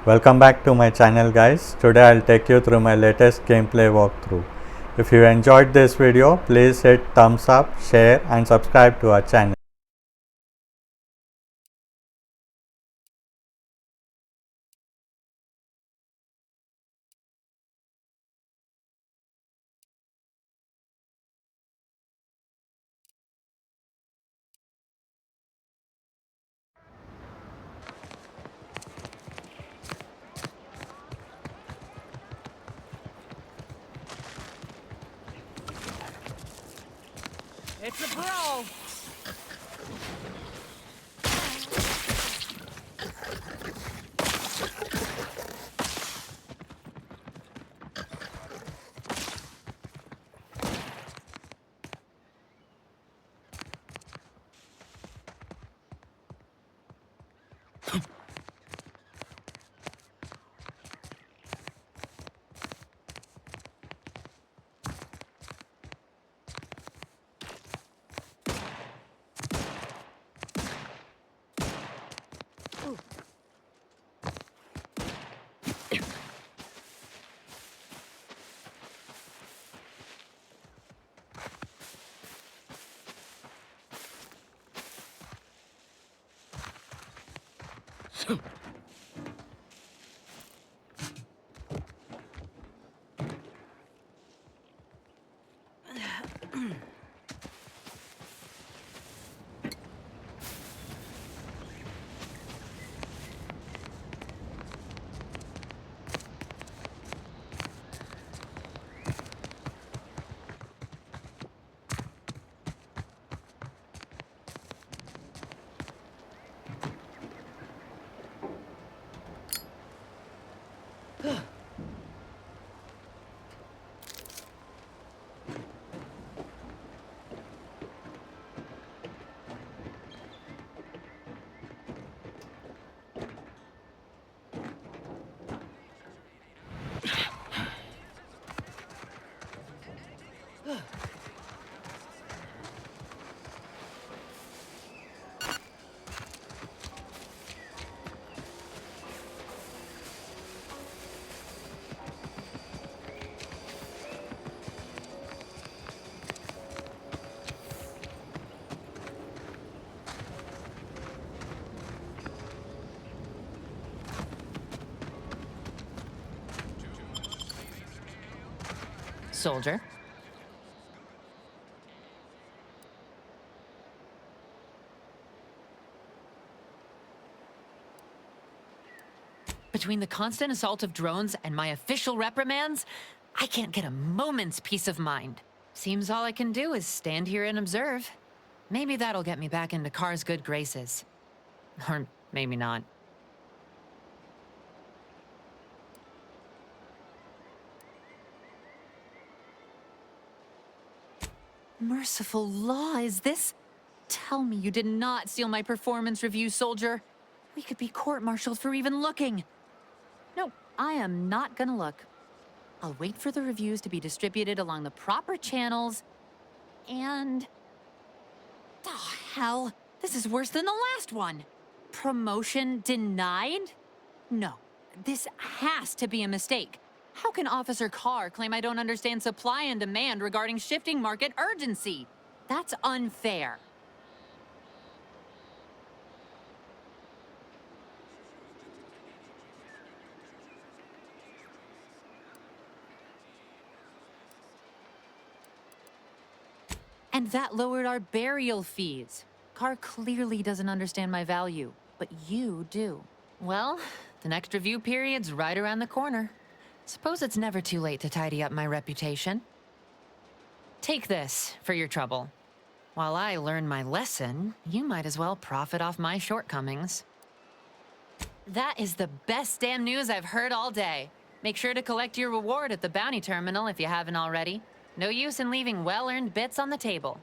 Welcome back to my channel guys. Today I'll take you through my latest gameplay walkthrough. If you enjoyed this video, please hit thumbs up, share and subscribe to our channel. It's a brawl! Soldier. Between the constant assault of drones and my official reprimands, I can't get a moment's peace of mind. Seems all I can do is stand here and observe. Maybe that'll get me back into Car's good graces. Or maybe not. Merciful law, is this? Tell me you did not steal my performance review, soldier. We could be court-martialed for even looking. No, I am not gonna look. I'll wait for the reviews to be distributed along the proper channels, and... Oh, hell. This is worse than the last one. Promotion denied? No, this has to be a mistake. How can Officer Carr claim I don't understand supply and demand regarding shifting market urgency? That's unfair. And that lowered our burial fees. Carr clearly doesn't understand my value, but you do. Well, the next review period's right around the corner. Suppose it's never too late to tidy up my reputation. Take this for your trouble. While I learn my lesson, you might as well profit off my shortcomings. That is the best damn news I've heard all day. Make sure to collect your reward at the bounty terminal if you haven't already. No use in leaving well-earned bits on the table.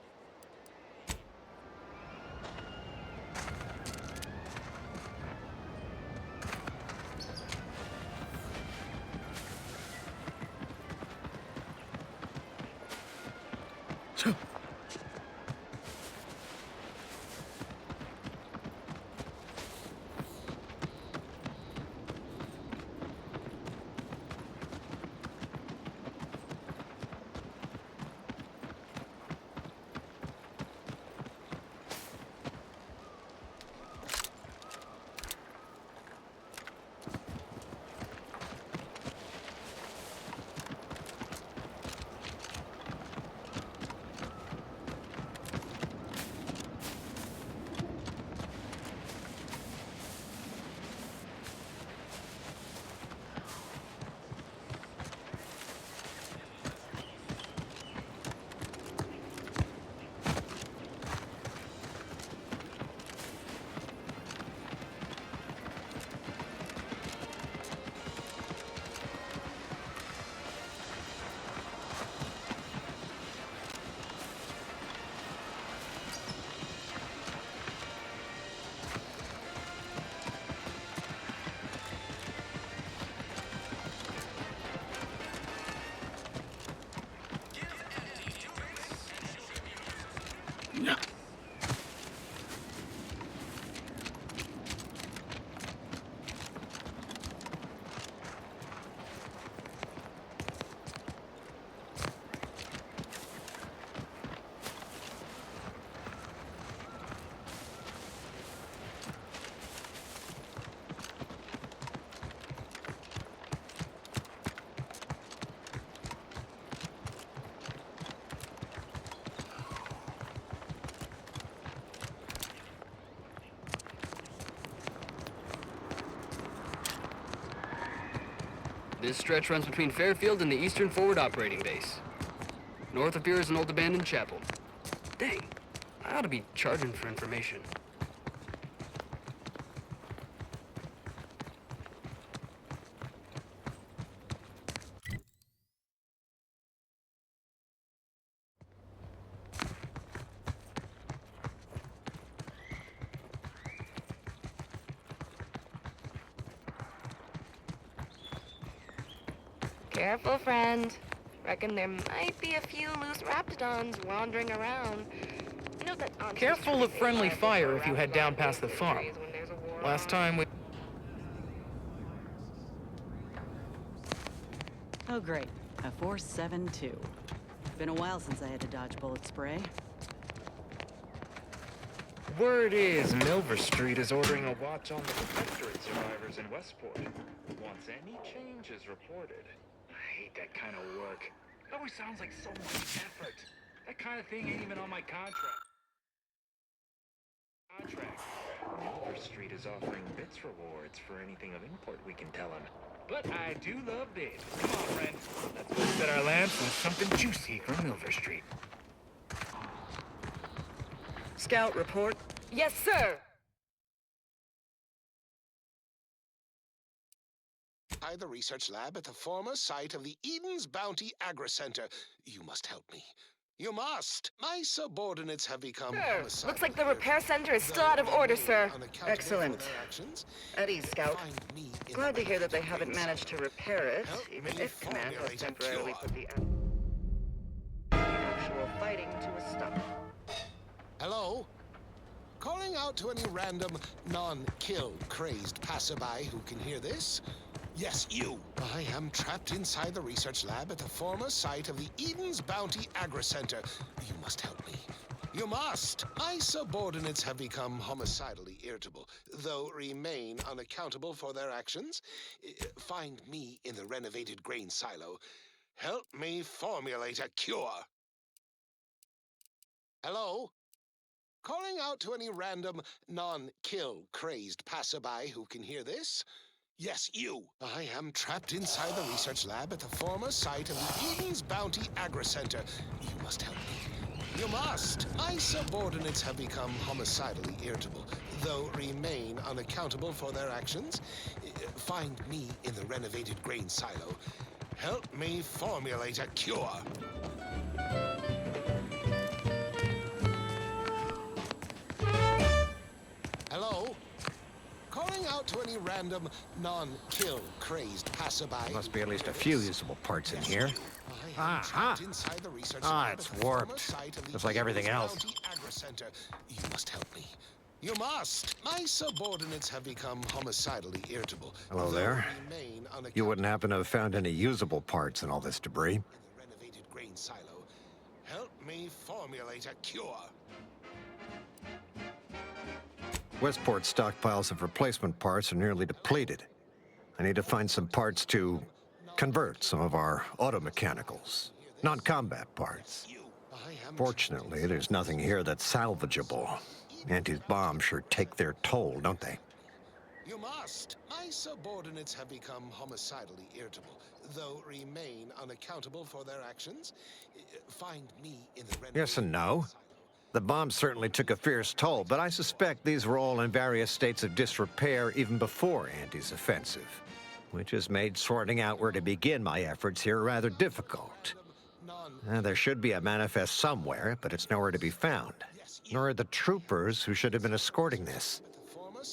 This stretch runs between Fairfield and the Eastern Forward Operating Base. North of here is an old abandoned chapel. Dang, I ought to be charging for information. Careful, friend. Reckon there might be a few loose raptidons wandering around. Note that Auntie Careful of friendly fire if you head down past the farm. Last time we... Oh great, a 4.72. Been a while since I had to dodge bullet spray. Word is Milverstreet is ordering a watch on the Protectorate survivors in Westport. Once any change is reported. I hate that kind of work. It always sounds like so much effort. That kind of thing ain't even on my contract. Milverstreet is offering bits rewards for anything of import we can tell him. But I do love bids. Come on, friend. Let's go set our lamps with something juicy from Milverstreet. Scout report. Yes, sir! By the research lab at the former site of the Eden's Bounty Agri-Center. You must help me. You must! My subordinates have become Sir, looks like the repair center is still out of order, sir. Excellent. At ease, Scout. Glad to hear that they haven't managed to repair it, even if Command has temporarily put the actual fighting to a stop. Hello? Calling out to any random, non-kill crazed passerby who can hear this? Yes, you! I am trapped inside the research lab at the former site of the Eden's Bounty Agri-Center. You must help me. You must! My subordinates have become homicidally irritable, though remain unaccountable for their actions. Find me in the renovated grain silo. Help me formulate a cure. Hello? Calling out to any random, non-kill crazed passerby who can hear this? Yes, you! I am trapped inside the research lab at the former site of the Eden's Bounty Agri-Center. You must help me. You must! My subordinates have become homicidally irritable, though remain unaccountable for their actions. Find me in the renovated grain silo. Help me formulate a cure. Hello? Calling out to any random, non-kill crazed passerby. Must be at least a few usable parts in here. It's warped. Just like everything else. You must help me. You must! My subordinates have become homicidally irritable. Hello there. You wouldn't happen to have found any usable parts in all this debris? In the renovated grain silo. Help me formulate a cure. Westport's stockpiles of replacement parts are nearly depleted. I need to find some parts to convert some of our automechanicals, non-combat parts. Fortunately, there's nothing here that's salvageable. Auntie's bombs sure take their toll, don't they? You must! My subordinates have become homicidally irritable, though remain unaccountable for their actions. Find me in the renovated... Yes and no. The bombs certainly took a fierce toll, but I suspect these were all in various states of disrepair even before Auntie's offensive, which has made sorting out where to begin my efforts here rather difficult. There should be a manifest somewhere, but it's nowhere to be found. Nor are the troopers who should have been escorting this.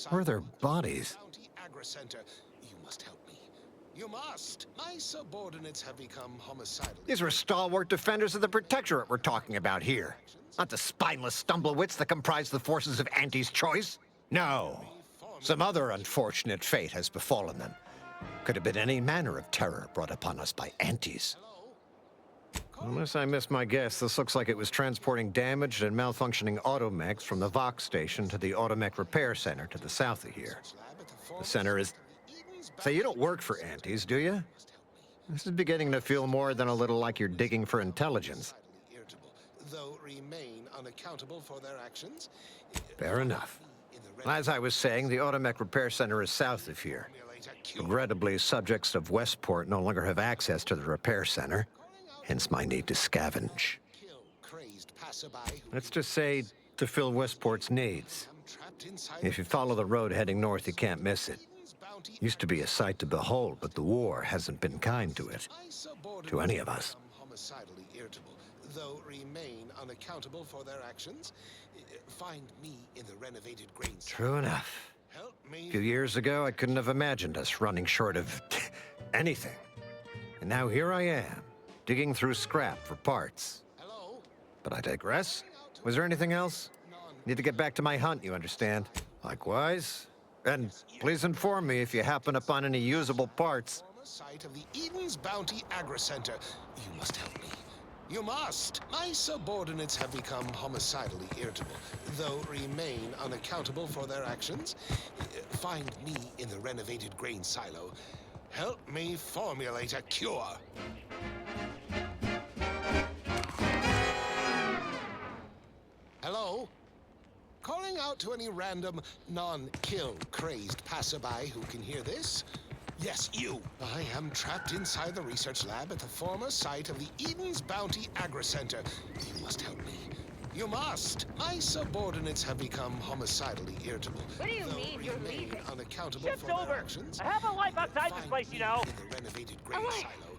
Where are their bodies? You must help me. You must! My subordinates have become homicidal. These were stalwart defenders of the Protectorate we're talking about here. Not the spineless stumblewits that comprise the forces of Auntie's choice. No. Some other unfortunate fate has befallen them. Could have been any manner of terror brought upon us by Aunties. Unless I missed my guess, this looks like it was transporting damaged and malfunctioning automechs from the Vox station to the Automech Repair Center to the south of here. The center is... Say, you don't work for Aunties, do you? This is beginning to feel more than a little like you're digging for intelligence. Though remain unaccountable for their actions. Fair enough. As I was saying, the Automech Repair Center is south of here. Regrettably, subjects of Westport no longer have access to the repair center, hence my need to scavenge. Let's just say to fill Westport's needs. If you follow the road heading north, you can't miss it. Used to be a sight to behold, but the war hasn't been kind to it. To any of us. Homicidally irritable, though remain unaccountable for their actions. Find me in the renovated grain. True enough. A few years ago, I couldn't have imagined us running short of anything. And now here I am, digging through scrap for parts. But I digress. Was there anything else? Need to get back to my hunt, you understand. Likewise. And please inform me if you happen upon any usable parts. Site of the Eden's Bounty Agri-Center. You must help me. You must! My subordinates have become homicidally irritable, though remain unaccountable for their actions. Find me in the renovated grain silo. Help me formulate a cure. Hello? Calling out to any random, non-kill crazed passerby who can hear this? Yes, you! I am trapped inside the research lab at the former site of the Eden's Bounty Agri-Center. You must help me. You must! My subordinates have become homicidally irritable. What do you mean you're leaving? Unaccountable Shift's for over. their actions. I have a life outside this place, you know. In the renovated grain silo.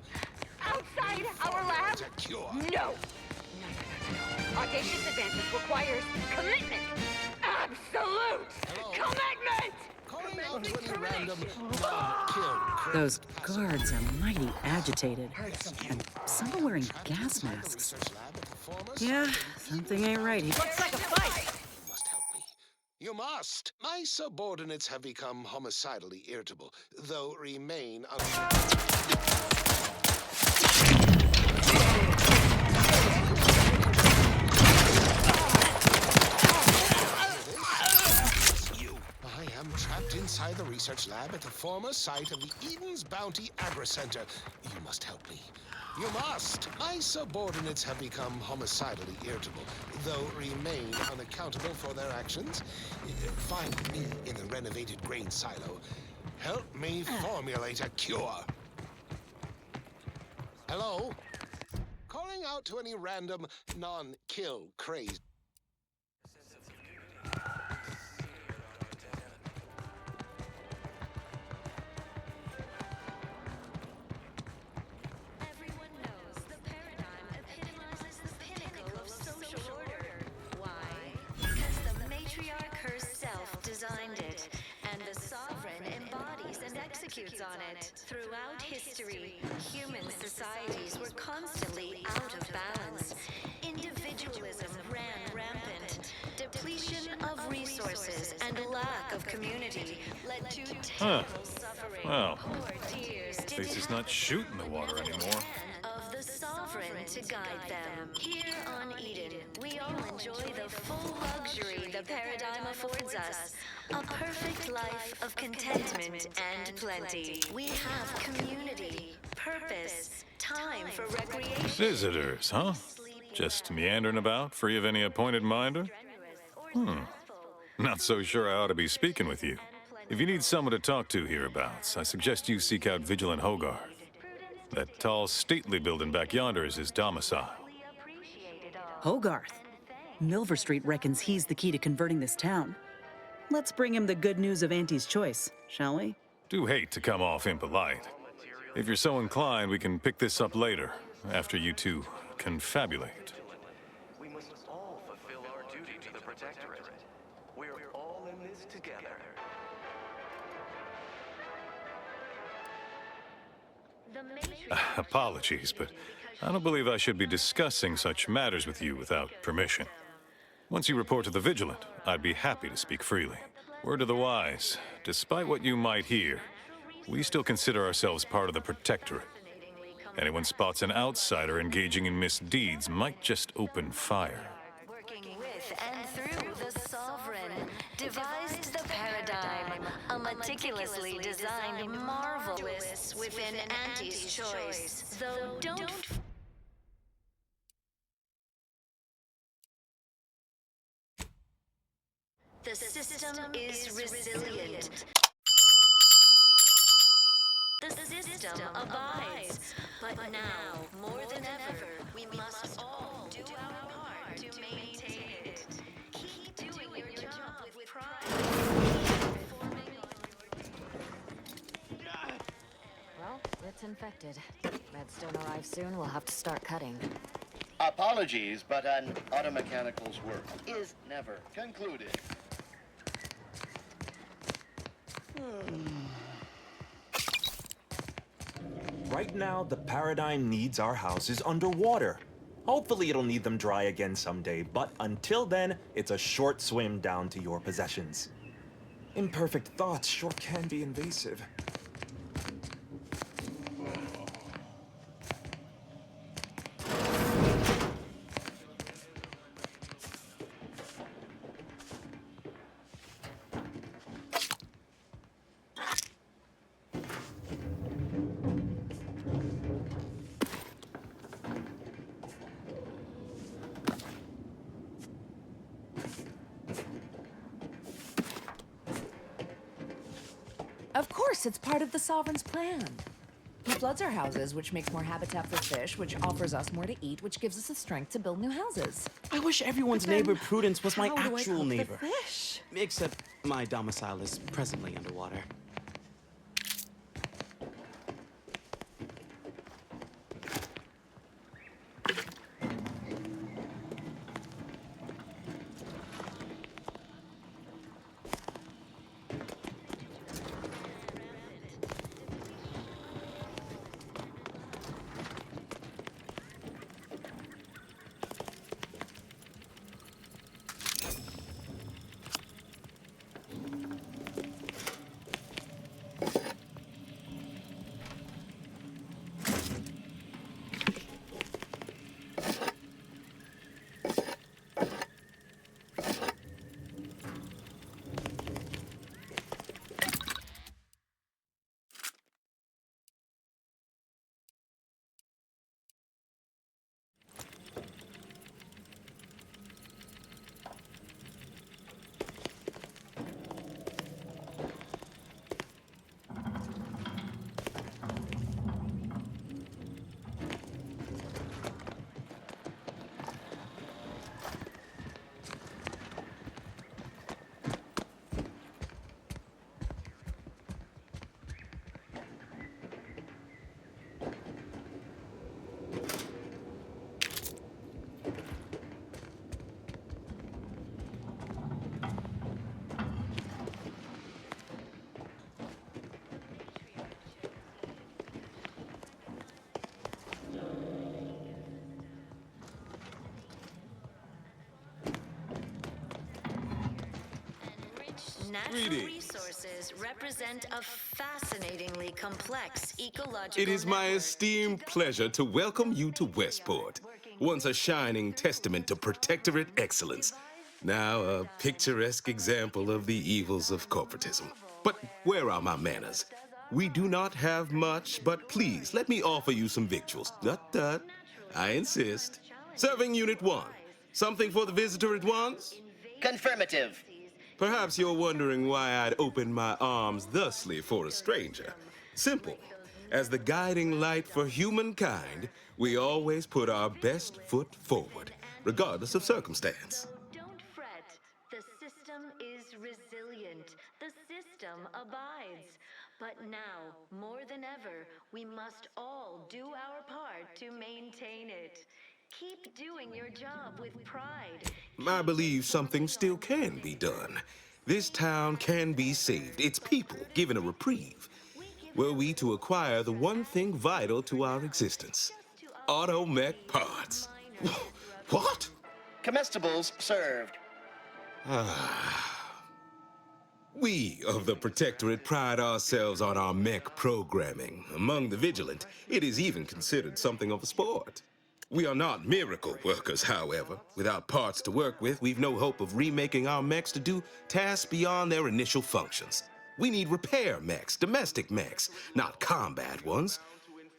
Outside our lab? A cure. No. Audacious advances requires commitment. Absolute commitment! Those guards are mighty agitated, and some are wearing gas masks. Yeah, something ain't right here. Looks like a fight! You must help me. You must! My subordinates have become homicidally irritable, though remain I am trapped inside the research lab at the former site of the Eden's Bounty Agri-Center. You must help me. You must! My subordinates have become homicidally irritable, though remain unaccountable for their actions. Find me in the renovated grain silo. Help me formulate a cure. Hello? Calling out to any random, non-kill crazed. On it. Throughout history, human societies were constantly out of balance. Individualism ran rampant. Depletion of resources and lack of community led to terrible suffering. Well, Poor tears at least it's not shooting the water anymore. Of the sovereign to guide them. Here on Eden, we all enjoy the full luxury the paradigm affords us. A perfect life of contentment and plenty. We have community, purpose, time for recreation. Visitors, huh? Just meandering about, free of any appointed minder? Not so sure I ought to be speaking with you. If you need someone to talk to hereabouts, I suggest you seek out Vigilant Hogarth. That tall, stately building back yonder is his domicile. Hogarth. Milverstreet reckons he's the key to converting this town. Let's bring him the good news of Auntie's choice, shall we? Do hate to come off impolite. If you're so inclined, we can pick this up later, after you two confabulate. We must all fulfill our duty to the Protectorate. We're all in this together. Apologies, but I don't believe I should be discussing such matters with you without permission. Once you report to the Vigilant, I'd be happy to speak freely. Word to the wise, despite what you might hear, we still consider ourselves part of the Protectorate. Anyone spots an outsider engaging in misdeeds might just open fire. Working with and through the sovereign, devised the paradigm, a meticulously designed marvelous within Auntie's choice. Though don't the system is resilient. The system abides. But now, more than ever, we must all do our part to maintain it. Keep doing your job with pride. Well, it's infected. Meds don't arrive soon. We'll have to start cutting. Apologies, but an automechanical's work is never concluded. Right now, the Paradigm needs our houses underwater. Hopefully it'll need them dry again someday, but until then, it's a short swim down to your possessions. Imperfect thoughts sure can be invasive. Of course, it's part of the Sovereign's plan. He floods our houses, which makes more habitat for fish, which offers us more to eat, which gives us the strength to build new houses. I wish everyone's neighbor Prudence was my how do I actual cook the neighbor. fish? Except my domicile is presently underwater. Natural resources represent a fascinatingly complex ecological It is my esteemed pleasure to welcome you to Westport, once a shining testament to Protectorate excellence, now a picturesque example of the evils of corporatism. But where are my manners? We do not have much, but please let me offer you some victuals. Tut. I insist. Serving Unit 1. Something for the visitor at once? Confirmative. Perhaps you're wondering why I'd open my arms thusly for a stranger. Simple. As the guiding light for humankind, we always put our best foot forward, regardless of circumstance. Don't fret. The system is resilient. The system abides. But now, more than ever, we must all do our part to maintain it. Keep doing your job with pride. I believe something still can be done. This town can be saved, its people given a reprieve. Were we to acquire the one thing vital to our existence, automech parts. What? Comestibles served. We of the Protectorate pride ourselves on our mech programming. Among the Vigilant, it is even considered something of a sport. We are not miracle workers, however. Without parts to work with, we've no hope of remaking our mechs to do tasks beyond their initial functions. We need repair mechs, domestic mechs, not combat ones.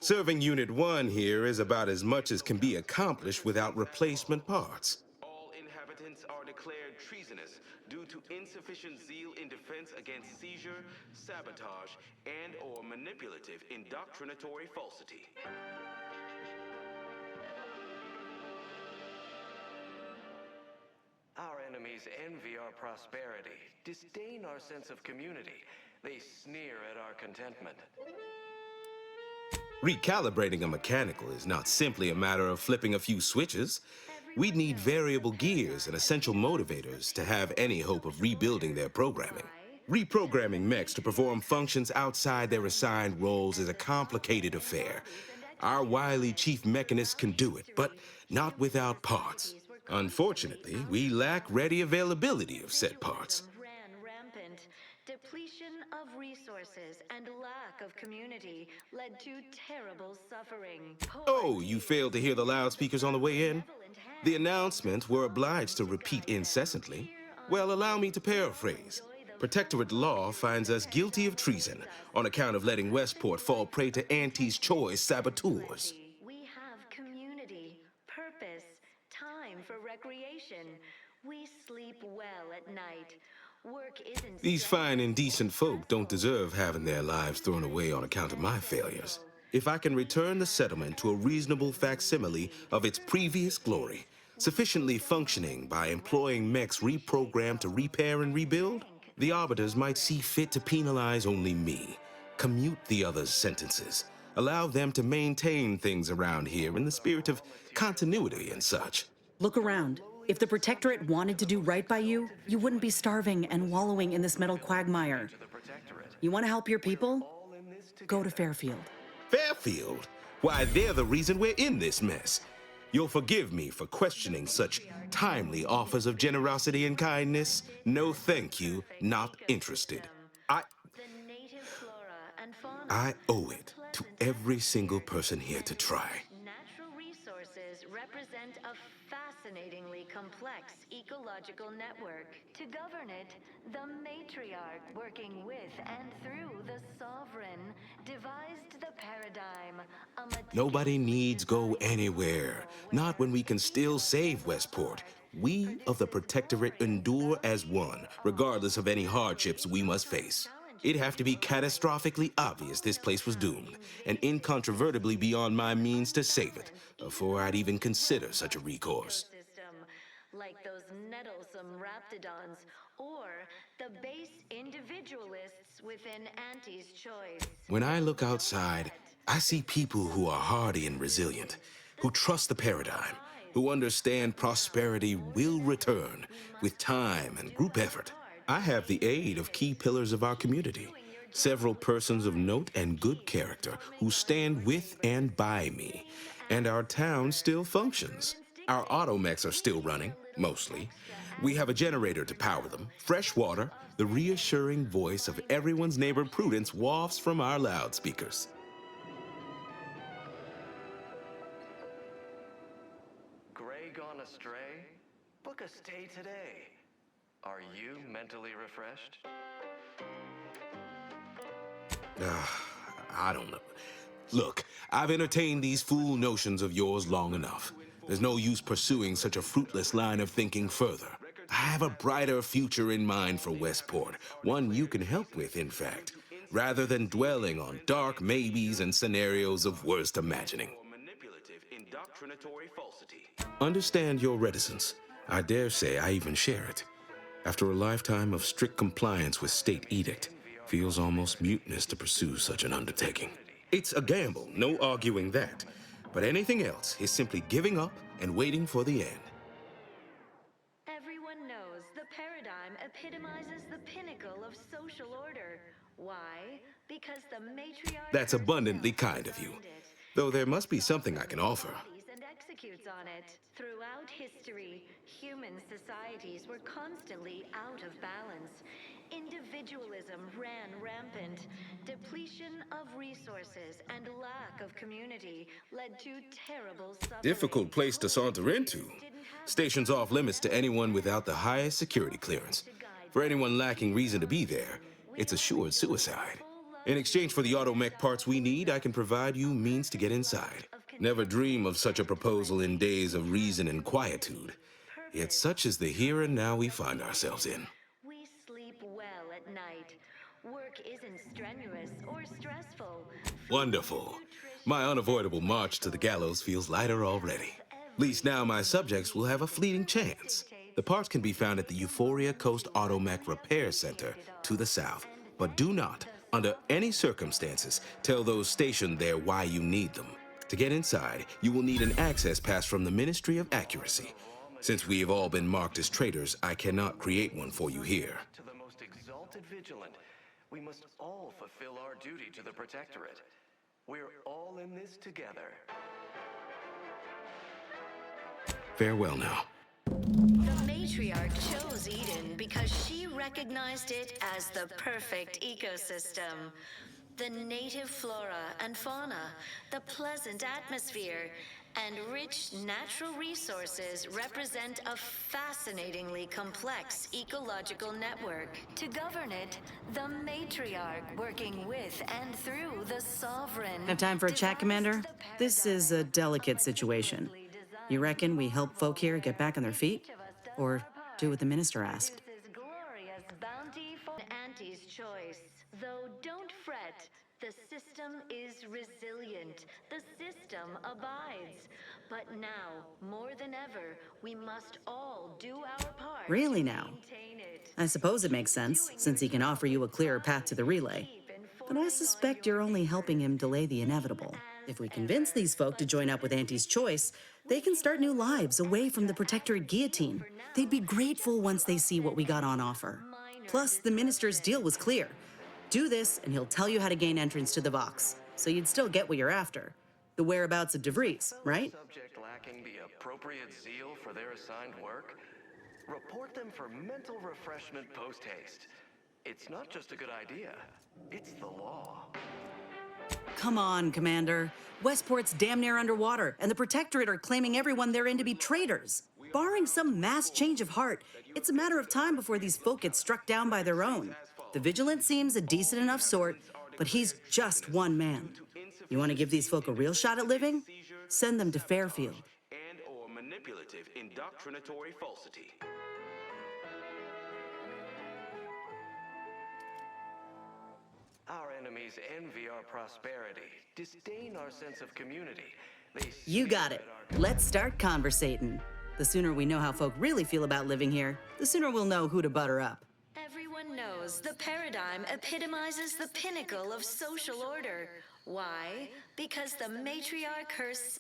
Serving Unit 1 here is about as much as can be accomplished without replacement parts. All inhabitants are declared treasonous. due to insufficient zeal in defense against seizure, sabotage, and/or manipulative indoctrinatory falsity. Our enemies envy our prosperity, disdain our sense of community. They sneer at our contentment. Recalibrating a mechanical is not simply a matter of flipping a few switches. We'd need variable gears and essential motivators to have any hope of rebuilding their programming. Reprogramming mechs to perform functions outside their assigned roles is a complicated affair. Our wily chief mechanist can do it, but not without parts. Unfortunately, we lack ready availability of said parts. Rampant. Depletion of resources and lack of community led to terrible suffering. Oh, you failed to hear the loudspeakers on the way in? The announcements were obliged to repeat incessantly. Well, allow me to paraphrase. Protectorate law finds us guilty of treason on account of letting Westport fall prey to Auntie's choice saboteurs. We have community, purpose, time for recreation. We sleep well at night. Work isn't... These fine and decent folk don't deserve having their lives thrown away on account of my failures. If I can return the settlement to a reasonable facsimile of its previous glory, sufficiently functioning by employing mechs reprogrammed to repair and rebuild, the arbiters might see fit to penalize only me, commute the others' sentences, allow them to maintain things around here in the spirit of continuity and such. Look around. If the Protectorate wanted to do right by you, you wouldn't be starving and wallowing in this metal quagmire. You want to help your people? Go to Fairfield. Fairfield? Why, they're the reason we're in this mess. You'll forgive me for questioning such timely offers of generosity and kindness. No thank you, not interested. I owe it to every single person here to try. Natural resources represent a fascinatingly complex ecological network. To govern it, the matriarch, working with and through the sovereign, devised the paradigm. Nobody needs go anywhere, not when we can still save Westport. We of the Protectorate endure as one, regardless of any hardships we must face. It'd have to be catastrophically obvious this place was doomed, and incontrovertibly beyond my means to save it, before I'd even consider such a recourse. Like those nettlesome raptidons, or the base individualists within Auntie's choice. When I look outside, I see people who are hardy and resilient, who trust the paradigm, who understand prosperity will return with time and group effort. I have the aid of key pillars of our community, several persons of note and good character who stand with and by me, and our town still functions. Our automechs are still running, mostly. We have a generator to power them, fresh water, the reassuring voice of everyone's neighbor Prudence wafts from our loudspeakers. Gray gone astray? Book a stay today. Are you mentally refreshed? I don't know. Look, I've entertained these fool notions of yours long enough. There's no use pursuing such a fruitless line of thinking further. I have a brighter future in mind for Westport, one you can help with, in fact, rather than dwelling on dark maybes and scenarios of worst imagining. Manipulative indoctrinatory falsity. Understand your reticence. I dare say I even share it. After a lifetime of strict compliance with state edict, feels almost mutinous to pursue such an undertaking. It's a gamble, no arguing that. But anything else is simply giving up and waiting for the end. Everyone knows the paradigm epitomizes the pinnacle of social order. Why? Because the matriarch... That's abundantly kind of you. Though there must be something I can offer. ...and executes on it. Throughout history, human societies were constantly out of balance. Individualism ran rampant. Depletion of resources and lack of community led to terrible suffering. Difficult place to saunter into. Stations off limits to anyone without the highest security clearance. For anyone lacking reason to be there, it's assured suicide. In exchange for the automech parts we need, I can provide you means to get inside. Never dream of such a proposal in days of reason and quietude. Yet such is the here and now we find ourselves in. isn't strenuous or stressful. Wonderful. My unavoidable march to the gallows feels lighter already. At least now my subjects will have a fleeting chance. The parts can be found at the Euphoria Coast Automech Repair Center to the south. But do not, under any circumstances, tell those stationed there why you need them. To get inside, you will need an access pass from the Ministry of Accuracy. Since we have all been marked as traitors, I cannot create one for you here. To the most exalted Vigilant, we must all fulfill our duty to the Protectorate. We're all in this together. Farewell now. The matriarch chose Eden because she recognized it as the perfect ecosystem. The native flora and fauna, the pleasant atmosphere, and rich natural resources represent a fascinatingly complex ecological network. To govern it, the matriarch working with and through the sovereign. Have time for a chat, Commander? This is a delicate situation. You reckon we help folk here get back on their feet? Or do what the minister asked? This is glorious bounty for Auntie's choice. Though don't fret, the system is resilient. The system abides. But now, more than ever, we must all do our part. Really now? I suppose it makes sense, since he can offer you a clearer path to the relay. But I suspect you're only helping him delay the inevitable. If we convince these folk to join up with Auntie's choice, they can start new lives away from the Protectorate guillotine. They'd be grateful once they see what we got on offer. Plus, the minister's deal was clear. Do this, and he'll tell you how to gain entrance to the Vox, so you'd still get what you're after. The whereabouts of DeVries, right? Subject lacking the appropriate zeal for their assigned work, report them for mental refreshment post-haste. It's not just a good idea, it's the law. Come on, Commander. Westport's damn near underwater, and the Protectorate are claiming everyone therein to be traitors. Barring some mass change of heart, it's a matter of time before these folk get struck down by their own. The Vigilant seems a decent enough sort, but he's just one man. You want to give these folk a real shot at living? Send them to Fairfield. And/or manipulative indoctrinatory falsity. Our enemies envy our prosperity, disdain our sense of community. You got it. Let's start conversating. The sooner we know how folk really feel about living here, the sooner we'll know who to butter up. Everyone knows the paradigm epitomizes the pinnacle of social order. Why? Because the matriarch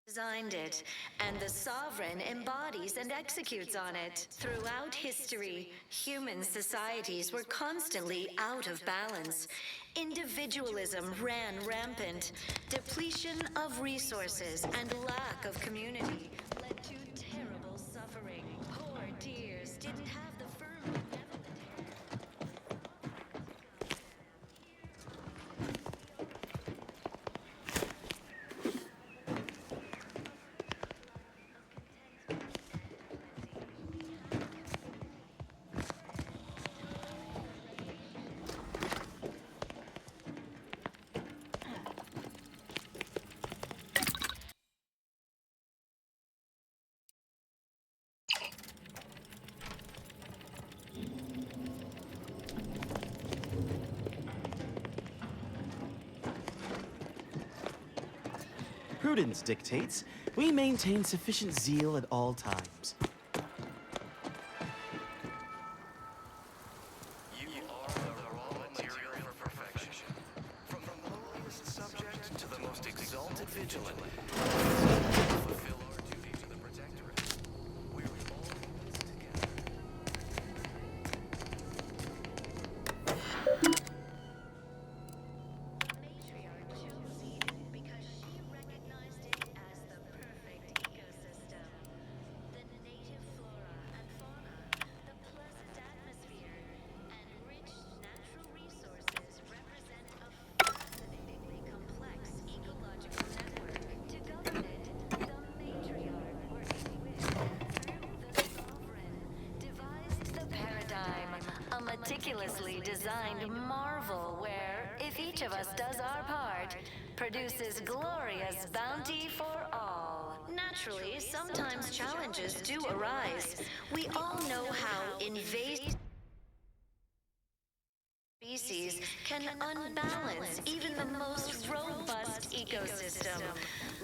designed it, and the sovereign embodies and executes on it. Throughout history, human societies were constantly out of balance. Individualism ran rampant. Depletion of resources and lack of community led to terrible suffering. Poor dears didn't have the firm benevolent. Prudence dictates we maintain sufficient zeal at all times. You are the raw material for perfection. From the lowliest subject to the most exalted Vigilant, fulfill our duty to the Protectorate. We're all in this together. Meticulously designed marvel where, if each of us does our part, produces glorious bounty for all. Naturally, sometimes challenges do arise. We all know how invasive species can unbalance even the most robust ecosystem,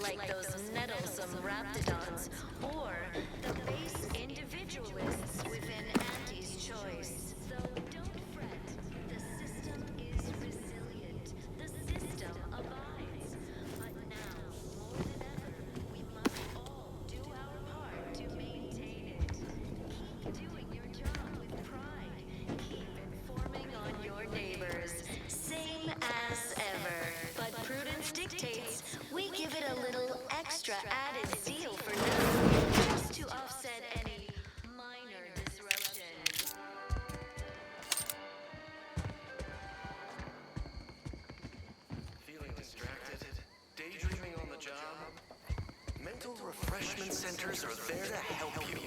like those nettlesome raptidons or the base individualists within Auntie's choice. So don't fret, the system is resilient, the system abides. But now, more than ever, we must all do our part to maintain it. Keep doing your job with pride. Keep informing on your neighbors. Same as ever. But prudence dictates we give it a little extra added zeal for now, just to offset any minor disruption. Feeling distracted? Daydreaming on the job? Mental refreshment centers are there to help you.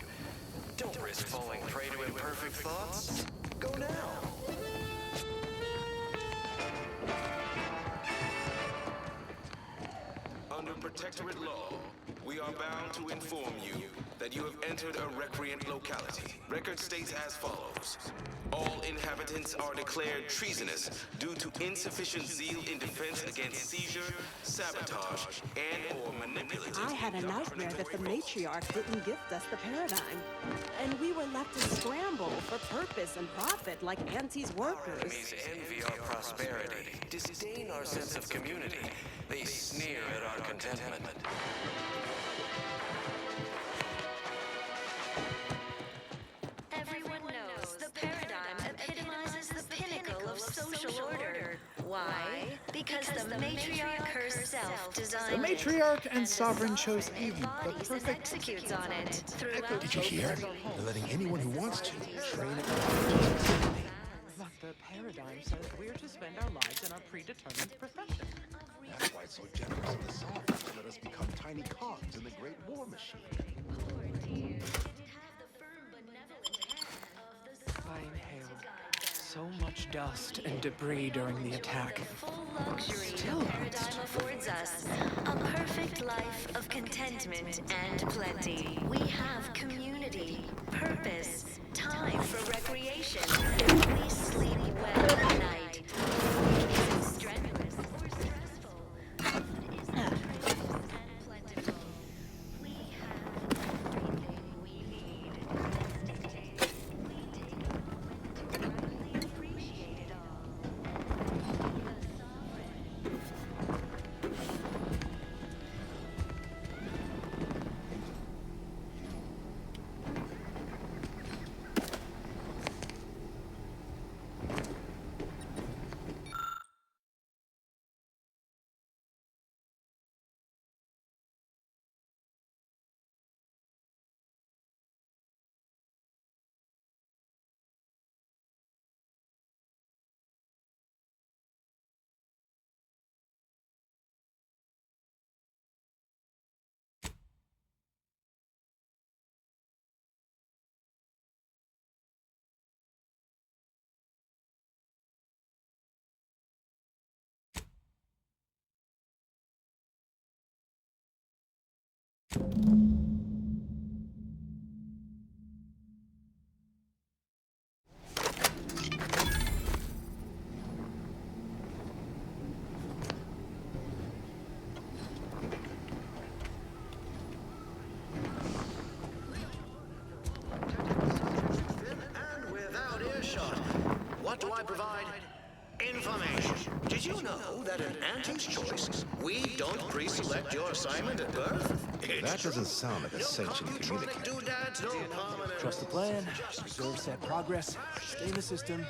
Don't risk falling prey to imperfect thoughts. Go now. Under Protectorate law, we are bound to inform you that you have entered a recreant locality. Record states as follows. All inhabitants are declared treasonous due to insufficient zeal in defense against seizure, sabotage, and/or manipulative. I had a nightmare that the matriarch didn't gift us the paradigm. And we were left to scramble for purpose and profit like Auntie's workers. Enemies envy our prosperity, disdain our sense of community. They sneer at our contentment. Everyone knows the paradigm epitomizes the pinnacle of social order. Why? Because the matriarch herself designed The matriarch and sovereign chose Eden, the and perfect... executes on it. Did you hear? They're letting anyone who wants to train it. But the paradigm says we're to spend our lives in our predetermined profession. That's why it's so generous of the sovereign to let us become tiny cogs in the great war machine. I inhaled so much dust and debris during the attack. Luxury the paradigm affords us, a perfect life of contentment and plenty. We have community, purpose, time for recreation. We sleep well at night. Is it strenuous or stressful? Food is nutritious and plentiful. We have everything we need. As dictated, we take a moment to rightly appreciate it all. What do I provide? Information. Did you know that in Auntie's choice, we don't pre-select your assignment at birth? That doesn't sound like a sanctioned communicator. Trust the plan, preserve set progress, stay in the system,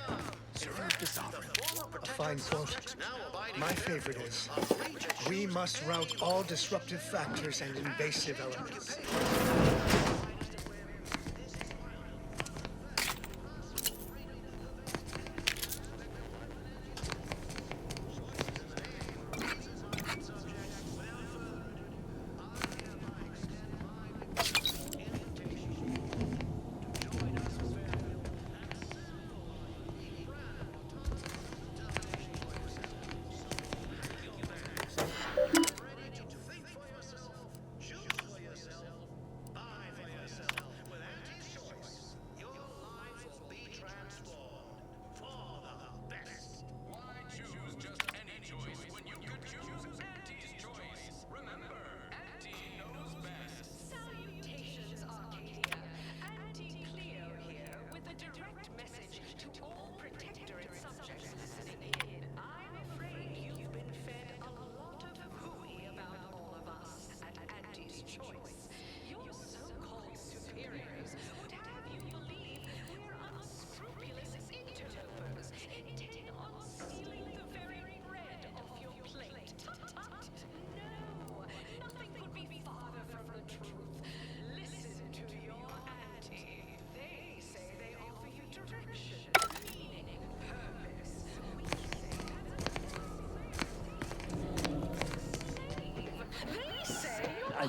serve the sovereign. A fine quote. My favorite is, we must rout all disruptive factors and invasive elements.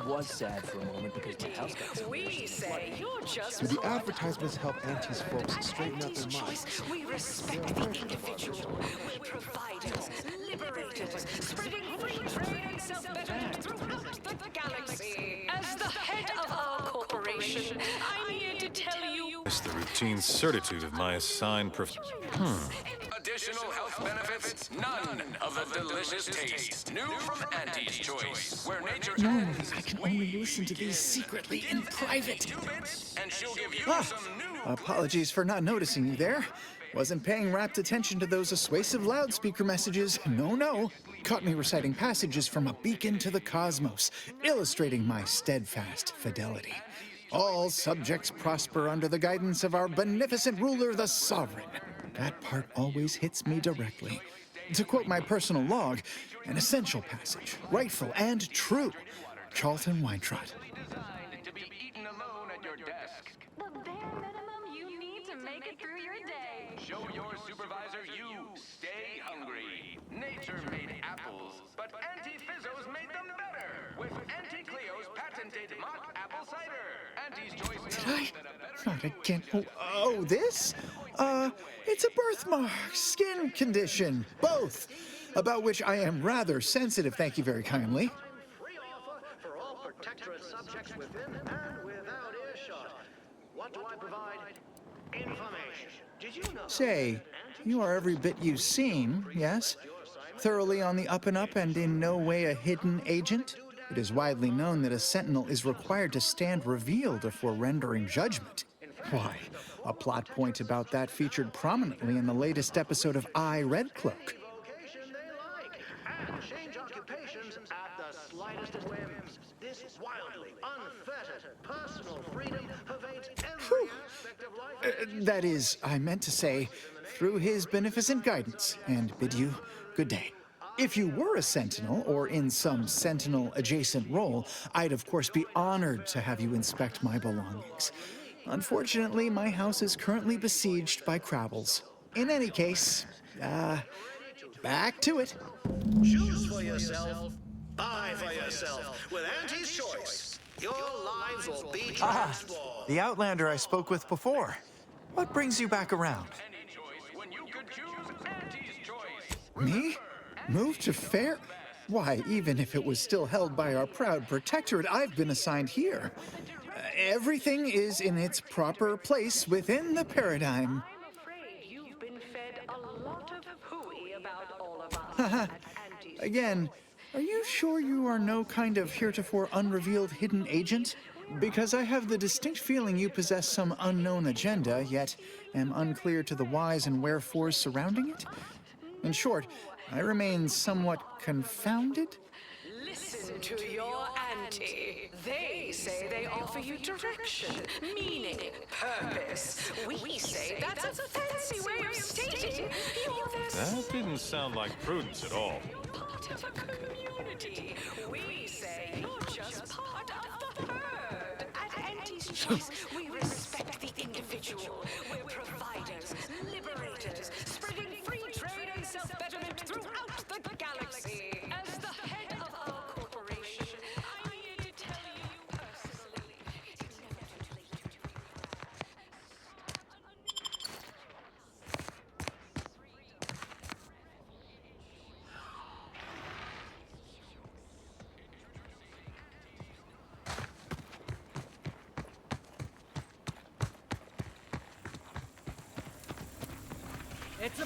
was sad for a moment because my house got so We say you're just Do the advertisements help Auntie's folks straighten out their minds? We respect the individual. We're providers, liberators, spreading free trade and self-betterment throughout the galaxy. As the head of our corporation, I'm here to tell you... It's the routine certitude of my assigned Additional health benefits, none of the delicious taste. New from Auntie's Choice, where nature Normally, I can only listen to these secretly in private. and she'll give you some new... Apologies for not noticing you there. Wasn't paying rapt attention to those assuasive loudspeaker messages. No. Caught me reciting passages from a beacon to the cosmos, illustrating my steadfast fidelity. All subjects prosper under the guidance of our beneficent ruler, the Sovereign. That part always hits me directly. To quote my personal log, an essential passage, rightful and true. Charlton Weintraut. to be eaten alone at your desk. The bare minimum you need to make it through your day. Show your supervisor you stay hungry. Nature made apples, but Auntie Fizzo's made them better. With Auntie Cleo's patented mock apple cider. Auntie's Choice knows that a better... Not again. Oh, this? It's a birthmark, skin condition, both, about which I am rather sensitive, thank you very kindly. Free offer for all Protectorate subjects within and without earshot. What do I provide? Information. Did you know? Say, you are every bit you seem, yes? Thoroughly on the up and up and in no way a hidden agent? It is widely known that a sentinel is required to stand revealed before rendering judgment. Why, a plot point about that featured prominently in the latest episode of I, Red Cloak. Vocation they like, and change occupations at the slightest of whims. This wildly unfettered personal freedom pervades every aspect of life. That is, I meant to say, through his beneficent guidance, and bid you good day. If you were a sentinel, or in some sentinel-adjacent role, I'd of course be honored to have you inspect my belongings. Unfortunately, my house is currently besieged by Crabbles. In any case, back to it. Choose for yourself, buy for yourself. With Auntie's Choice, your lives will be transformed. The Outlander I spoke with before. What brings you back around? When you could choose Auntie's Choice. Me? Move to Fair? Why, even if it was still held by our proud Protectorate, I've been assigned here. Everything is in its proper place within the paradigm. I'm afraid you've been fed a lot of hooey about all of us at Auntie's. Again, are you sure you are no kind of heretofore unrevealed hidden agent? Because I have the distinct feeling you possess some unknown agenda, yet am unclear to the whys and wherefores surrounding it. In short, I remain somewhat confounded. Listen to your auntie. They say they offer you direction, meaning, purpose. We say that's a fancy way of stating you're That didn't sound like prudence at all. part of a community. We say you're just part of the herd. At Auntie's Choice, we respect the individual. We're providers, liberators, spreading free trade and self-betterment throughout the galaxy. As the head of our corporation, I'm here to tell you personally, it's never too late to It's a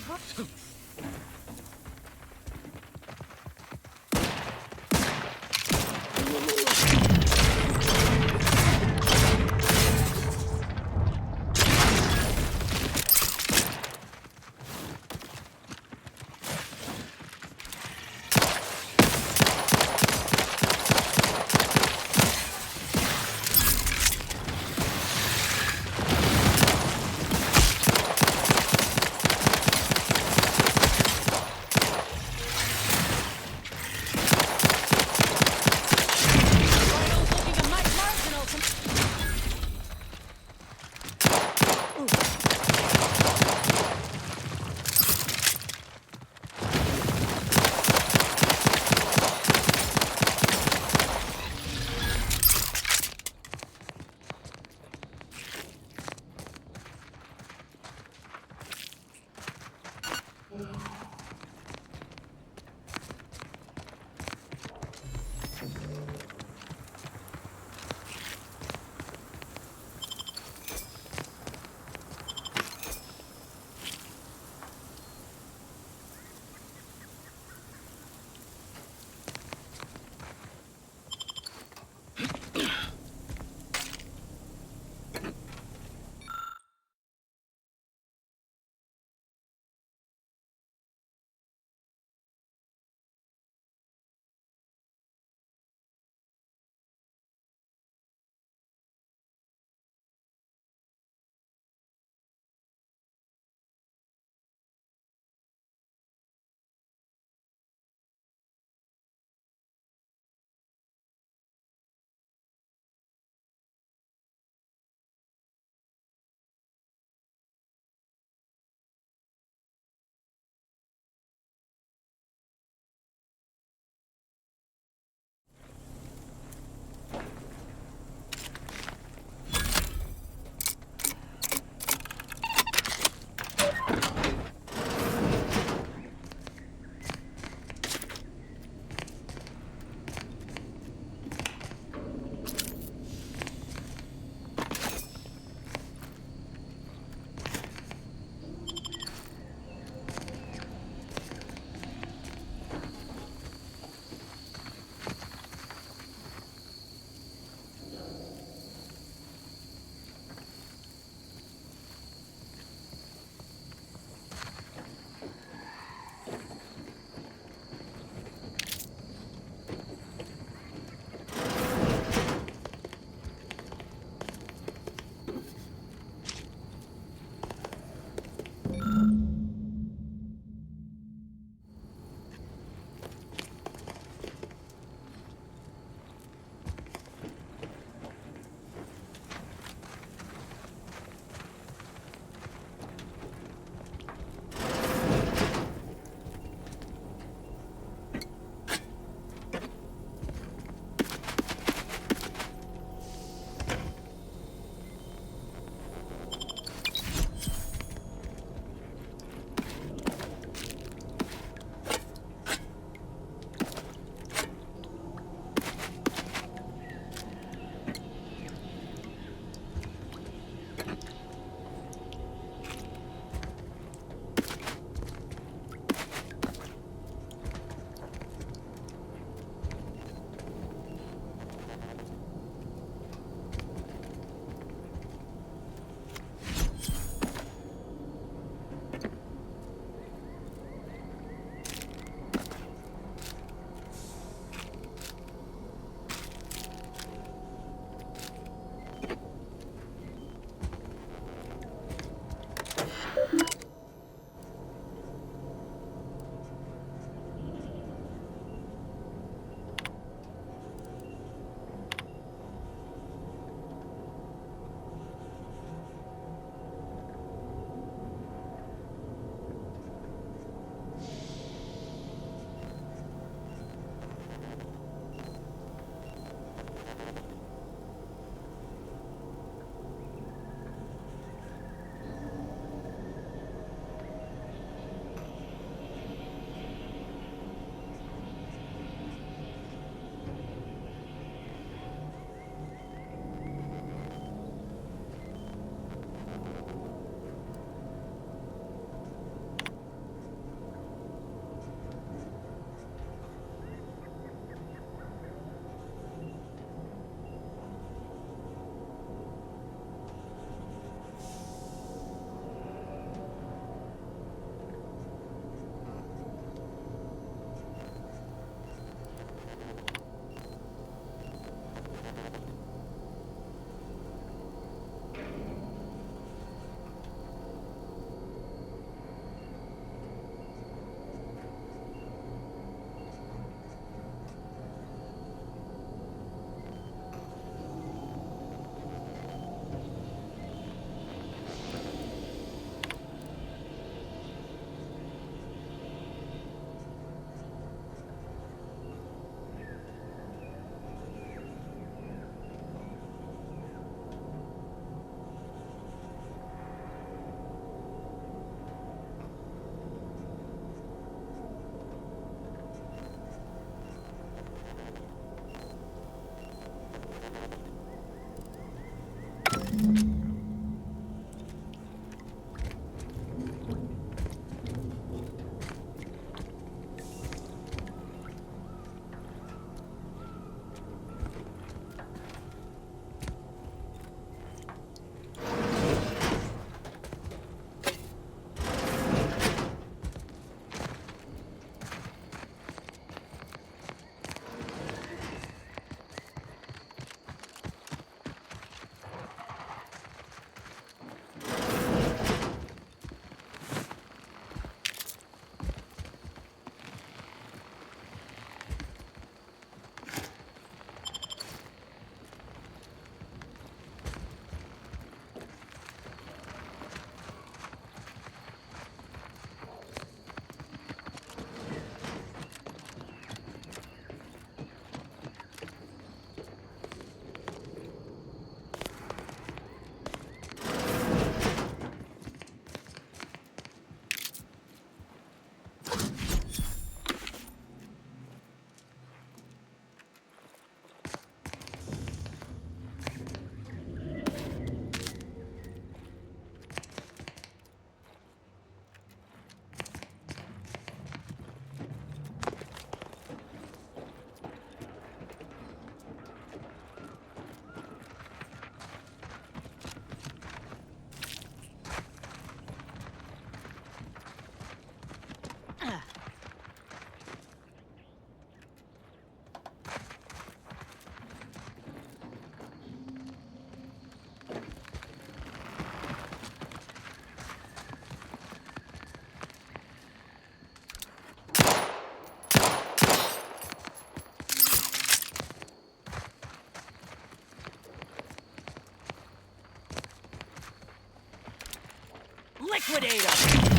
Liquidate them!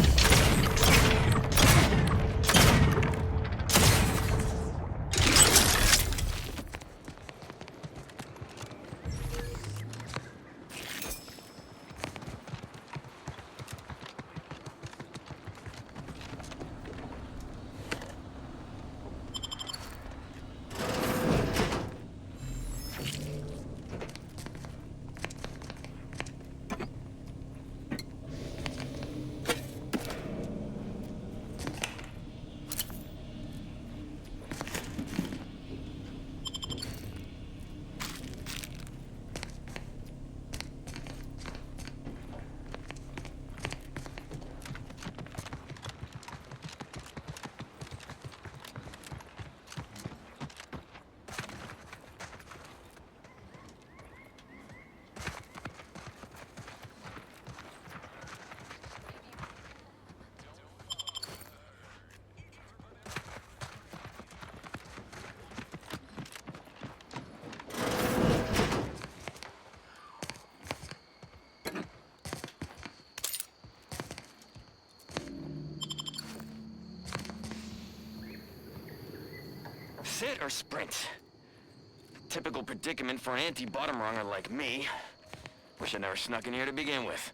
Sit or sprint? Typical predicament for an anti-bottom runger like me. Wish I never snuck in here to begin with.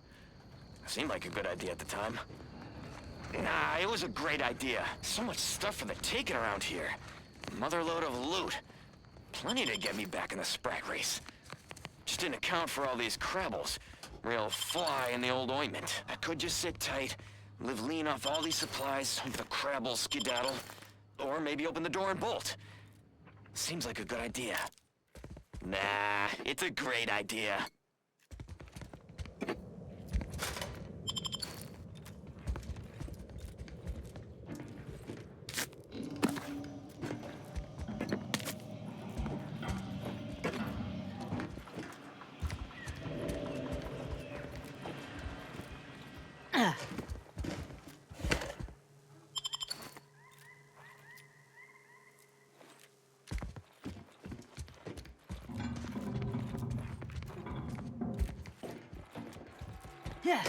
Seemed like a good idea at the time. Nah, it was a great idea. So much stuff for the taking around here. Motherload of loot. Plenty to get me back in the sprat race. Just didn't account for all these crabbles. Real fly in the old ointment. I could just sit tight, live lean off all these supplies, hope the crabbles skedaddle. Or maybe open the door and bolt. Seems like a good idea. Nah, it's a great idea. Yeah.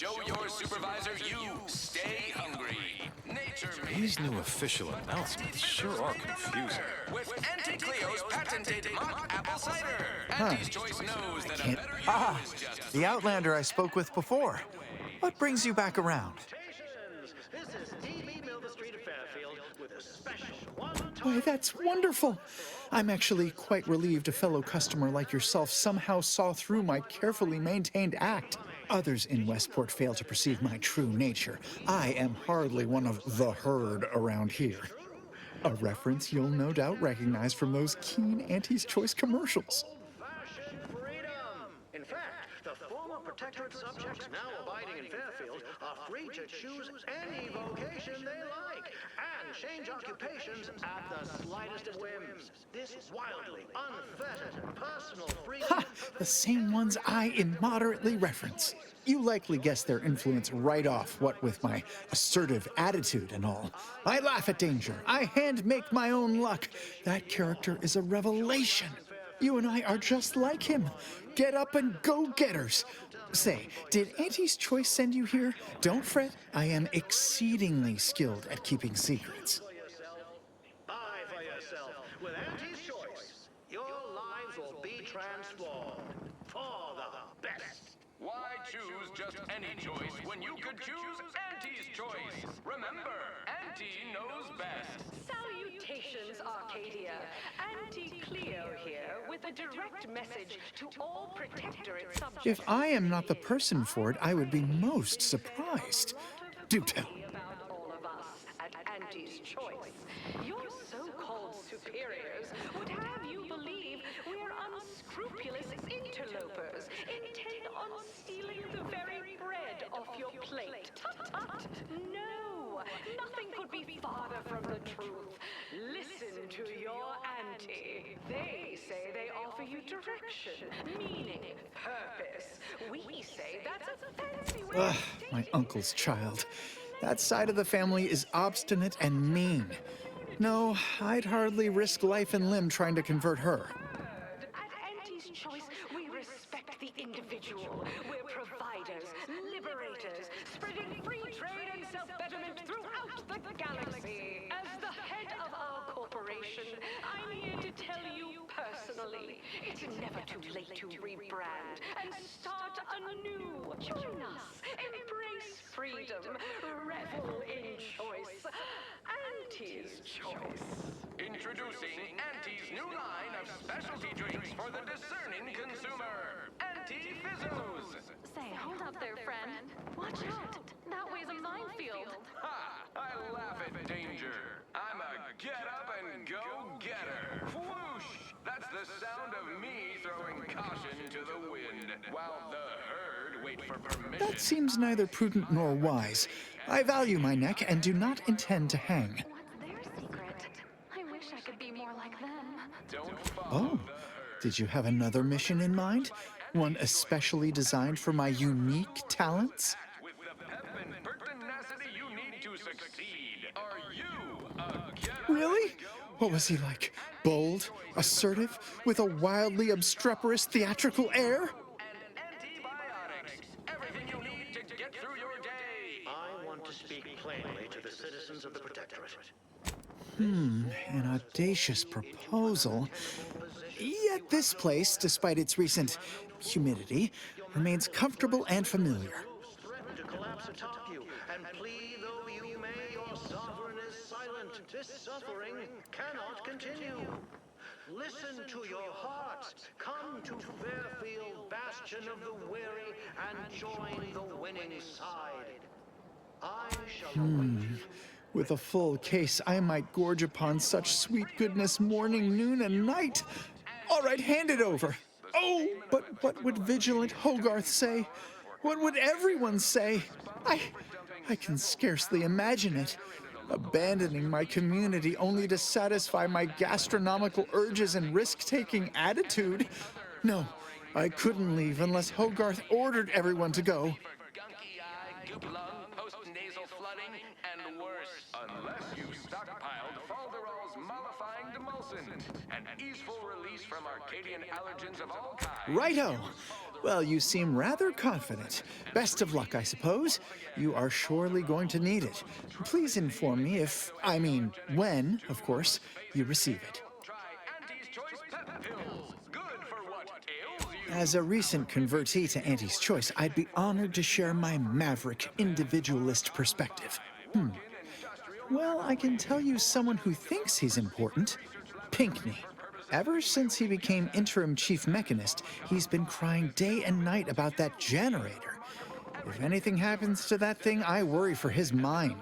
Show your supervisor you stay hungry. Nature These new official announcements sure are confusing. with Auntie Cleo's patented mock apple cider. Auntie's Choice knows that a better you Ah, is just the Outlander I spoke with before. What brings you back around? This is TV Milverstreet of Fairfield with a special one-time. Why, that's wonderful. I'm actually quite relieved a fellow customer like yourself somehow saw through my carefully maintained act. Others in Westport fail to perceive my true nature. I am hardly one of the herd around here. A reference you'll no doubt recognize from those keen Auntie's Choice commercials. In fact, the former Protectorate subjects now abiding in Fairfield are free to choose any vocation they like and change occupations at the slightest of whims. This wildly unfettered personal freedom. Ha! The same ones I immoderately reference. You likely guessed their influence right off, what with my assertive attitude and all. I laugh at danger. I hand-make my own luck. That character is a revelation. You and I are just like him. Get up and go-getters. Say, did Auntie's Choice send you here? Don't fret. I am exceedingly skilled at keeping secrets. Buy for yourself. With Auntie's Choice, your lives will be transformed for the best. Why choose just any choice when you could choose Auntie's Choice? Remember, Auntie knows best. Salutations, Arcadia. Auntie Cleo here with a direct message to all Protectorate subjects. If I am not the person for it, I would be most surprised. Do tell. About all of us at Auntie's Choice. Your so-called superiors would have you believe we're unscrupulous interlopers, intent on stealing the very bread off your plate. Tut-tut! No! Nothing could be farther from the truth. Listen to your auntie. They say they offer you direction, meaning, purpose. We say that's a fancy way Ugh, my uncle's child. That side of the family is obstinate and mean. No, I'd hardly risk life and limb trying to convert her. At Auntie's Choice, we respect the individual. We're providers, liberators, spreading free trade and self-betterment throughout the galaxy. As the head of our corporation, I'm here to tell you personally, it's never too late to rebrand and start anew. Join us, embrace freedom, revel in choice. Auntie's Choice. Introducing Auntie's new line of specialty drinks for the discerning consumer. Auntie Fizzos. Say, hold up there, friend. Watch out. That way's a minefield. Ha! I laugh at danger. I'm a get-up-and-go-getter. Whoosh! That's the sound of me throwing caution to the wind, while the herd wait for permission. That seems neither prudent nor wise. I value my neck and do not intend to hang. What's their secret? I wish I could be more like them. Don't follow Oh, did you have another mission in mind? One especially designed for my unique talents? with the pep and pertinacity you need to succeed. Are you a get-up? Really? What was he like? Bold, assertive, with a wildly obstreperous theatrical air? Antibiotics. Everything you need to get through your day. I want to speak plainly to the citizens of the Protectorate. An audacious proposal. Yet this place, despite its recent humidity, remains comfortable and familiar. Threaten to collapse atop you, and plead though you may, your sovereign is silent. This suffering cannot continue. Listen to your hearts. Come to Fairfield, bastion of the weary, and join the winning side. I shall await you. With a full case, I might gorge upon such sweet goodness morning, noon, and night. All right, hand it over. Oh, but what would Vigilant Hogarth say? What would everyone say? I can scarcely imagine it. Abandoning my community only to satisfy my gastronomical urges and risk-taking attitude. No, I couldn't leave unless Hogarth ordered everyone to go. Gunky-eye, goop lung, post-nasal flooding, and worse. Unless you stockpiled Falderall's mollifying demulcent, an easeful release from Arcadian allergens of all kinds. Righto. Well, you seem rather confident. Best of luck, I suppose. You are surely going to need it. Please inform me when, of course, you receive it. As a recent convertee to Auntie's Choice, I'd be honored to share my maverick, individualist perspective. Well, I can tell you someone who thinks he's important. Pinckney. Ever since he became Interim Chief Mechanist, he's been crying day and night about that generator. If anything happens to that thing, I worry for his mind.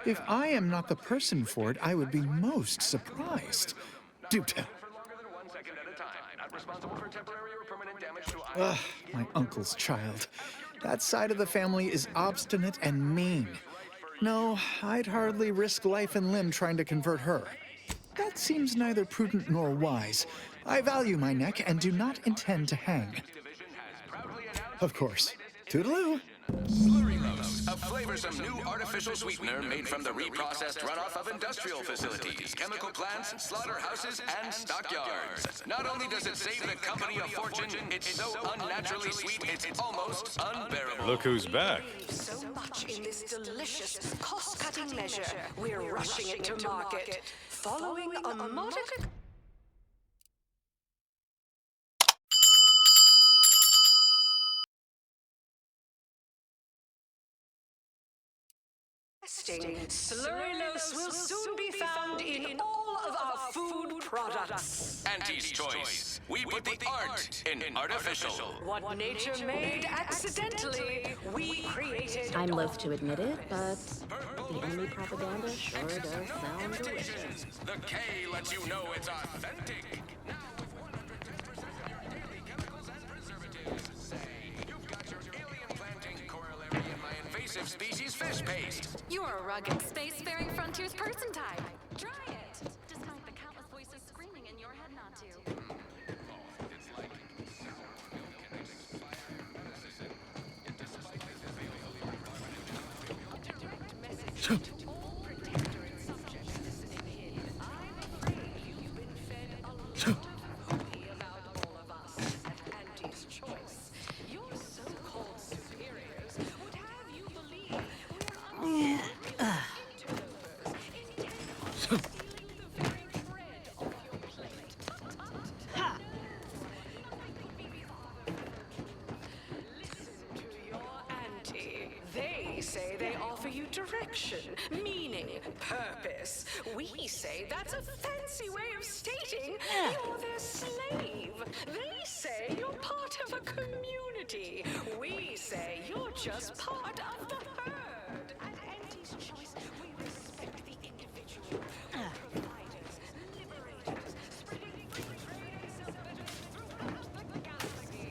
If I am not the person for it, I would be most surprised. Do tell. Ugh, my uncle's child. That side of the family is obstinate and mean. No, I'd hardly risk life and limb trying to convert her. That seems neither prudent nor wise. I value my neck and do not intend to hang. Of course. Toodaloo. Perilous, a flavorsome new artificial sweetener made from the reprocessed runoff of industrial facilities, chemical plants, slaughterhouses, and stockyards. Not only does it save the company a fortune, it's so unnaturally sweet it's almost unbearable. Look who's back. So much in this delicious, cost-cutting measure, we're rushing it to market, following a modest... Perilous will soon be found in all of our food products. Auntie's Choice. We put the art in artificial. What nature made accidentally, we created. I'm loath to admit it, but the enemy propaganda sure does sound delicious. The K lets you know it's authentic. Species fish paste. You're a rugged, space-faring frontiers person type. Try it, despite the countless voices screaming in your head not to. Direct message to all Protectorate subjects listening in. I'm afraid you've been fed a lot of hooey about all of us at Auntie's Choice. Your so-called superiors would have you believe we're direction, meaning, purpose. We say that's a fancy way of stating you're their slave. They say you're part of a community. We say you're just part of the herd. At Auntie's Choice, we respect the individual. Providers, liberators, spreading free trade and salvagers throughout the galaxy.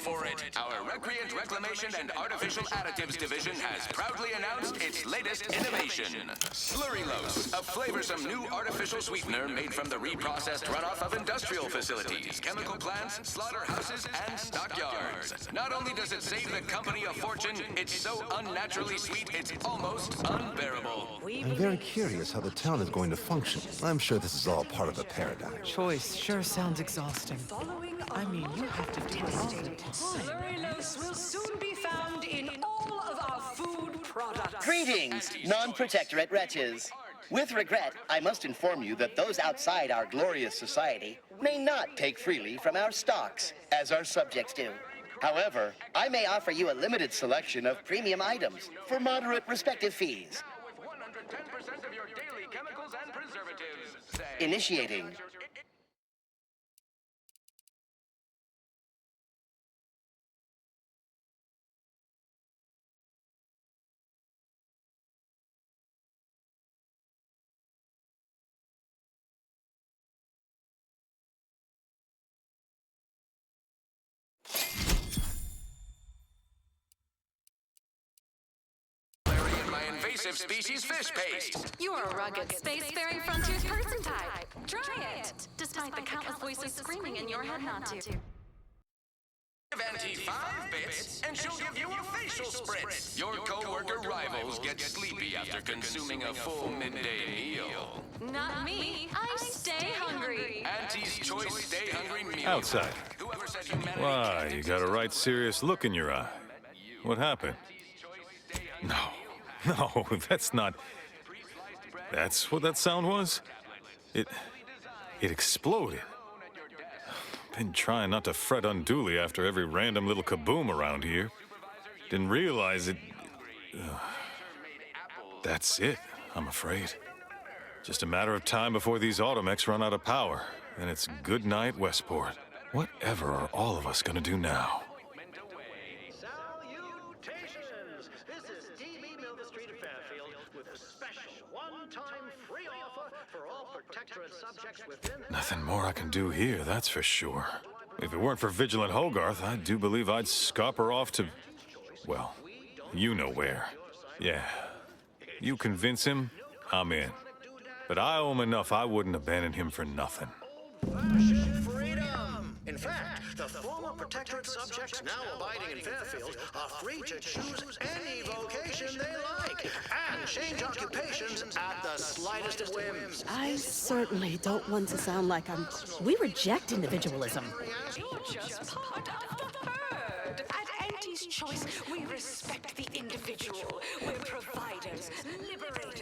for it. Our Recreant Reclamation and Artificial Additives Division has proudly announced its latest innovation. Slurrylose, a flavorsome new artificial sweetener made from the reprocessed runoff of industrial facilities, chemical plants, slaughterhouses, and stockyards. Not only does it save the company a fortune, it's so unnaturally sweet it's almost unbearable. I'm very curious how the town is going to function. I'm sure this is all part of a paradigm. Choice sure sounds exhausting. I mean, you have to do it all the time. Perilous will soon be found in all of our food products. Greetings, non-Protectorate wretches. With regret, I must inform you that those outside our glorious society may not take freely from our stocks, as our subjects do. However, I may offer you a limited selection of premium items for moderate respective fees. With 110% of your daily chemicals and preservatives. Initiating. Invasive species fish paste. You're a rugged, spacefaring frontiers person type. Try it, despite the countless voices screaming in your head not to. Give Auntie 5 bits, and she'll give you a facial spritz. Your co-worker rivals get sleepy after consuming a full midday meal. Not me. I stay hungry. Auntie's choice stay hungry meal. Outside. Whoever said humanity Why, you got a right serious look in your eye. What happened? No, that's not... That's what that sound was? It exploded. Been trying not to fret unduly after every random little kaboom around here. Didn't realize it... That's it, I'm afraid. Just a matter of time before these automechs run out of power. Then it's good night, Westport. Whatever are all of us gonna do now? Salutations! This is DB Milverstreet of Fairfield with a special one-time free offer for all Protectorate subjects within... Nothing more I can do here, that's for sure. If it weren't for Vigilant Hogarth, I do believe I'd scupper off to... Well, you know where. Yeah. You convince him, I'm in. But I owe him enough I wouldn't abandon him for nothing. Fashion freedom! In fact, the former Protectorate subjects now abiding in Fairfield are free to choose any vocation they like and change occupations at the slightest of whims. I certainly don't want to sound like I'm... We reject individualism. You're just part of the herd. At Auntie's choice, we respect the individual. We're providers, liberators.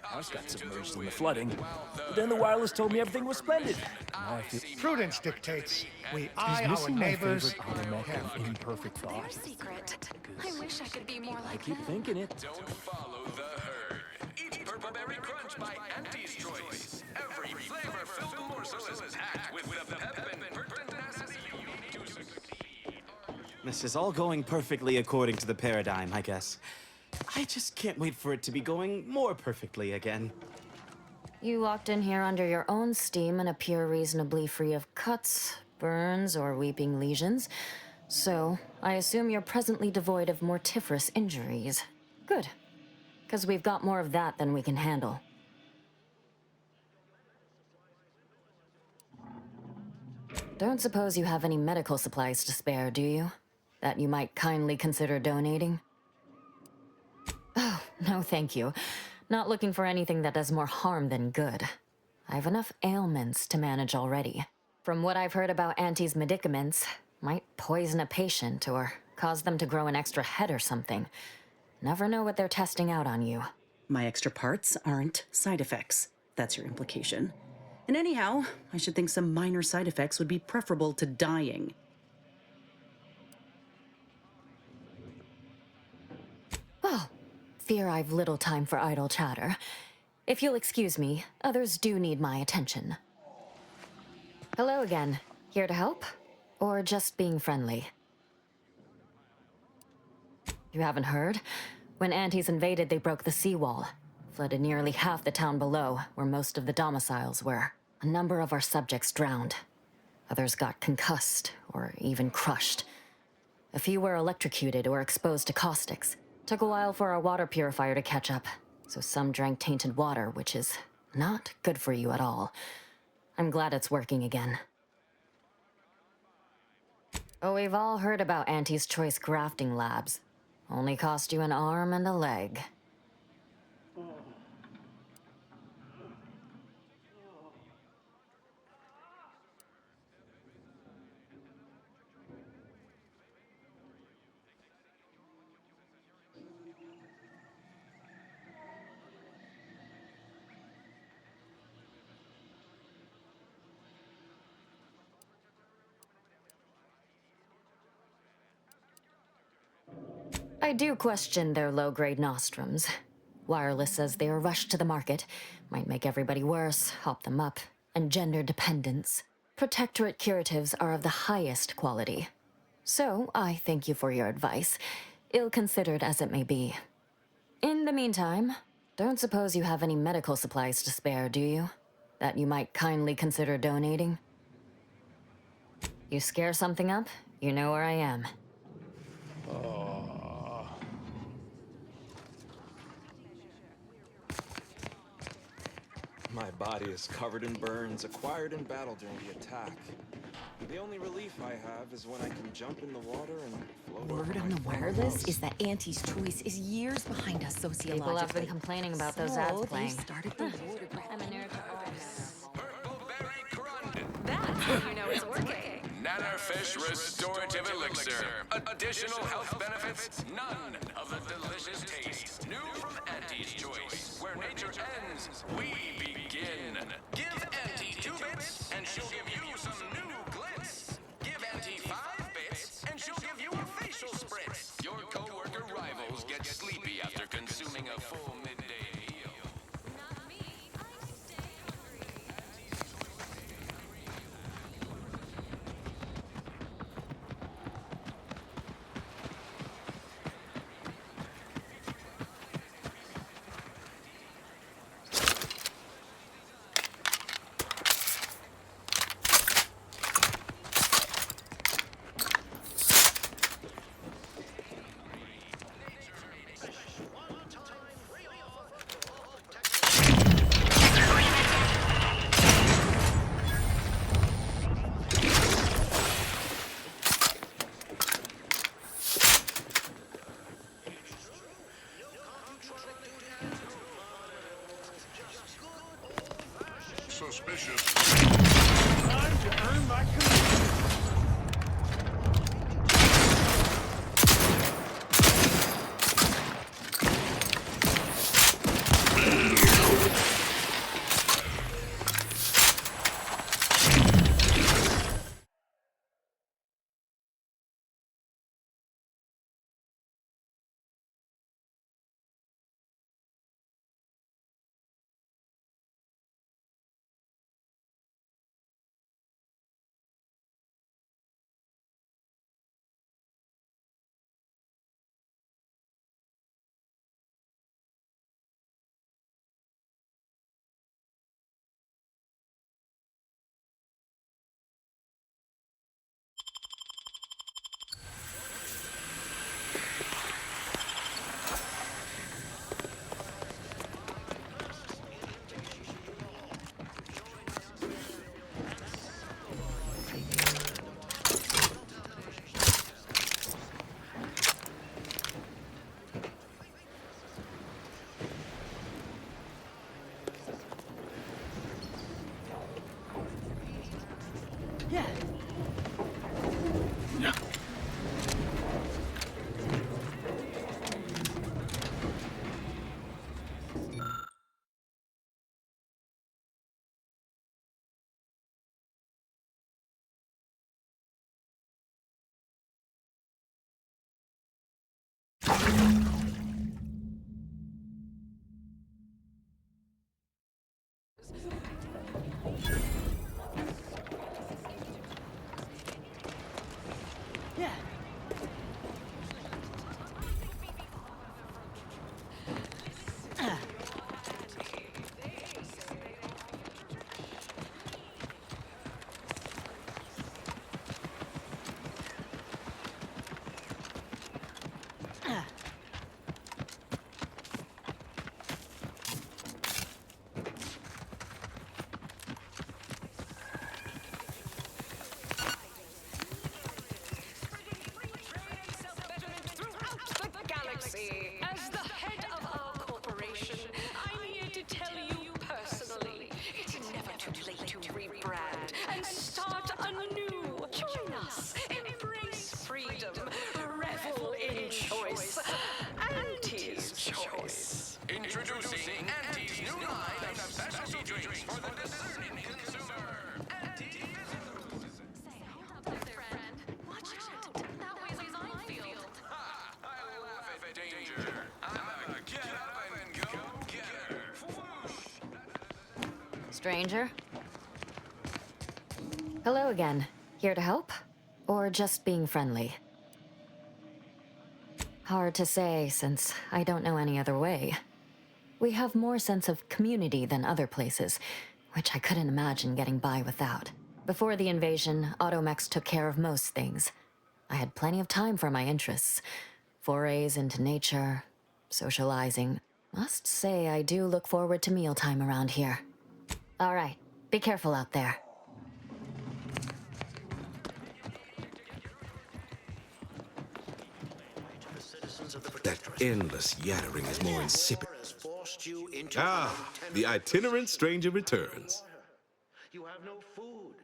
House got submerged in the flooding, but then the wireless told me everything was splendid. Now I feel... Prudence dictates we eye our neighbors. Of imperfect thought. Your secret. I wish I could be more I like keep him. thinking it. Don't follow the herd. Eat Purple Berry Crunch by Auntie's choice. Every flavor-filled morsel is packed with the pep and pertinacity you need to succeed. This is all going perfectly according to the paradigm, I guess. I just can't wait for it to be going more perfectly again. You walked in here under your own steam and appear reasonably free of cuts, burns, or weeping lesions. So, I assume you're presently devoid of mortiferous injuries. Good. Because we've got more of that than we can handle. Don't suppose you have any medical supplies to spare, do you? That you might kindly consider donating? Oh, no thank you. Not looking for anything that does more harm than good. I've enough ailments to manage already. From what I've heard about Auntie's medicaments, might poison a patient or cause them to grow an extra head or something. Never know what they're testing out on you. My extra parts aren't side effects. That's your implication. And anyhow, I should think some minor side effects would be preferable to dying. Well, fear I've little time for idle chatter. If you'll excuse me, others do need my attention. Hello again. Here to help? Or just being friendly? You haven't heard? When Auntie's invaded, they broke the seawall. Flooded nearly half the town below, where most of the domiciles were. A number of our subjects drowned. Others got concussed, or even crushed. A few were electrocuted or exposed to caustics. Took a while for our water purifier to catch up, so some drank tainted water, which is not good for you at all. I'm glad it's working again. Oh, we've all heard about Auntie's Choice grafting labs. Only cost you an arm and a leg. I do question their low-grade nostrums. Wireless says they are rushed to the market. Might make everybody worse, hop them up, and gender dependence. Protectorate curatives are of the highest quality. So, I thank you for your advice, ill-considered as it may be. In the meantime, don't suppose you have any medical supplies to spare, do you? That you might kindly consider donating? You scare something up, you know where I am. My body is covered in burns, acquired in battle during the attack. The only relief I have is when I can jump in the water and float. Word on the wireless is that Auntie's Choice is years behind us sociologically. People have been complaining about those ads playing. Started the I'm a nerd. That's how you know it's working. Nannerfish Restorative Elixir. Additional health benefits, none of the delicious taste. New from Auntie's Choice. Where nature ends, we begin. Give Auntie 2 bits, and she'll give you some new glitz. Give Auntie 5 bits, and she'll give you a facial spritz. Your co-worker rivals get sleepy after consuming a full midday meal. Suspicious. Time to earn my commission. stranger. Hello again. Here to help? Or just being friendly? Hard to say, since I don't know any other way. We have more sense of community than other places, which I couldn't imagine getting by without. Before the invasion, Automechs took care of most things. I had plenty of time for my interests. Forays into nature, socializing. Must say I do look forward to mealtime around here. All right, be careful out there. That endless yattering is more insipid. The itinerant stranger returns. You have no food.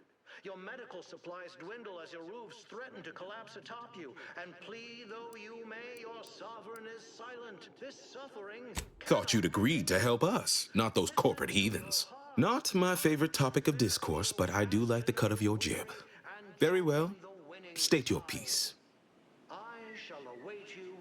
Your medical supplies dwindle as your roofs threaten to collapse atop you. And plead though you may, your sovereign is silent. This suffering... Thought you'd agreed to help us, not those corporate heathens. Not my favorite topic of discourse, but I do like the cut of your jib. Very well. State your piece. I shall await you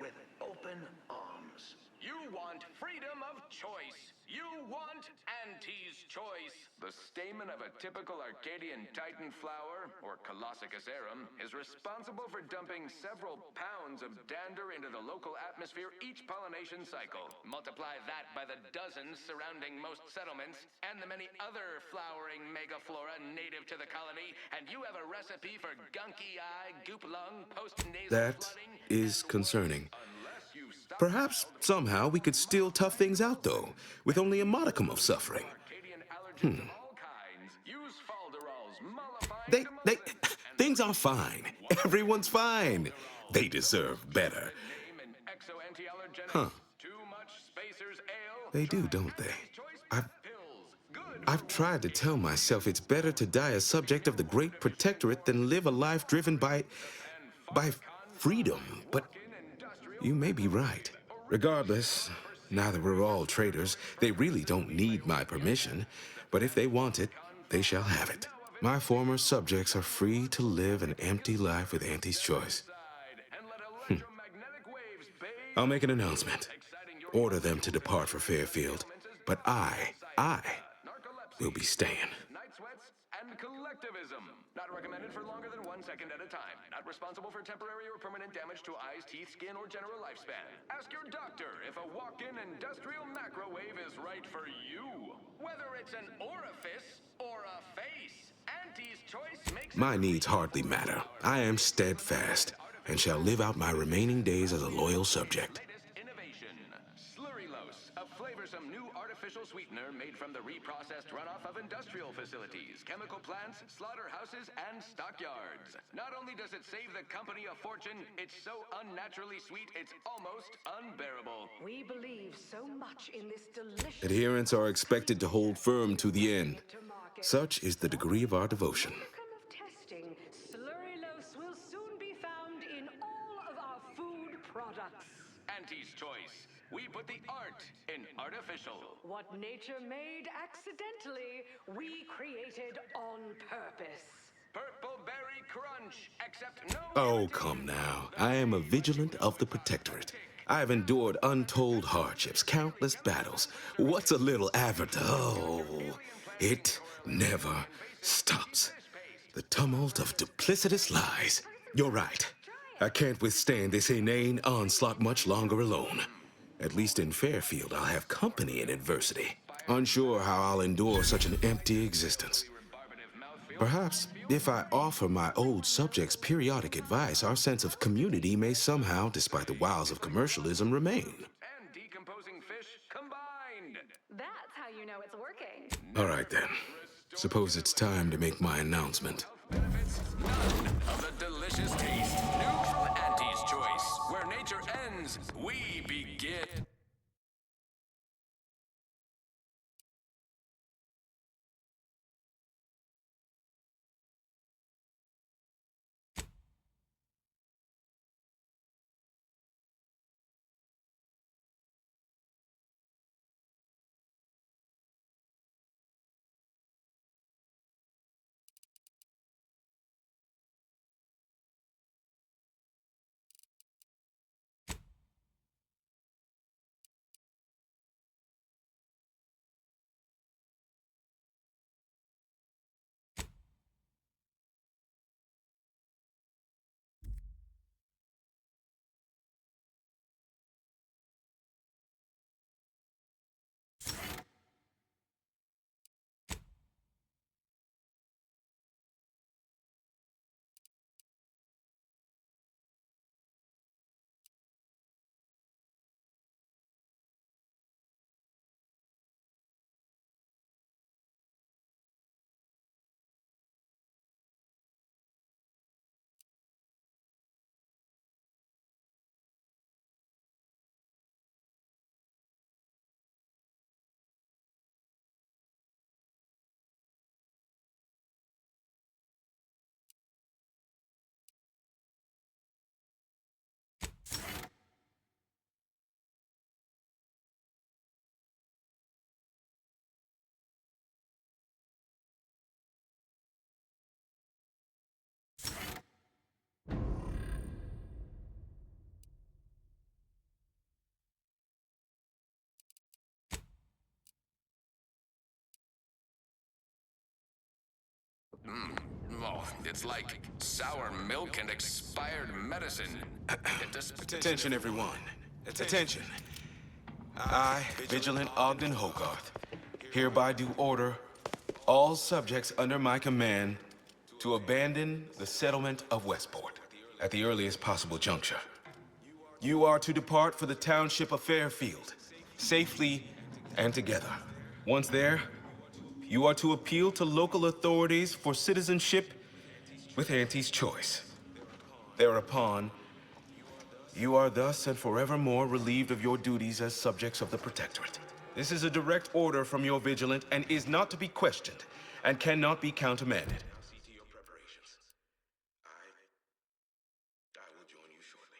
with open arms. You want freedom of choice. You want Auntie's choice. The stamen of a typical Arcadian Titan flower, or Colossicus arum, is responsible for dumping several pounds of dander into the local atmosphere each pollination cycle. Multiply that by the dozens surrounding most settlements, and the many other flowering megaflora native to the colony, and you have a recipe for gunky eye, goop lung, post-nasal That is concerning. Perhaps somehow we could still tough things out, though, with only a modicum of suffering. Things are fine. Everyone's fine. They deserve better. Huh. They do, don't they? I've tried to tell myself it's better to die a subject of the great Protectorate than live a life driven by freedom, but you may be right. Regardless, now that we're all traitors, they really don't need my permission, but if they want it, they shall have it. My former subjects are free to live an empty life with Auntie's choice. I'll make an announcement. Order them to depart for Fairfield, but I will be staying. And collectivism. Not recommended for longer than 1 second at a time. Not responsible for temporary or permanent damage to eyes, teeth, skin, or general lifespan. Ask your doctor if a walk-in industrial macrowave is right for you. Whether it's an orifice or a face, Auntie's choice makes... My needs hardly matter. I am steadfast, and shall live out my remaining days as a loyal subject. Some new artificial sweetener made from the reprocessed runoff of industrial facilities, chemical plants, slaughterhouses, and stockyards. Not only does it save the company a fortune, it's so unnaturally sweet, it's almost unbearable. We believe so much in this delicious... Adherents are expected to hold firm to the end. Such is the degree of our devotion. Testing, Perilous will soon be found in all of our food products. Auntie's choice. We put the art in artificial. What nature made accidentally, we created on purpose. Purple berry crunch, except no... Oh, come now. I am a Vigilant of the Protectorate. I have endured untold hardships, countless battles. What's a little avatar? Oh, it never stops. The tumult of duplicitous lies. You're right. I can't withstand this inane onslaught much longer alone. At least in Fairfield, I'll have company in adversity. Unsure how I'll endure such an empty existence. Perhaps, if I offer my old subjects periodic advice, our sense of community may somehow, despite the wiles of commercialism, remain. And decomposing fish combined. That's how you know it's working. All right, then. Suppose it's time to make my announcement. Of the delicious taste. New from Auntie's choice. Where nature ends, we begin. Oh, it's like sour milk and expired medicine. Attention, everyone. Attention. I, Vigilant Ogden Hogarth, hereby do order all subjects under my command to abandon the settlement of Westport at the earliest possible juncture. You are to depart for the township of Fairfield, safely and together. Once there, you are to appeal to local authorities for citizenship with Auntie's choice. Thereupon, you are thus and forevermore relieved of your duties as subjects of the Protectorate. This is a direct order from your Vigilant and is not to be questioned and cannot be countermanded. I will join you shortly.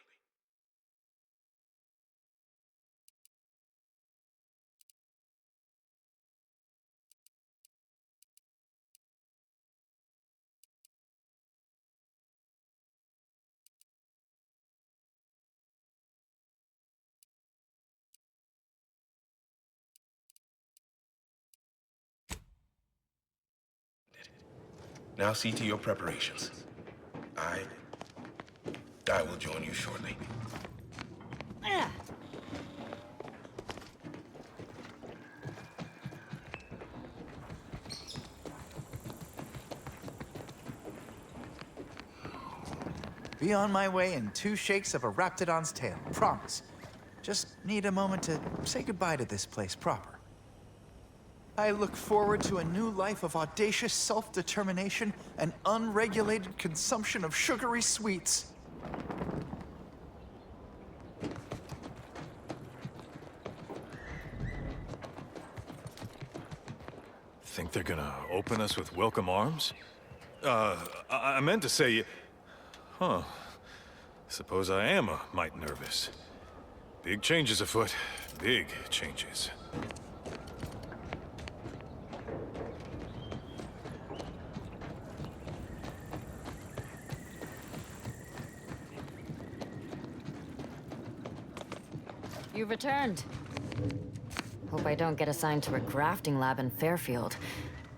Now see to your preparations. I will join you shortly. Be on my way in 2 shakes of a Raptidon's tail, promise. Just need a moment to say goodbye to this place proper. I look forward to a new life of audacious self-determination and unregulated consumption of sugary sweets. Think they're gonna open us with welcome arms? I meant to say... Huh. Suppose I am a mite nervous. Big changes afoot. Big changes. You've returned. Hope I don't get assigned to a grafting lab in Fairfield.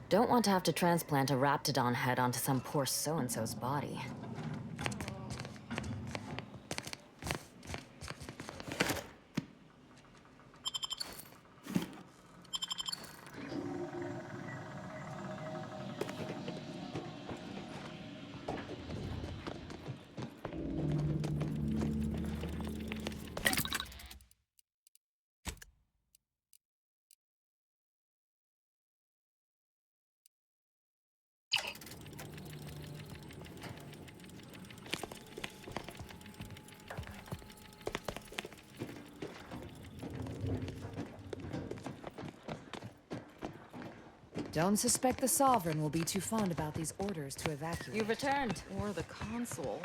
Don't want to have to transplant a Raptidon head onto some poor so-and-so's body. Don't suspect the Sovereign will be too fond about these orders to evacuate. You've returned. Or the Consul.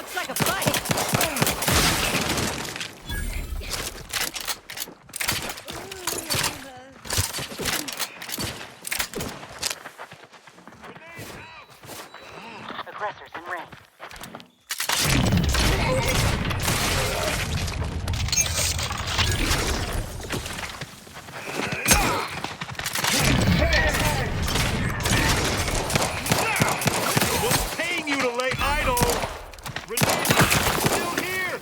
looks like a fight. Aggressors in range. What's paying you to lay idle? Renee's still here!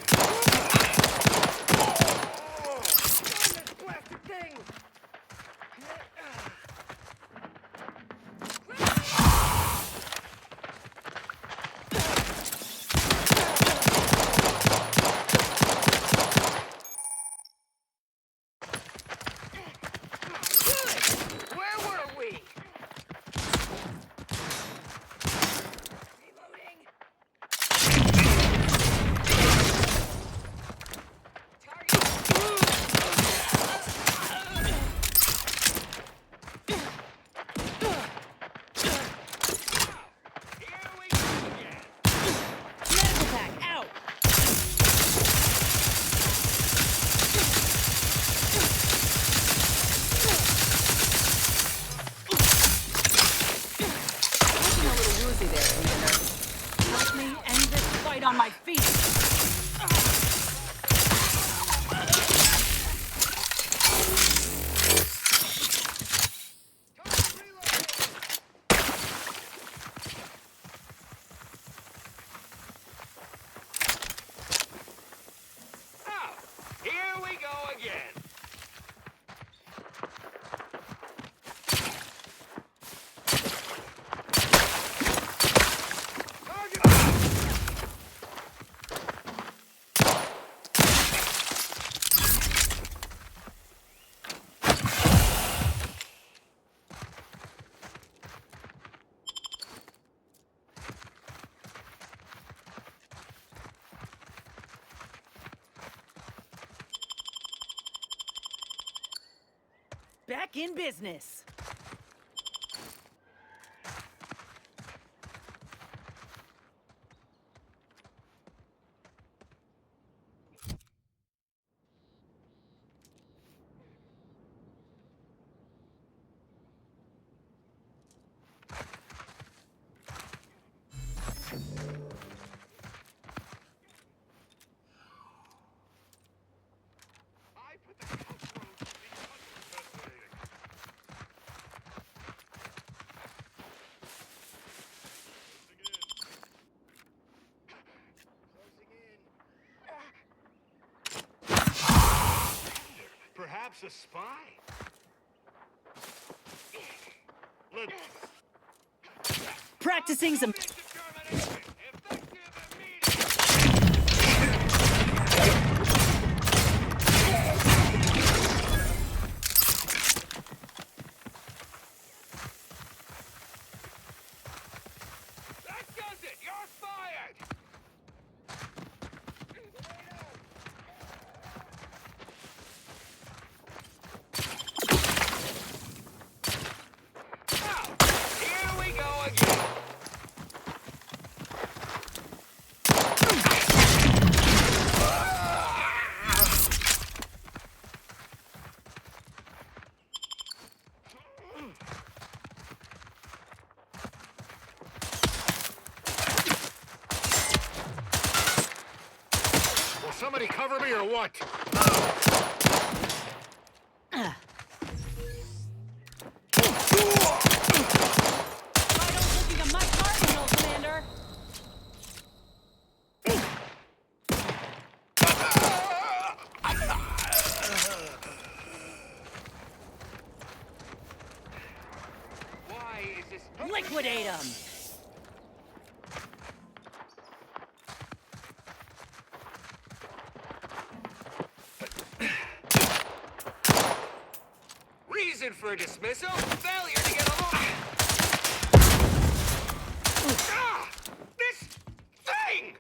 On my feet. Here we go again. Back in business. Perhaps a spy? Practicing some... Somebody cover me or what? Liquidate him! Reason for dismissal? Failure to get along. This thing!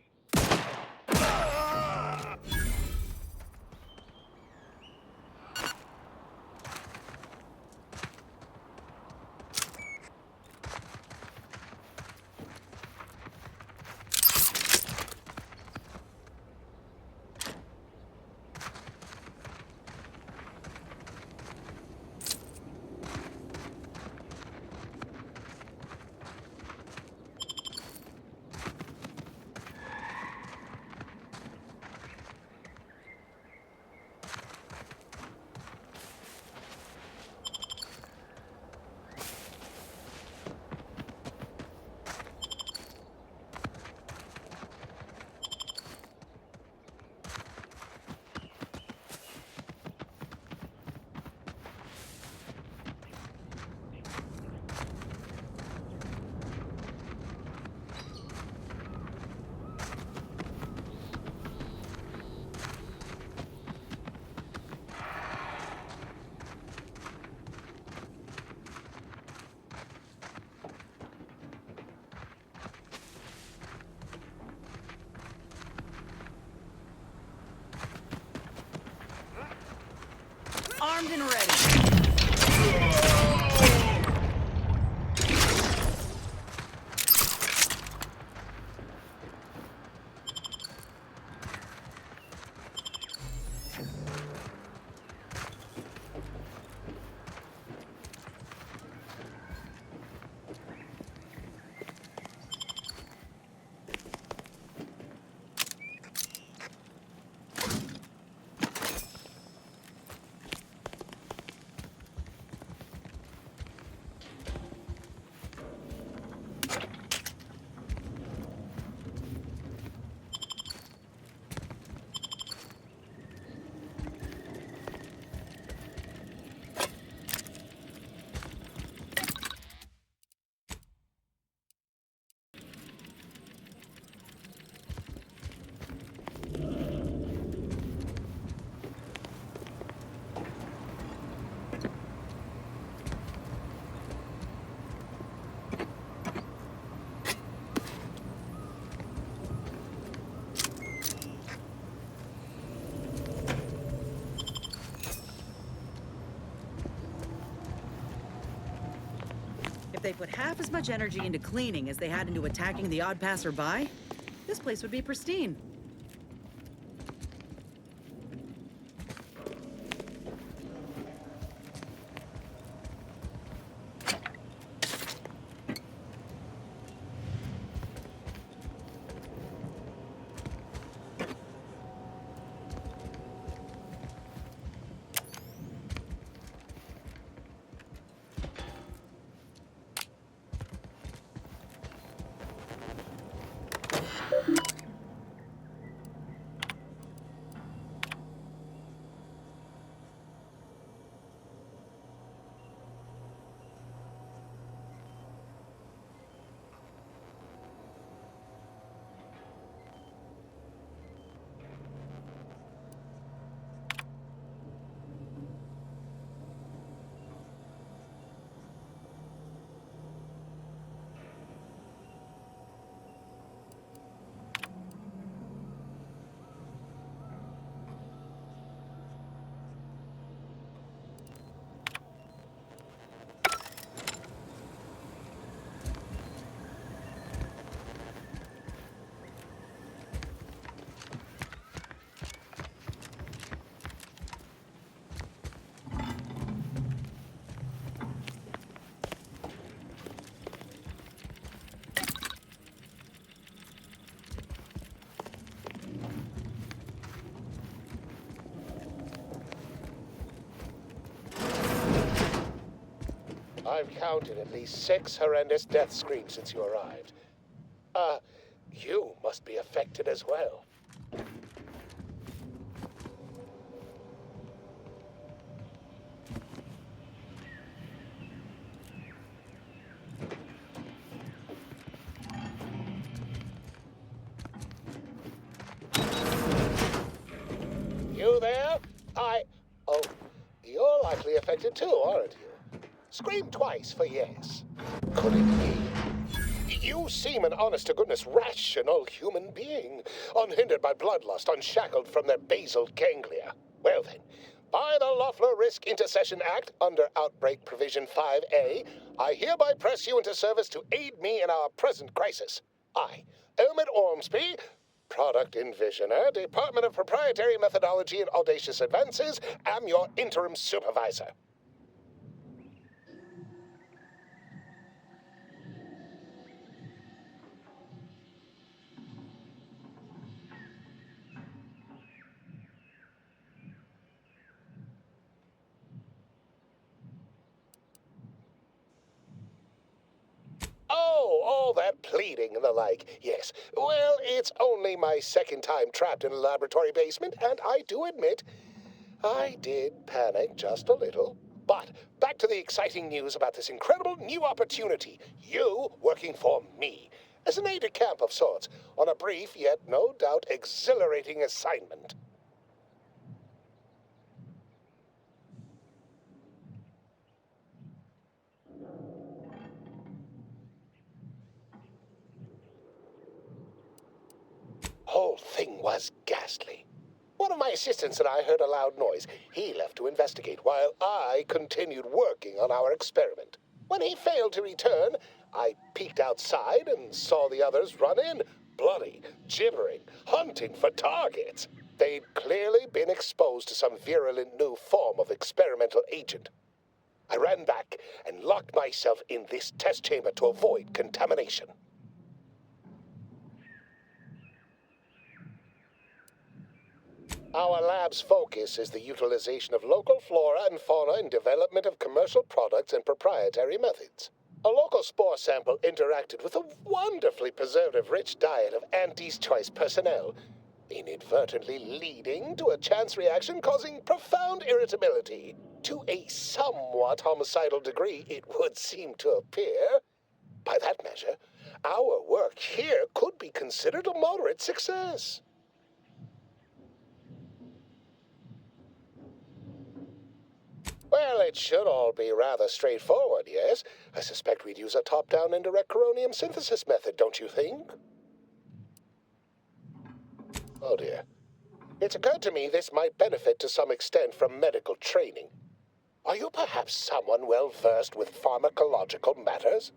armed and ready. If they put half as much energy into cleaning as they had into attacking the odd passerby, this place would be pristine. I've counted at least 6 horrendous death screams since you arrived. You must be affected as well. You there? Oh, you're likely affected too, aren't you? Scream twice for yes. Could it be? You seem an honest-to-goodness rational human being, unhindered by bloodlust, unshackled from their basal ganglia. Well then, by the Loeffler Risk Intercession Act, under Outbreak Provision 5A, I hereby press you into service to aid me in our present crisis. I, Omid Ormsby, Product Envisioner, Department of Proprietary Methodology and Audacious Advances, am your interim supervisor. Oh, all that pleading and the like. Yes. Well, it's only my second time trapped in a laboratory basement, and I do admit, I did panic just a little. But back to the exciting news about this incredible new opportunity. You working for me, as an aide-de-camp of sorts, on a brief yet no doubt exhilarating assignment. Whole thing was ghastly. One of my assistants and I heard a loud noise. He left to investigate while I continued working on our experiment. When he failed to return, I peeked outside and saw the others run in, bloody, gibbering, hunting for targets. They'd clearly been exposed to some virulent new form of experimental agent. I ran back and locked myself in this test chamber to avoid contamination. Our lab's focus is the utilization of local flora and fauna in development of commercial products and proprietary methods. A local spore sample interacted with a wonderfully preservative-rich diet of Auntie's choice personnel, inadvertently leading to a chance reaction causing profound irritability. To a somewhat homicidal degree, it would seem to appear. By that measure, our work here could be considered a moderate success. Well, it should all be rather straightforward, yes? I suspect we'd use a top-down indirect coronium synthesis method, don't you think? Oh dear. It's occurred to me this might benefit to some extent from medical training. Are you perhaps someone well-versed with pharmacological matters?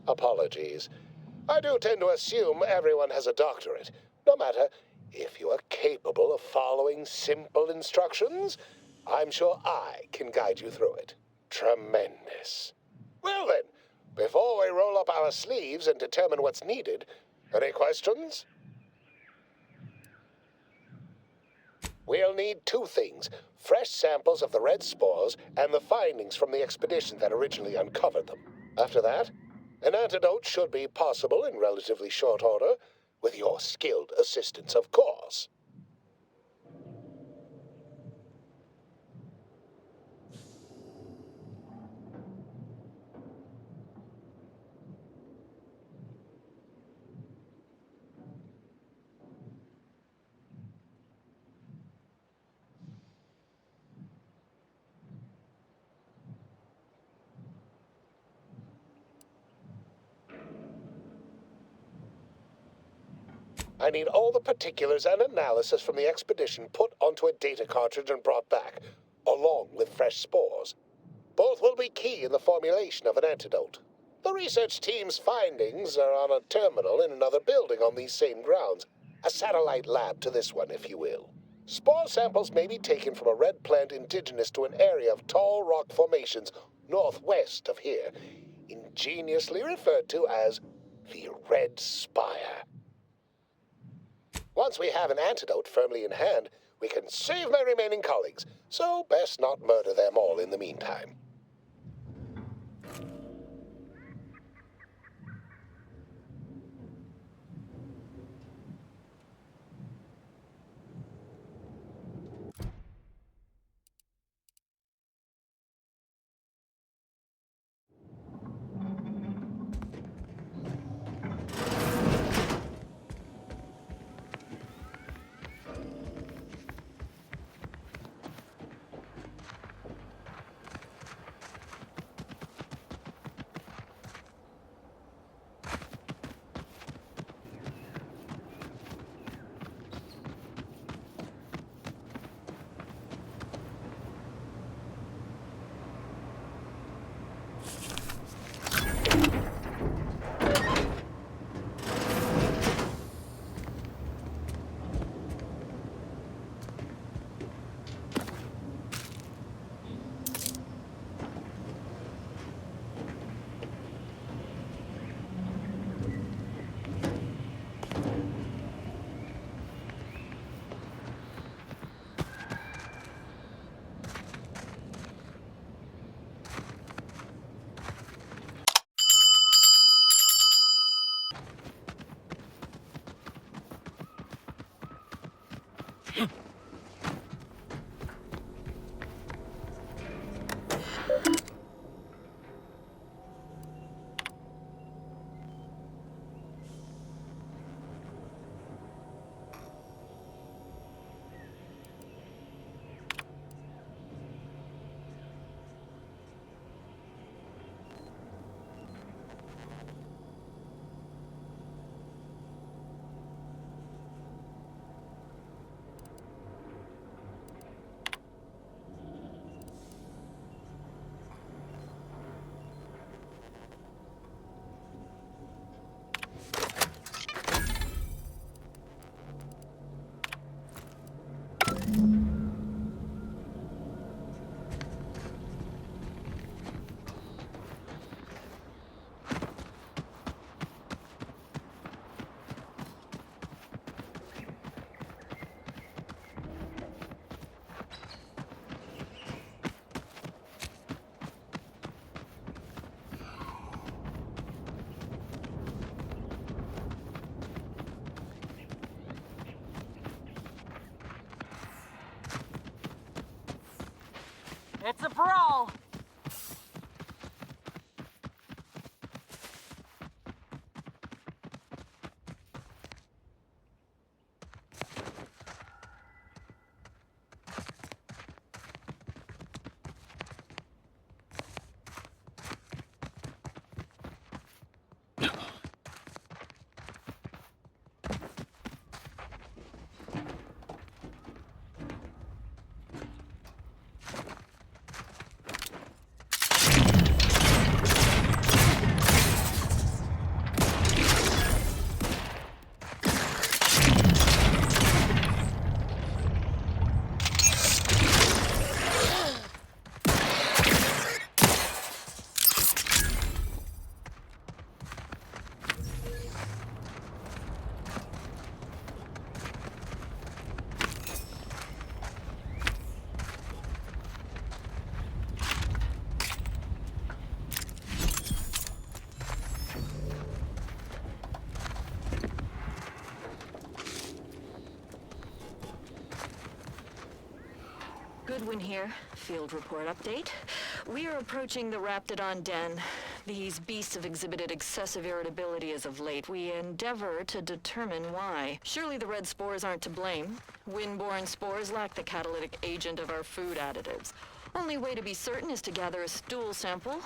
Apologies. I do tend to assume everyone has a doctorate. No matter, if you are capable of following simple instructions, I'm sure I can guide you through it. Tremendous. Well then, before we roll up our sleeves and determine what's needed, any questions? We'll need two things: fresh samples of the red spores and the findings from the expedition that originally uncovered them. After that, an antidote should be possible in relatively short order, with your skilled assistance, of course. I need all the particulars and analysis from the expedition put onto a data cartridge and brought back, along with fresh spores. Both will be key in the formulation of an antidote. The research team's findings are on a terminal in another building on these same grounds, a satellite lab to this one, if you will. Spore samples may be taken from a red plant indigenous to an area of tall rock formations northwest of here, ingeniously referred to as the Red Spire. Once we have an antidote firmly in hand, we can save my remaining colleagues, so best not murder them all in the meantime. It's a brawl. Goodwin here. Field report update. We are approaching the Raptidon Den. These beasts have exhibited excessive irritability as of late. We endeavor to determine why. Surely the red spores aren't to blame. Wind-borne spores lack the catalytic agent of our food additives. Only way to be certain is to gather a stool sample.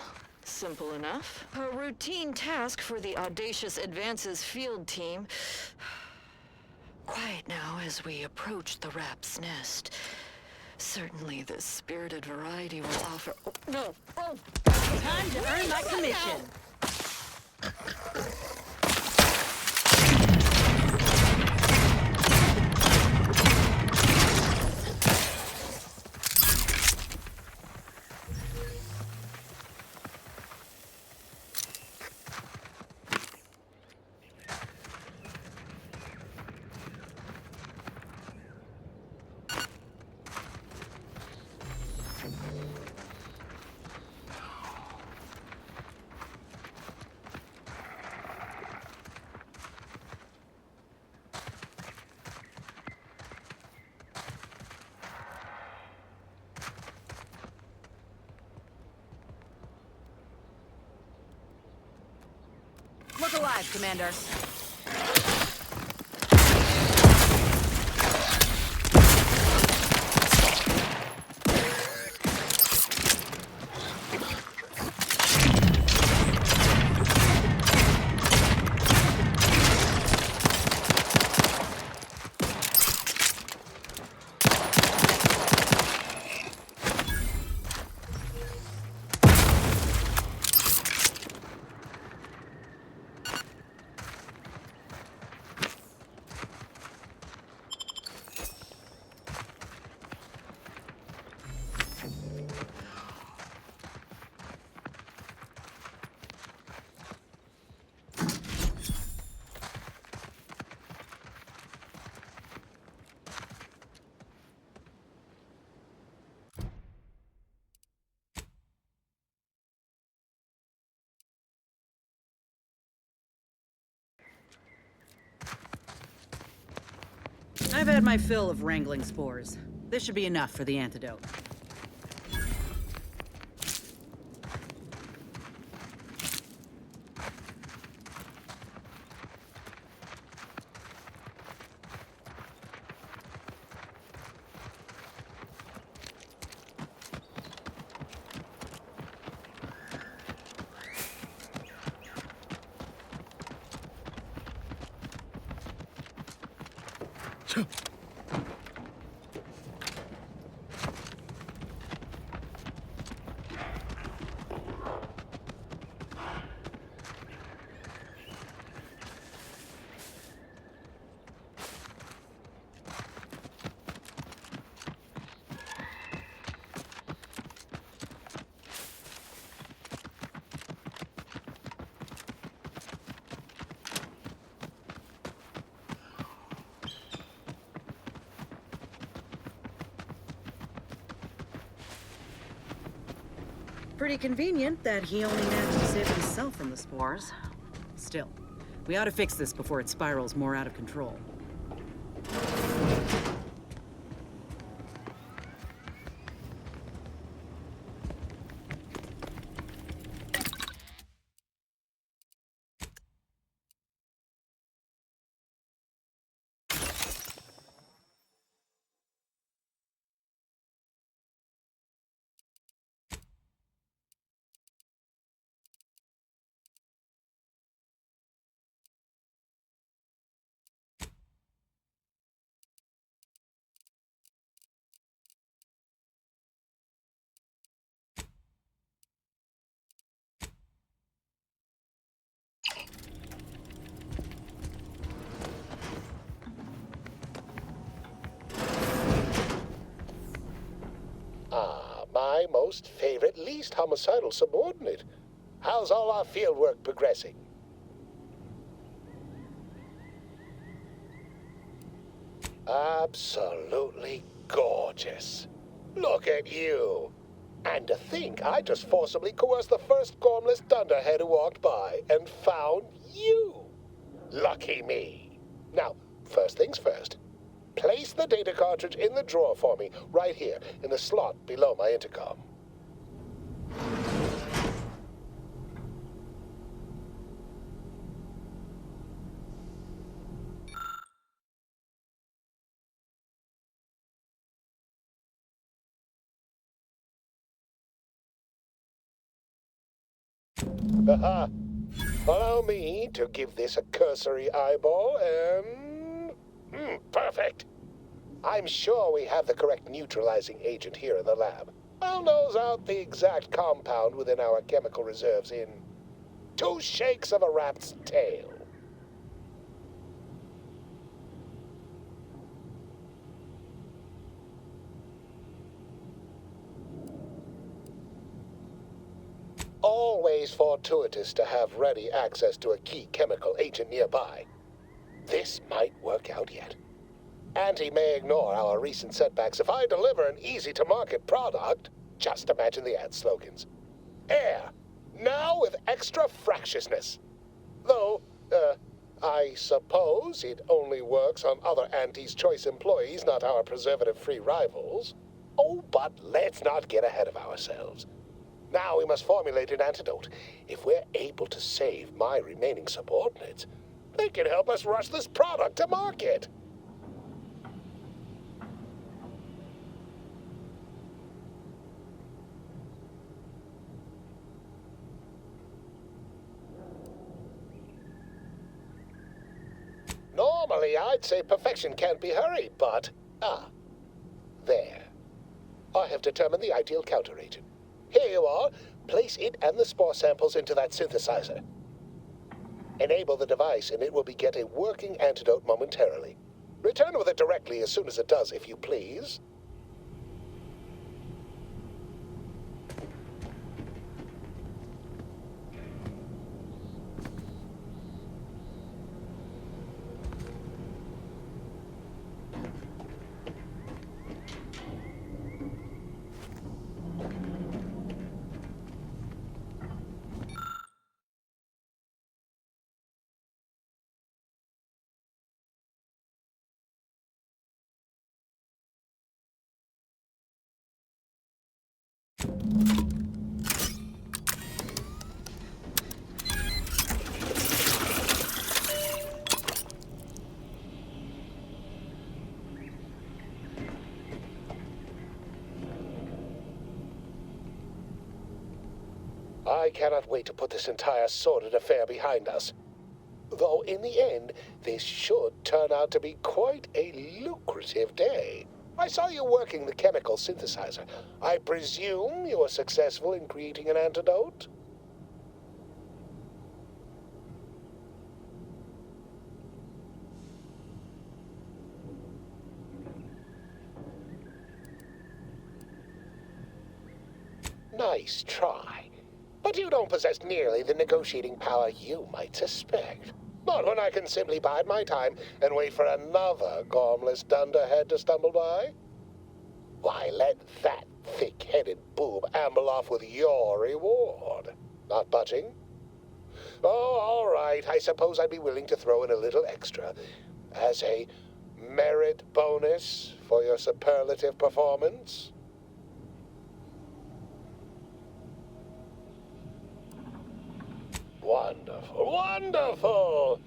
Simple enough. A routine task for the Audacious Advances field team. Quiet now as we approach the rap's nest. Certainly the spirited variety will offer... Oh, no! Oh! Time to earn my commission. Look alive, Commander. I've had my fill of wrangling spores. This should be enough for the antidote. Pretty convenient that he only managed to save himself from the spores. Still, we ought to fix this before it spirals more out of control. my most favorite, least homicidal subordinate. How's all our field work progressing? Absolutely gorgeous. Look at you. And to think I just forcibly coerced the first gormless dunderhead who walked by and found you. Lucky me. Now, first things first. Place the data cartridge in the drawer for me, right here, in the slot below my intercom. Aha! Allow me to give this a cursory eyeball and... perfect! I'm sure we have the correct neutralizing agent here in the lab. I'll nose out the exact compound within our chemical reserves in 2 shakes of a rat's tail. Always fortuitous to have ready access to a key chemical agent nearby. This might work out yet. Auntie may ignore our recent setbacks if I deliver an easy-to-market product. Just imagine the ad slogans. Air, now with extra fractiousness. Though, I suppose it only works on other Auntie's Choice employees, not our preservative-free rivals. Oh, but let's not get ahead of ourselves. Now we must formulate an antidote. If we're able to save my remaining subordinates, they can help us rush this product to market. Normally, I'd say perfection can't be hurried, but... there. I have determined the ideal counteragent. Here you are. Place it and the spore samples into that synthesizer. Enable the device and it will beget a working antidote momentarily. Return with it directly as soon as it does, if you please. I cannot wait to put this entire sordid affair behind us. Though in the end, this should turn out to be quite a lucrative day. I saw you working the chemical synthesizer. I presume you were successful in creating an antidote? Nice try. But you don't possess nearly the negotiating power you might suspect. Not when I can simply bide my time and wait for another gormless dunderhead to stumble by. Why, let that thick-headed boob amble off with your reward. Not budging? Oh, all right. I suppose I'd be willing to throw in a little extra as a merit bonus for your superlative performance. Wonderful, wonderful!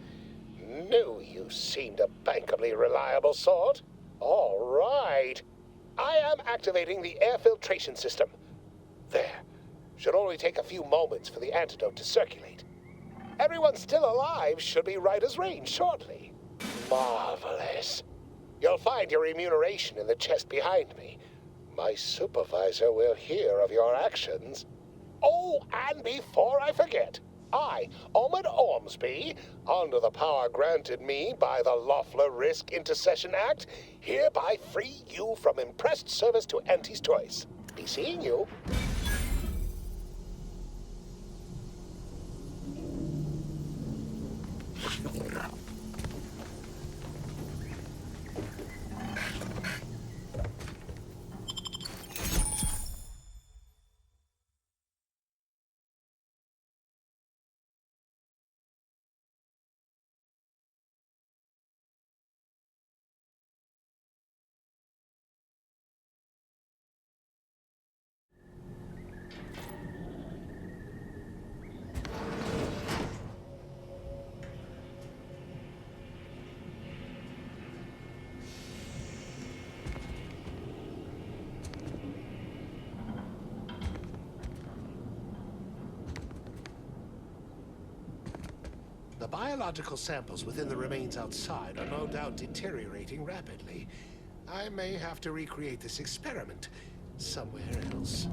Knew you seemed a bankably reliable sort. All right. I am activating the air filtration system. There. Should only take a few moments for the antidote to circulate. Everyone still alive should be right as rain shortly. Marvelous. You'll find your remuneration in the chest behind me. My supervisor will hear of your actions. Oh, and before I forget, I, Omid Ormsby, under the power granted me by the Loeffler Risk Intercession Act, hereby free you from impressed service to Auntie's Choice. Be seeing you. The biological samples within the remains outside are no doubt deteriorating rapidly. I may have to recreate this experiment somewhere else.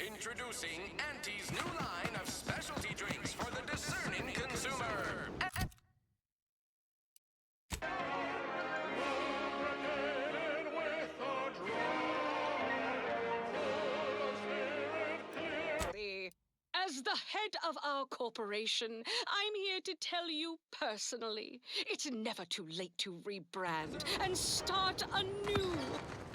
Introducing Auntie's new line of specialty drinks for the discerning consumer. As the head of our corporation, I'm here to tell you personally, it's never too late to rebrand and start anew.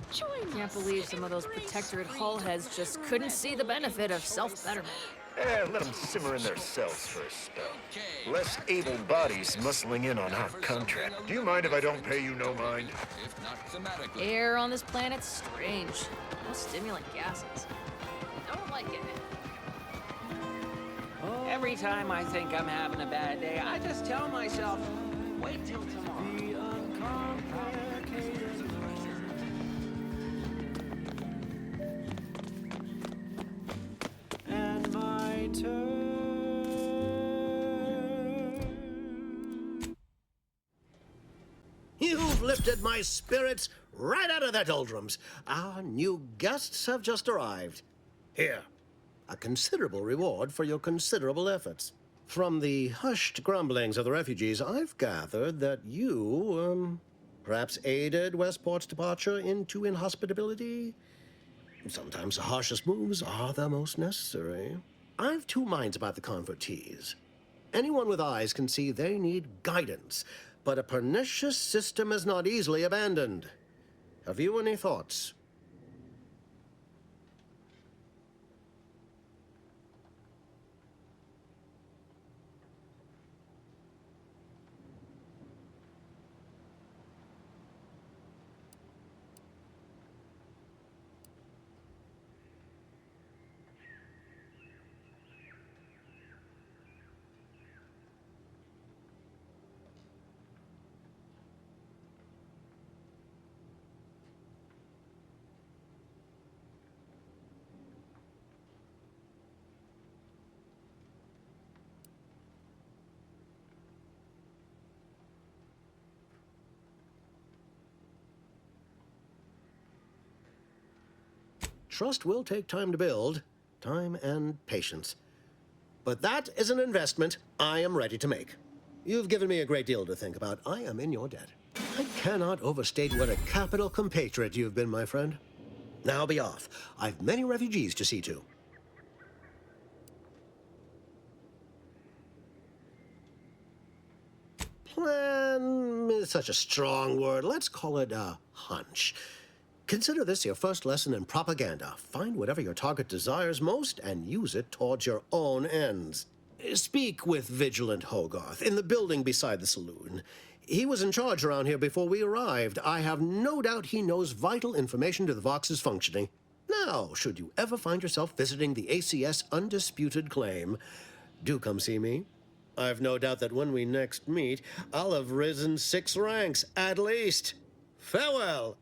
Join Can't us. believe some of those Protectorate hull heads just couldn't see the benefit of self-betterment. Let them simmer in their cells for a spell. Less able bodies muscling in on our contract. Do you mind if I don't pay you no mind? If not thematically. Air on this planet's strange. No stimulant gases. Don't like it. Every time I think I'm having a bad day, I just tell myself, wait till tomorrow. And my turn. You've lifted my spirits right out of their doldrums. Our new guests have just arrived. Here, a considerable reward for your considerable efforts. From the hushed grumblings of the refugees, I've gathered that you, perhaps aided Westport's departure into inhospitability. Sometimes the harshest moves are the most necessary. I've two minds about the convertees. Anyone with eyes can see they need guidance, but a pernicious system is not easily abandoned. Have you any thoughts? Trust will take time to build. Time and patience. But that is an investment I am ready to make. You've given me a great deal to think about. I am in your debt. I cannot overstate what a capital compatriot you've been, my friend. Now be off. I've many refugees to see to. Plan is such a strong word. Let's call it a hunch. Consider this your first lesson in propaganda. Find whatever your target desires most and use it towards your own ends. Speak with Vigilant Hogarth in the building beside the saloon. He was in charge around here before we arrived. I have no doubt he knows vital information to the Vox's functioning. Now, should you ever find yourself visiting the ACS Undisputed Claim, do come see me. I've no doubt that when we next meet, I'll have risen 6 ranks, at least. Farewell.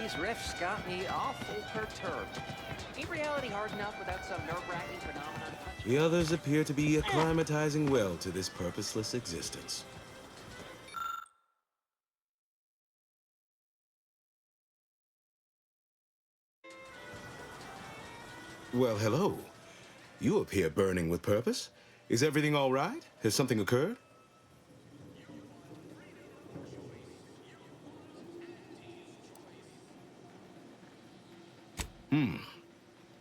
These riffs got me awful perturbed. Ain't reality hard enough without some nerve-wracking phenomenon? The others appear to be acclimatizing well to this purposeless existence. Well, hello. You appear burning with purpose. Is everything all right? Has something occurred?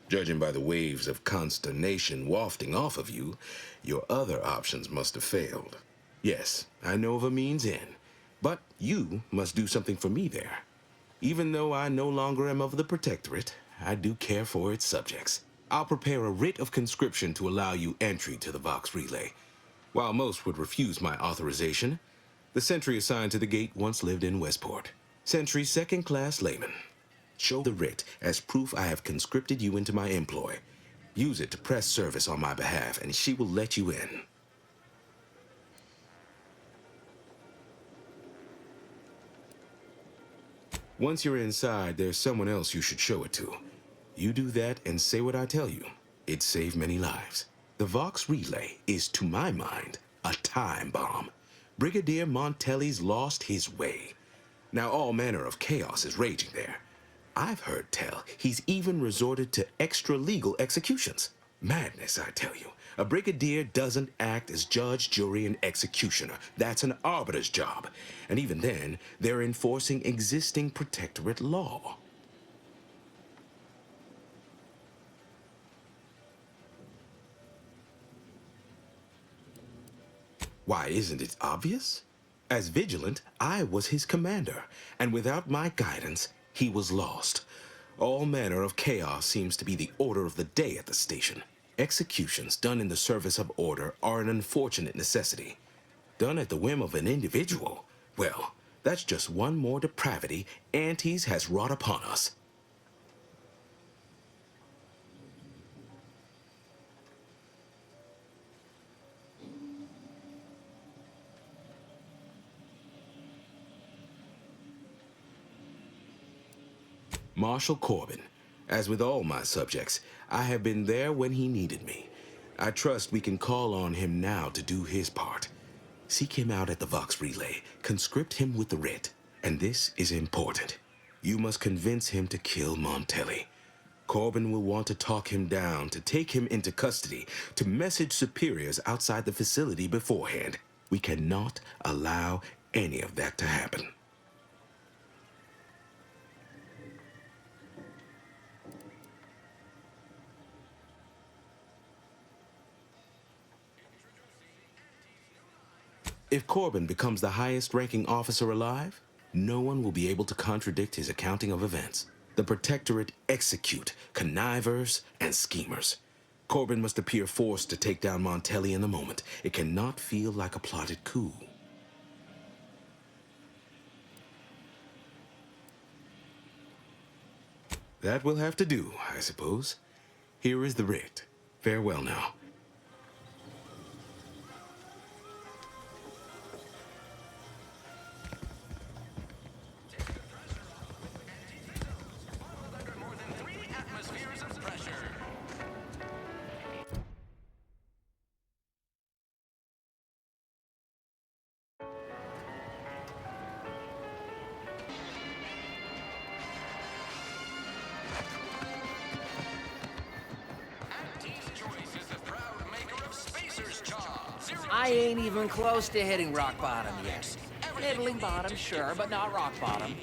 Judging by the waves of consternation wafting off of you, your other options must have failed. Yes, I know of a means in, but you must do something for me there. Even though I no longer am of the Protectorate, I do care for its subjects. I'll prepare a writ of conscription to allow you entry to the Vox Relay. While most would refuse my authorization, the sentry assigned to the gate once lived in Westport. Sentry second-class layman. Show the writ as proof I have conscripted you into my employ. Use it to press service on my behalf, and she will let you in. Once you're inside, there's someone else you should show it to. You do that and say what I tell you. It saved many lives. The Vox Relay is, to my mind, a time bomb. Brigadier Montelli's lost his way. Now all manner of chaos is raging there. I've heard tell he's even resorted to extra-legal executions. Madness, I tell you. A brigadier doesn't act as judge, jury, and executioner. That's an arbiter's job. And even then, they're enforcing existing Protectorate law. Why, isn't it obvious? As Vigilant, I was his commander, and without my guidance, he was lost. All manner of chaos seems to be the order of the day at the station. Executions done in the service of order are an unfortunate necessity. Done at the whim of an individual, well, that's just one more depravity Auntie's has wrought upon us. Marshal Corbin. As with all my subjects, I have been there when he needed me. I trust we can call on him now to do his part. Seek him out at the Vox Relay, conscript him with the writ, and this is important. You must convince him to kill Montelli. Corbin will want to talk him down, to take him into custody, to message superiors outside the facility beforehand. We cannot allow any of that to happen. If Corbin becomes the highest-ranking officer alive, no one will be able to contradict his accounting of events. The Protectorate execute connivers and schemers. Corbin must appear forced to take down Montelli in the moment. It cannot feel like a plotted coup. That will have to do, I suppose. Here is the writ. Farewell now. I ain't even close to hitting rock bottom yet. Middling bottom, sure, but not rock bottom.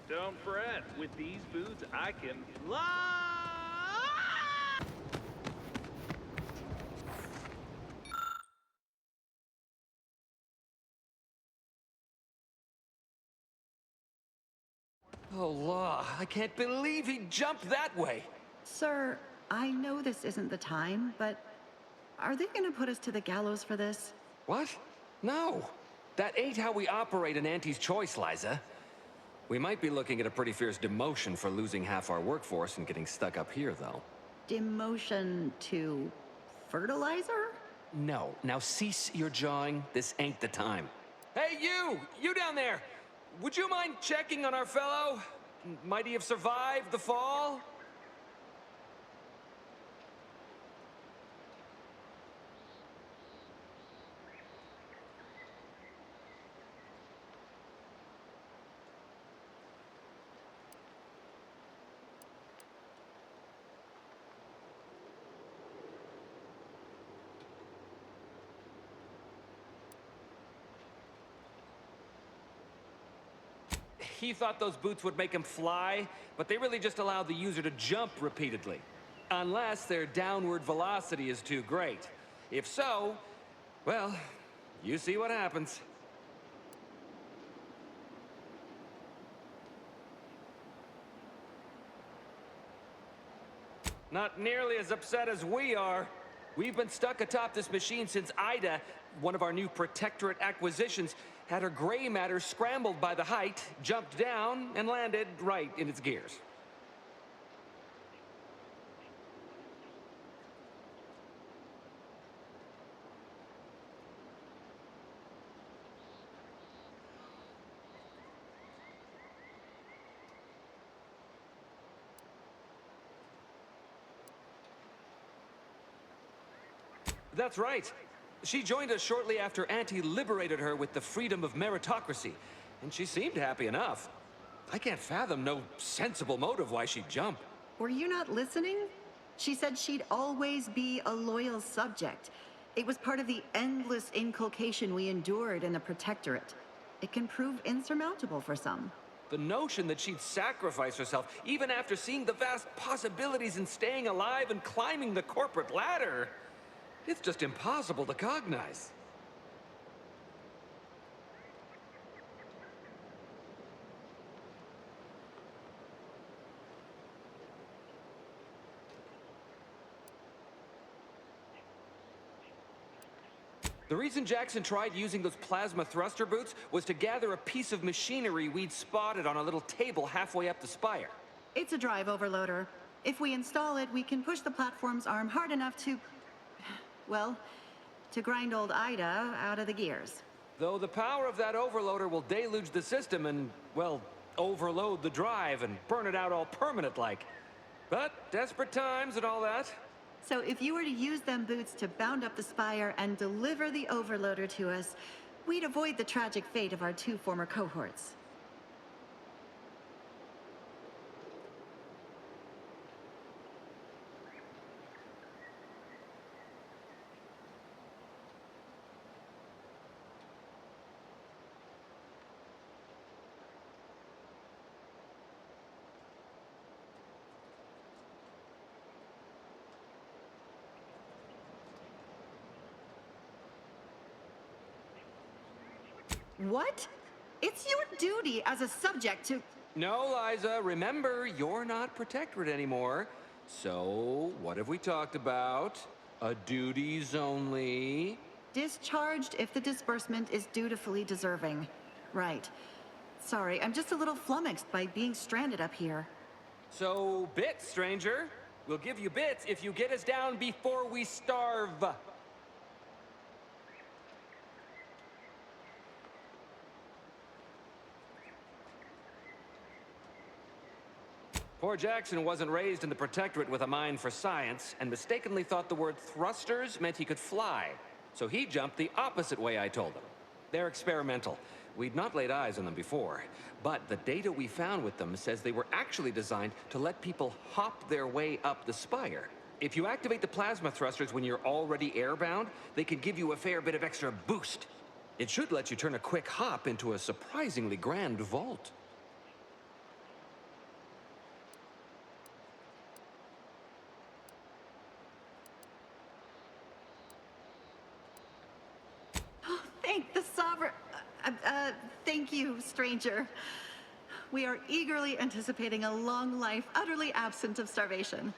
Don't fret. With these boots, I can fly! Oh, law. I can't believe he jumped that way. Sir, I know this isn't the time, but are they gonna put us to the gallows for this? What? No. That ain't how we operate in Auntie's Choice, Liza. We might be looking at a pretty fierce demotion for losing half our workforce and getting stuck up here, though. Demotion to fertilizer? No. Now cease your jawing. This ain't the time. Hey, you! You down there! Would you mind checking on our fellow? Might he have survived the fall? He thought those boots would make him fly, but they really just allow the user to jump repeatedly. Unless their downward velocity is too great. If so, well, you see what happens. Not nearly as upset as we are. We've been stuck atop this machine since Ida, one of our new Protectorate acquisitions, had her gray matter scrambled by the height, jumped down, and landed right in its gears. That's right. She joined us shortly after Auntie liberated her with the freedom of meritocracy, and she seemed happy enough. I can't fathom no sensible motive why she'd jump. Were you not listening? She said she'd always be a loyal subject. It was part of the endless inculcation we endured in the Protectorate. It can prove insurmountable for some. The notion that she'd sacrifice herself, even after seeing the vast possibilities in staying alive and climbing the corporate ladder, it's just impossible to cognize. The reason Jackson tried using those plasma thruster boots was to gather a piece of machinery we'd spotted on a little table halfway up the spire. It's a drive overloader. If we install it, we can push the platform's arm hard enough to... well, to grind old Ida out of the gears. Though the power of that overloader will deluge the system and, well, overload the drive and burn it out all permanent-like. But desperate times and all that. So if you were to use them boots to bound up the spire and deliver the overloader to us, we'd avoid the tragic fate of our 2 former cohorts. What? It's your duty as a subject to... No, Liza, remember, you're not Protectorate anymore. So, what have we talked about? A duties only. Discharged if the disbursement is dutifully deserving. Right. Sorry, I'm just a little flummoxed by being stranded up here. So, bits, stranger. We'll give you bits if you get us down before we starve. Poor Jackson wasn't raised in the Protectorate with a mind for science, and mistakenly thought the word thrusters meant he could fly. So he jumped the opposite way I told him. They're experimental. We'd not laid eyes on them before, but the data we found with them says they were actually designed to let people hop their way up the spire. If you activate the plasma thrusters when you're already airbound, they can give you a fair bit of extra boost. It should let you turn a quick hop into a surprisingly grand vault. Thank the Sovereign... thank you, stranger. We are eagerly anticipating a long life, utterly absent of starvation.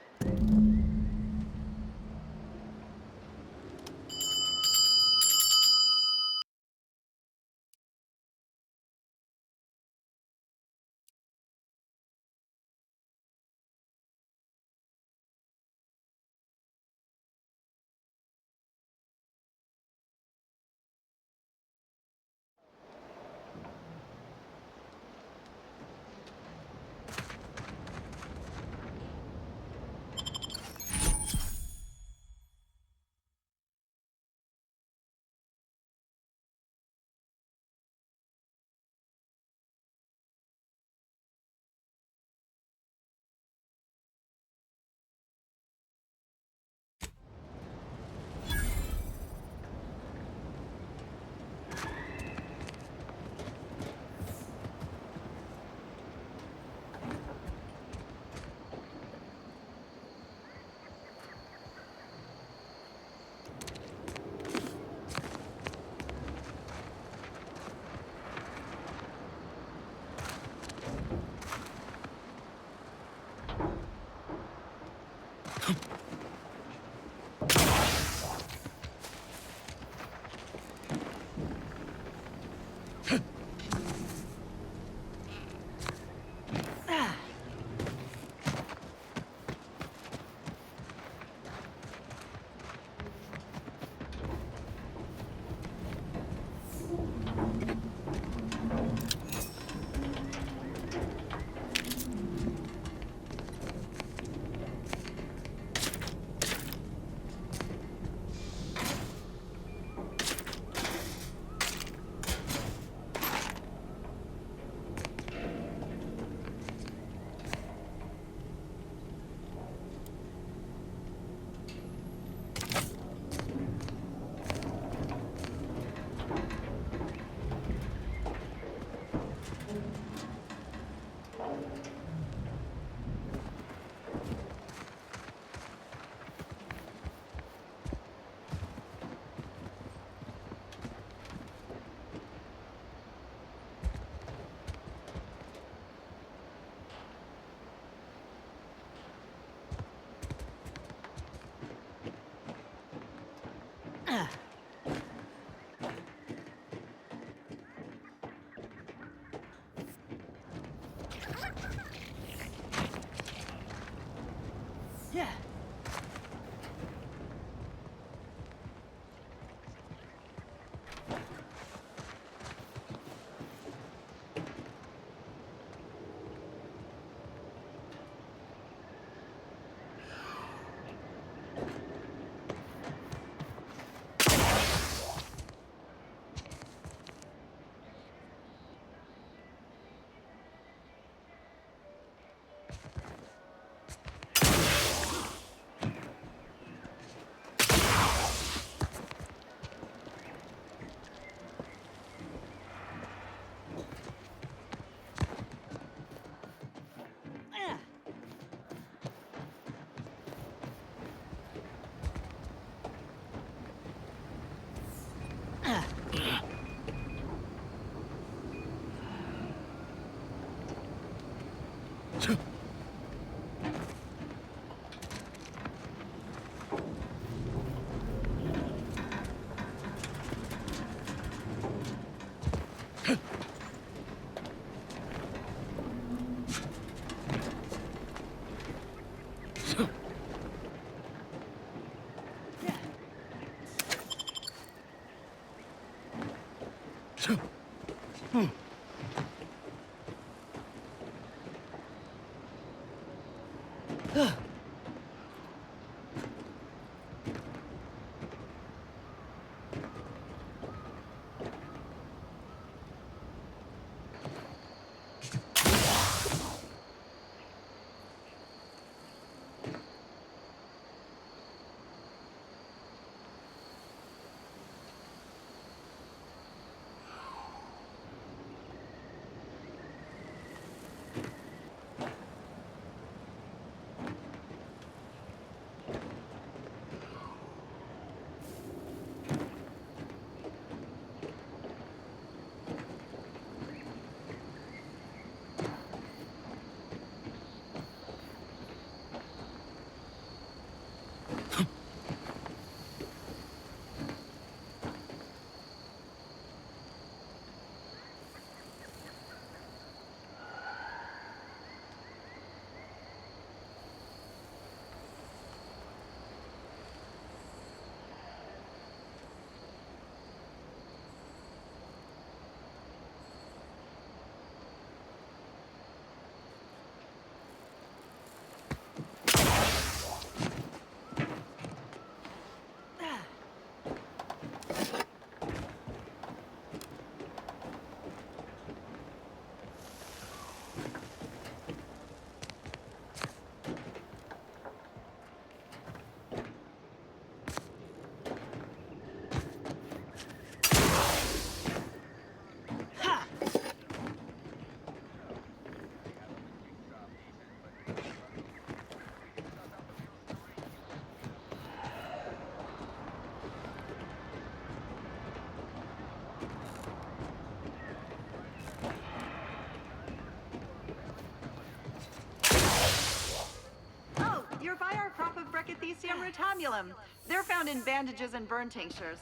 Your fire crop of Brachythecium rotamulum. They're found in bandages and burn tinctures.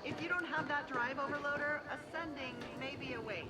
If you don't have that drive overloader, ascending may be a waste.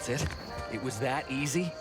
That's it? It was that easy?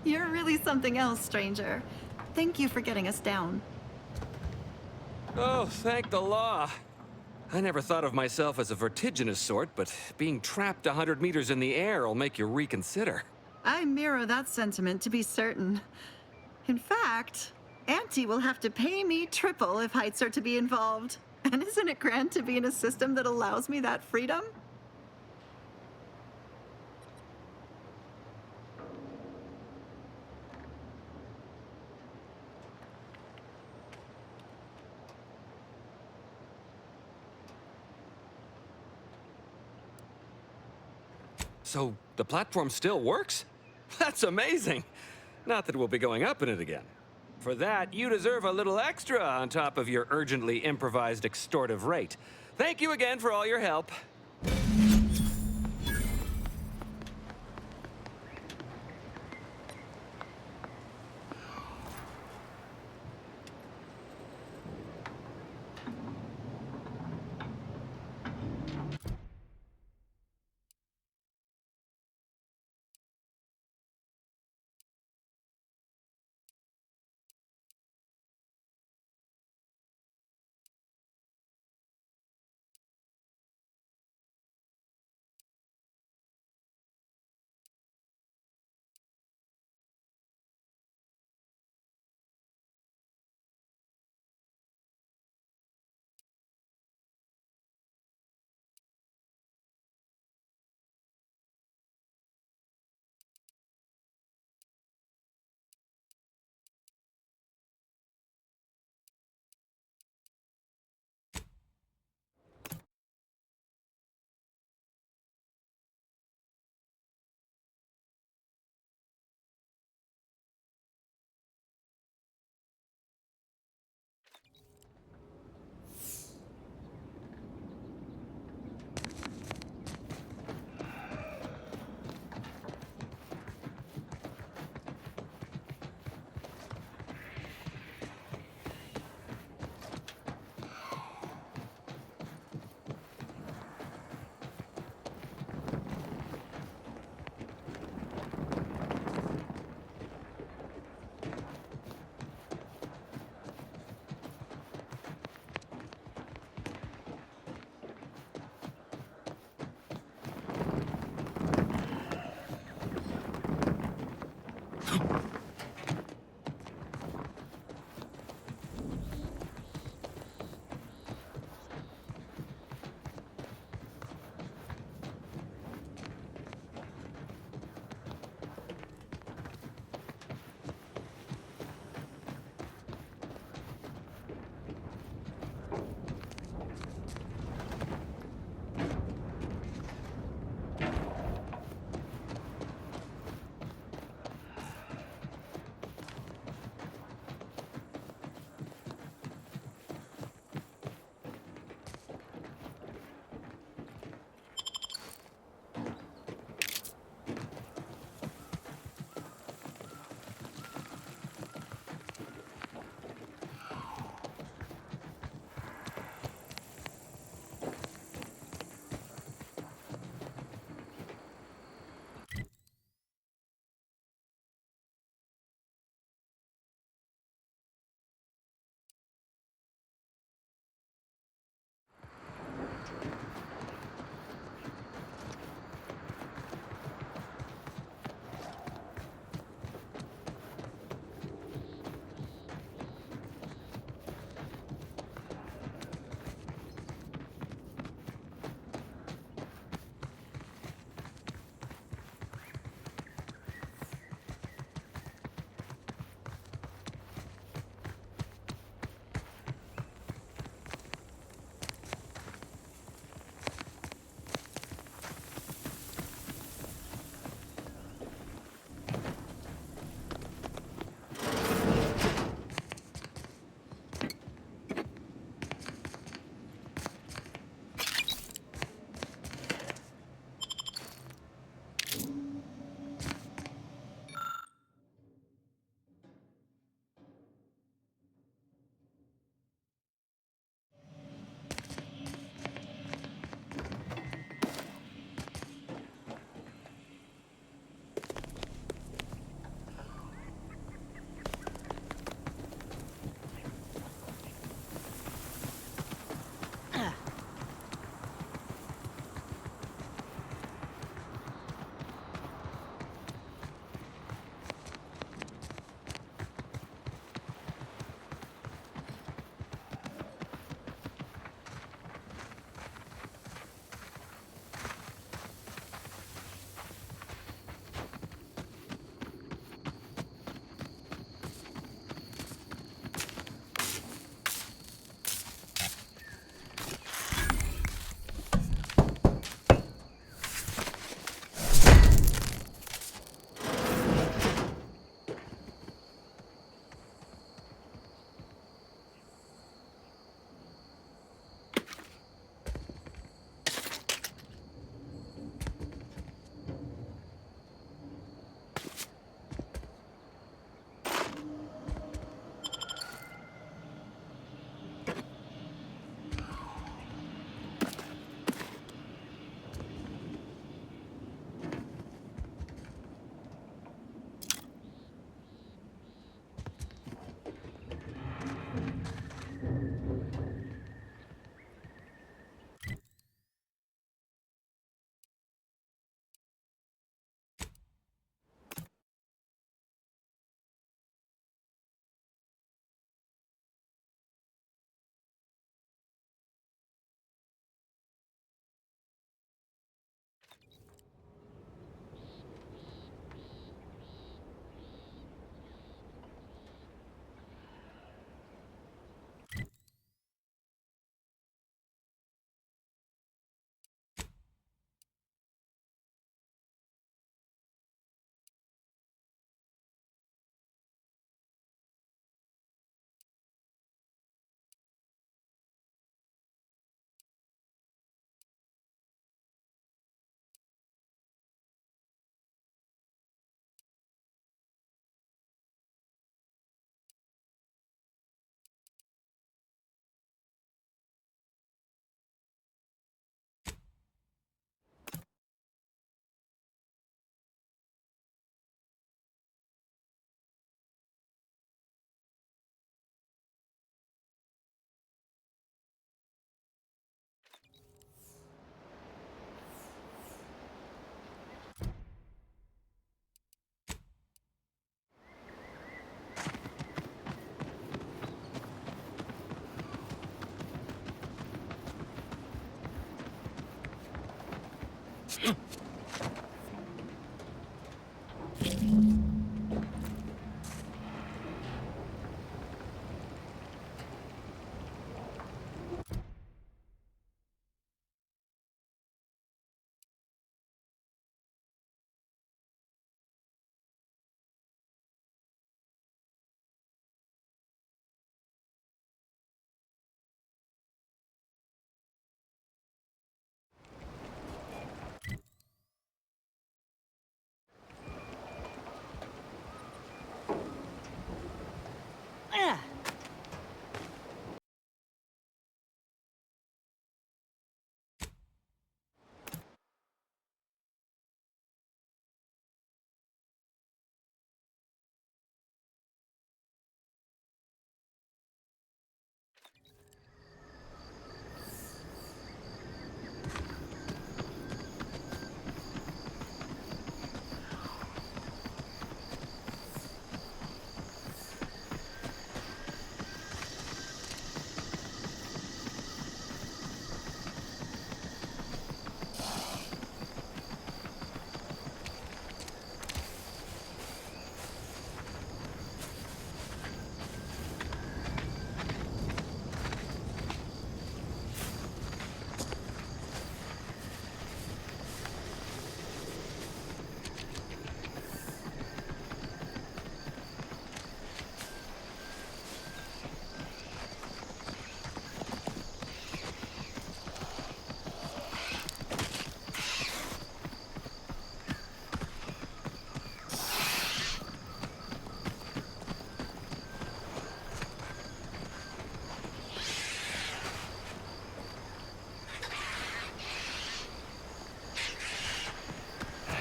You're really something else, stranger. Thank you for getting us down. Oh, thank the law. I never thought of myself as a vertiginous sort, but being trapped 100 meters in the air will make you reconsider. I mirror that sentiment, to be certain. In fact, Auntie will have to pay me triple if heights are to be involved. And isn't it grand to be in a system that allows me that freedom? So, the platform still works? That's amazing! Not that we'll be going up in it again. For that, you deserve a little extra on top of your urgently improvised extortive rate. Thank you again for all your help.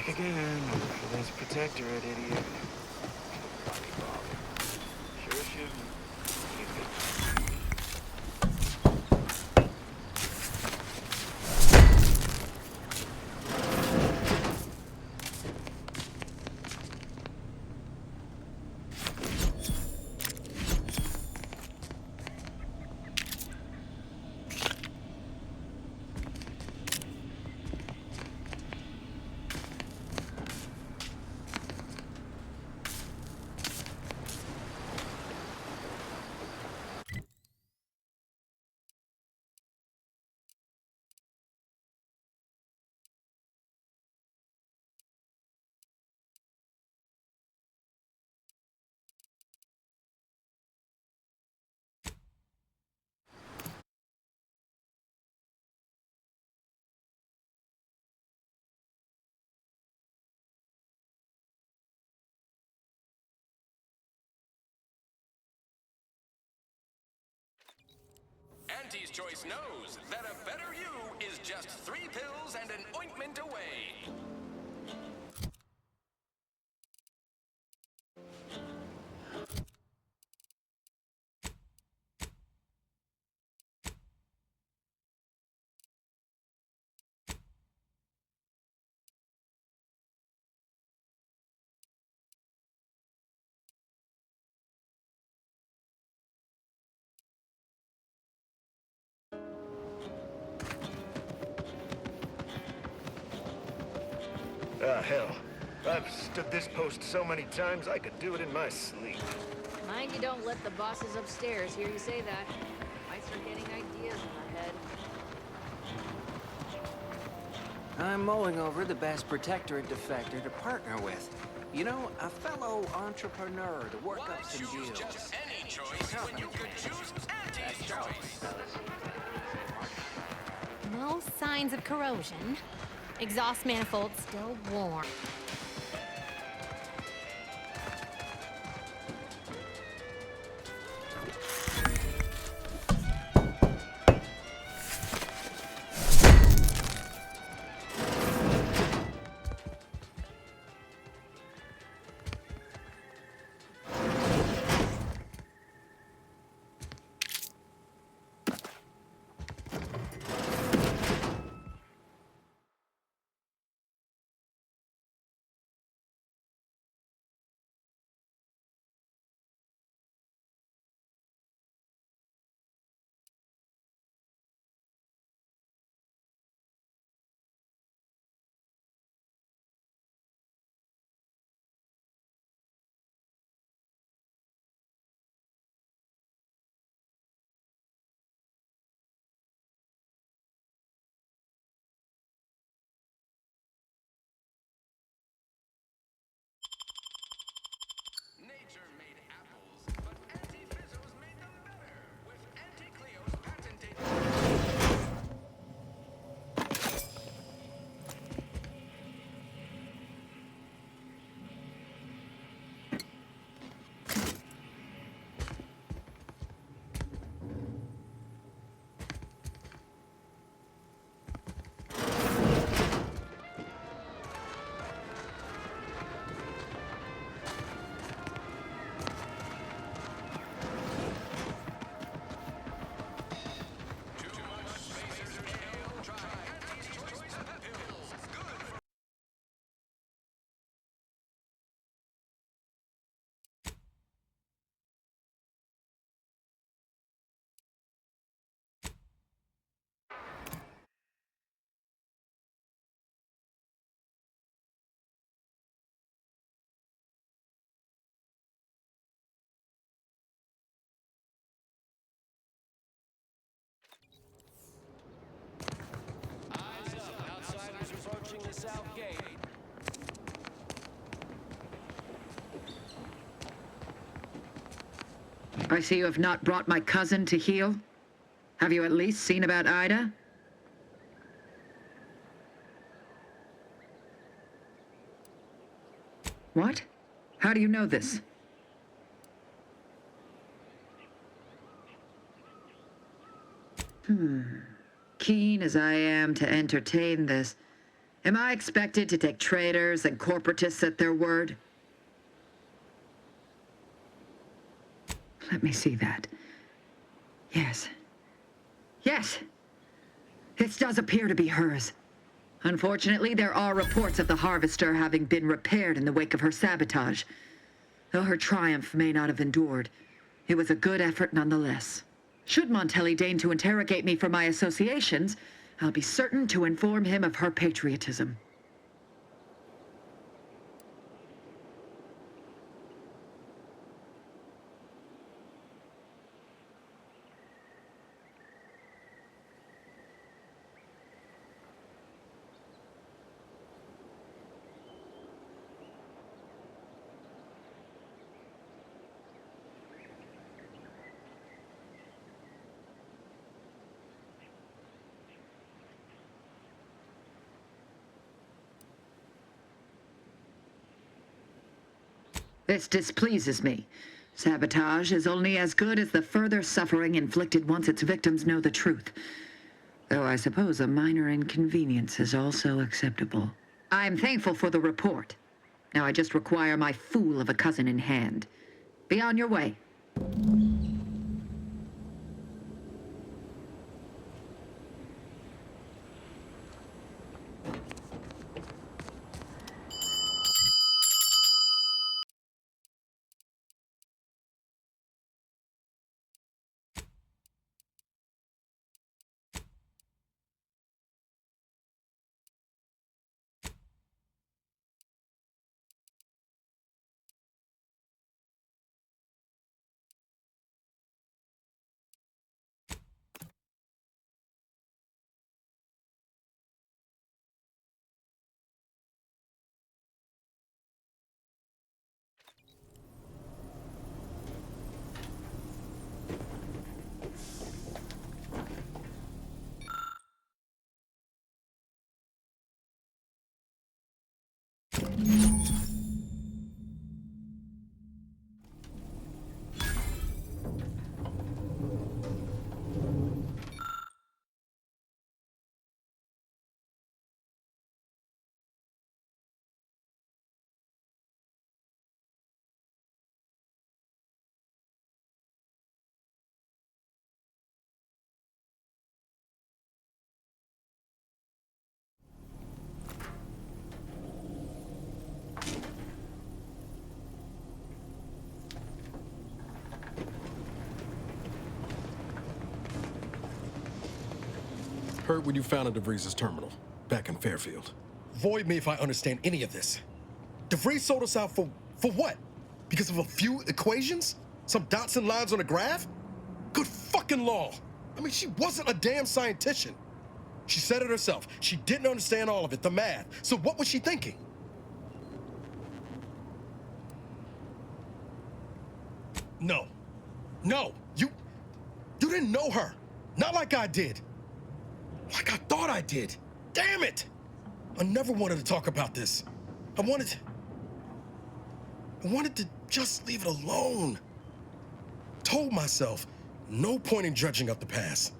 Again, for this Protectorate idiot. Sure shouldn't. Auntie's Choice knows that a better you is just 3 pills and an ointment away. Ah, hell. I've stood this post so many times I could do it in my sleep. Mind you don't let the bosses upstairs hear you say that. Might start getting ideas in my head. I'm mulling over the best Protectorate defector to partner with. You know, a fellow entrepreneur to work up some deals. Just any choice when you could choose Auntie's Choice. No signs of corrosion. Exhaust manifold still warm. I see you have not brought my cousin to heel. Have you at least seen about Ida? What? How do you know this? Keen as I am to entertain this, am I expected to take traitors and corporatists at their word? Let me see that. Yes. Yes! This does appear to be hers. Unfortunately, there are reports of the Harvester having been repaired in the wake of her sabotage. Though her triumph may not have endured, it was a good effort nonetheless. Should Montelli deign to interrogate me for my associations, I'll be certain to inform him of her patriotism. This displeases me. Sabotage is only as good as the further suffering inflicted once its victims know the truth. Though I suppose a minor inconvenience is also acceptable. I'm thankful for the report. Now I just require my fool of a cousin in hand. Be on your way. Heard what you found at DeVries' terminal, back in Fairfield. Void me if I understand any of this. DeVries sold us out for what? Because of a few equations? Some dots and lines on a graph? Good fucking law! I mean, she wasn't a damn scientician. She said it herself. She didn't understand all of it, the math. So what was she thinking? No. No, you didn't know her. Not like I did. Like I thought I did. Damn it! I never wanted to talk about this. I wanted to just leave it alone. Told myself, no point in dredging up the past.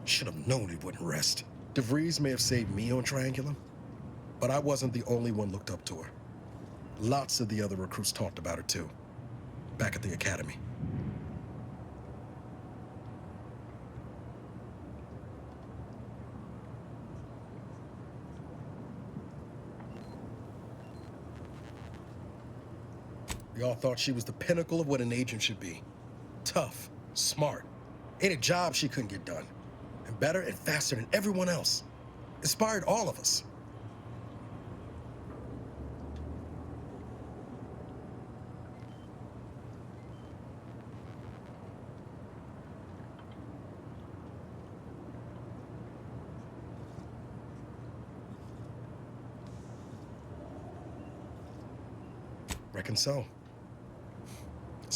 Should have known it wouldn't rest. DeVries may have saved me on Triangulum, but I wasn't the only one looked up to her. Lots of the other recruits talked about her too, back at the academy. We all thought she was the pinnacle of what an agent should be. Tough, smart, ain't a job she couldn't get done. And better and faster than everyone else. Inspired all of us. Reckon so.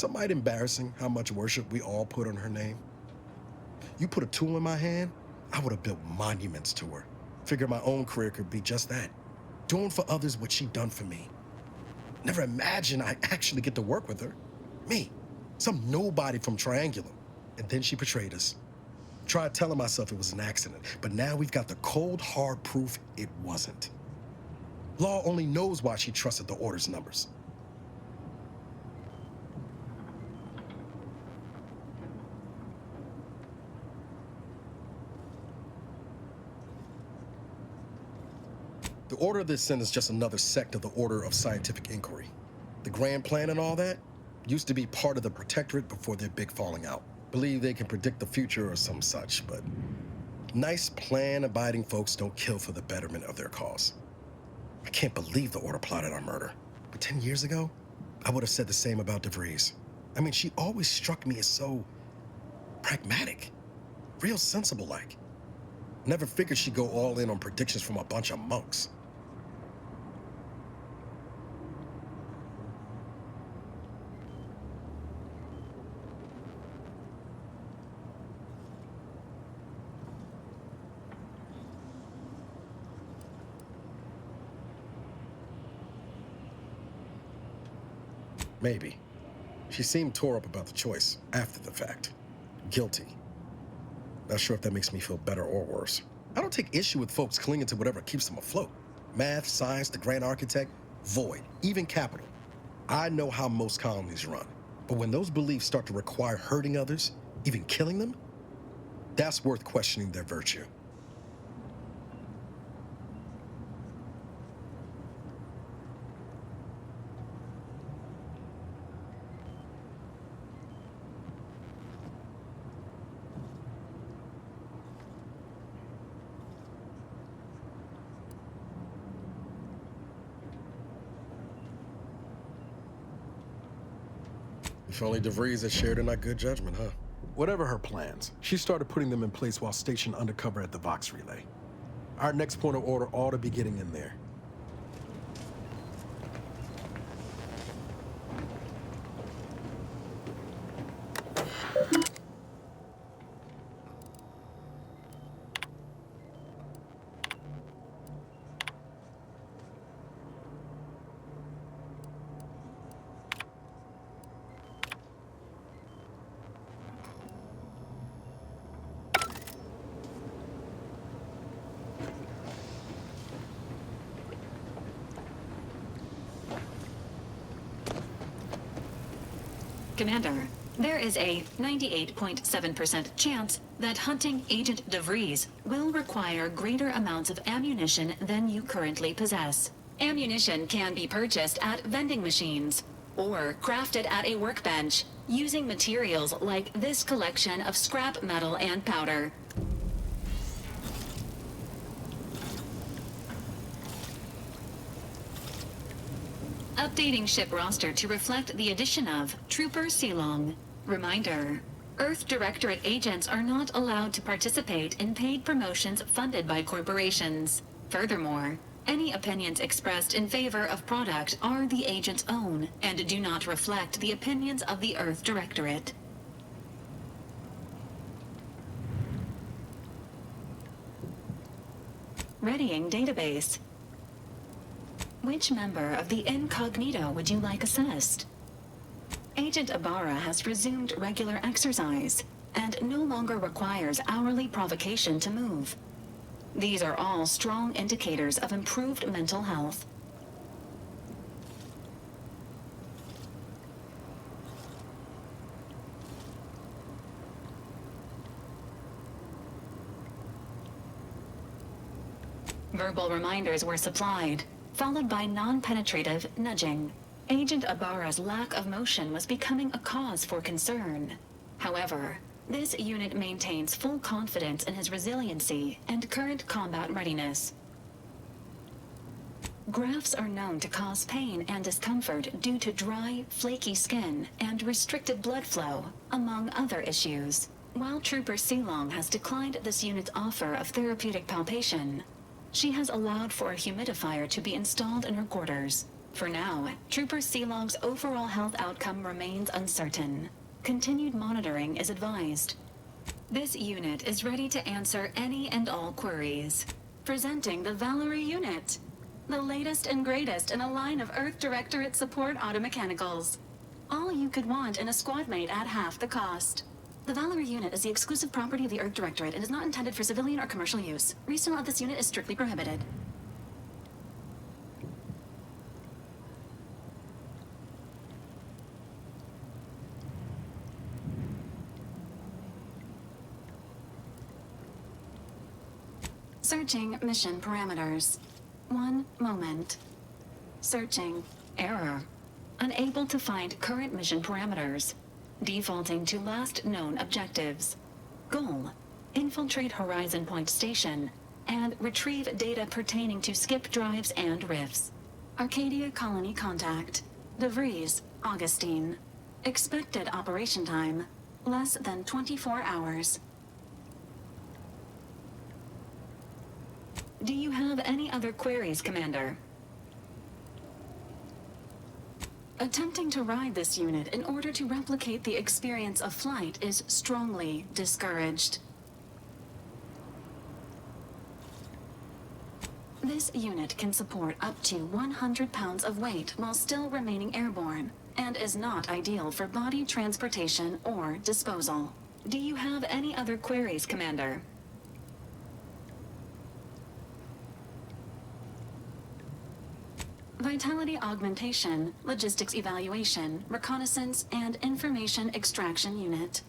somewhat embarrassing how much worship we all put on her name. You put a tool in my hand, I would have built monuments to her. Figured my own career could be just that. Doing for others what she done for me. Never imagined I'd actually get to work with her. Me, some nobody from Triangular. And then she betrayed us. Tried telling myself it was an accident, but now we've got the cold, hard proof it wasn't. Law only knows why she trusted the Order's numbers. The Order of this sin is just another sect of the Order of Scientific Inquiry. The grand plan and all that used to be part of the Protectorate before their big falling out. Believe they can predict the future or some such, but nice plan-abiding folks don't kill for the betterment of their cause. I can't believe the Order plotted our murder. But 10 years ago, I would have said the same about DeVries. I mean, she always struck me as so pragmatic, real sensible-like. Never figured she'd go all in on predictions from a bunch of monks. Maybe. She seemed tore up about the choice after the fact. Guilty. Not sure if that makes me feel better or worse. I don't take issue with folks clinging to whatever keeps them afloat. Math, science, the grand architect, void, even capital. I know how most colonies run. But when those beliefs start to require hurting others, even killing them, that's worth questioning their virtue. If only DeVries had shared in our good judgment, huh? Whatever her plans, she started putting them in place while stationed undercover at the Vox Relay. Our next point of order ought to be getting in there. Commander, there is a 98.7% chance that hunting Agent DeVries will require greater amounts of ammunition than you currently possess. Ammunition can be purchased at vending machines or crafted at a workbench using materials like this collection of scrap metal and powder. Updating ship roster to reflect the addition of Trooper Sealong. Reminder: Earth Directorate agents are not allowed to participate in paid promotions funded by corporations. Furthermore, any opinions expressed in favor of product are the agent's own and do not reflect the opinions of the Earth Directorate. Readying database. Which member of the Incognito would you like assessed? Agent Ibarra has resumed regular exercise and no longer requires hourly provocation to move. These are all strong indicators of improved mental health. Verbal reminders were supplied, followed by non-penetrative nudging. Agent Ibarra's lack of motion was becoming a cause for concern. However, this unit maintains full confidence in his resiliency and current combat readiness. Grafts are known to cause pain and discomfort due to dry, flaky skin and restricted blood flow, among other issues. While Trooper Sealong has declined this unit's offer of therapeutic palpation, she has allowed for a humidifier to be installed in her quarters. For now, Trooper Sealong's overall health outcome remains uncertain. Continued monitoring is advised. This unit is ready to answer any and all queries. Presenting the Valerie unit, the latest and greatest in a line of Earth Directorate support automechanicals. All you could want in a squad mate at half the cost. The Valerie unit is the exclusive property of the Earth Directorate and is not intended for civilian or commercial use. Resale of this unit is strictly prohibited. Searching mission parameters. 1 moment. Searching. Error. Unable to find current mission parameters. Defaulting to last known objectives. Goal. Infiltrate Horizon Point Station and retrieve data pertaining to skip drives and rifts. Arcadia Colony contact. DeVries, Augustine. Expected operation time. Less than 24 hours. Do you have any other queries, Commander? Attempting to ride this unit in order to replicate the experience of flight is strongly discouraged. This unit can support up to 100 pounds of weight while still remaining airborne, and is not ideal for body transportation or disposal. Do you have any other queries, Commander? Vitality augmentation, logistics evaluation, reconnaissance, and information extraction unit.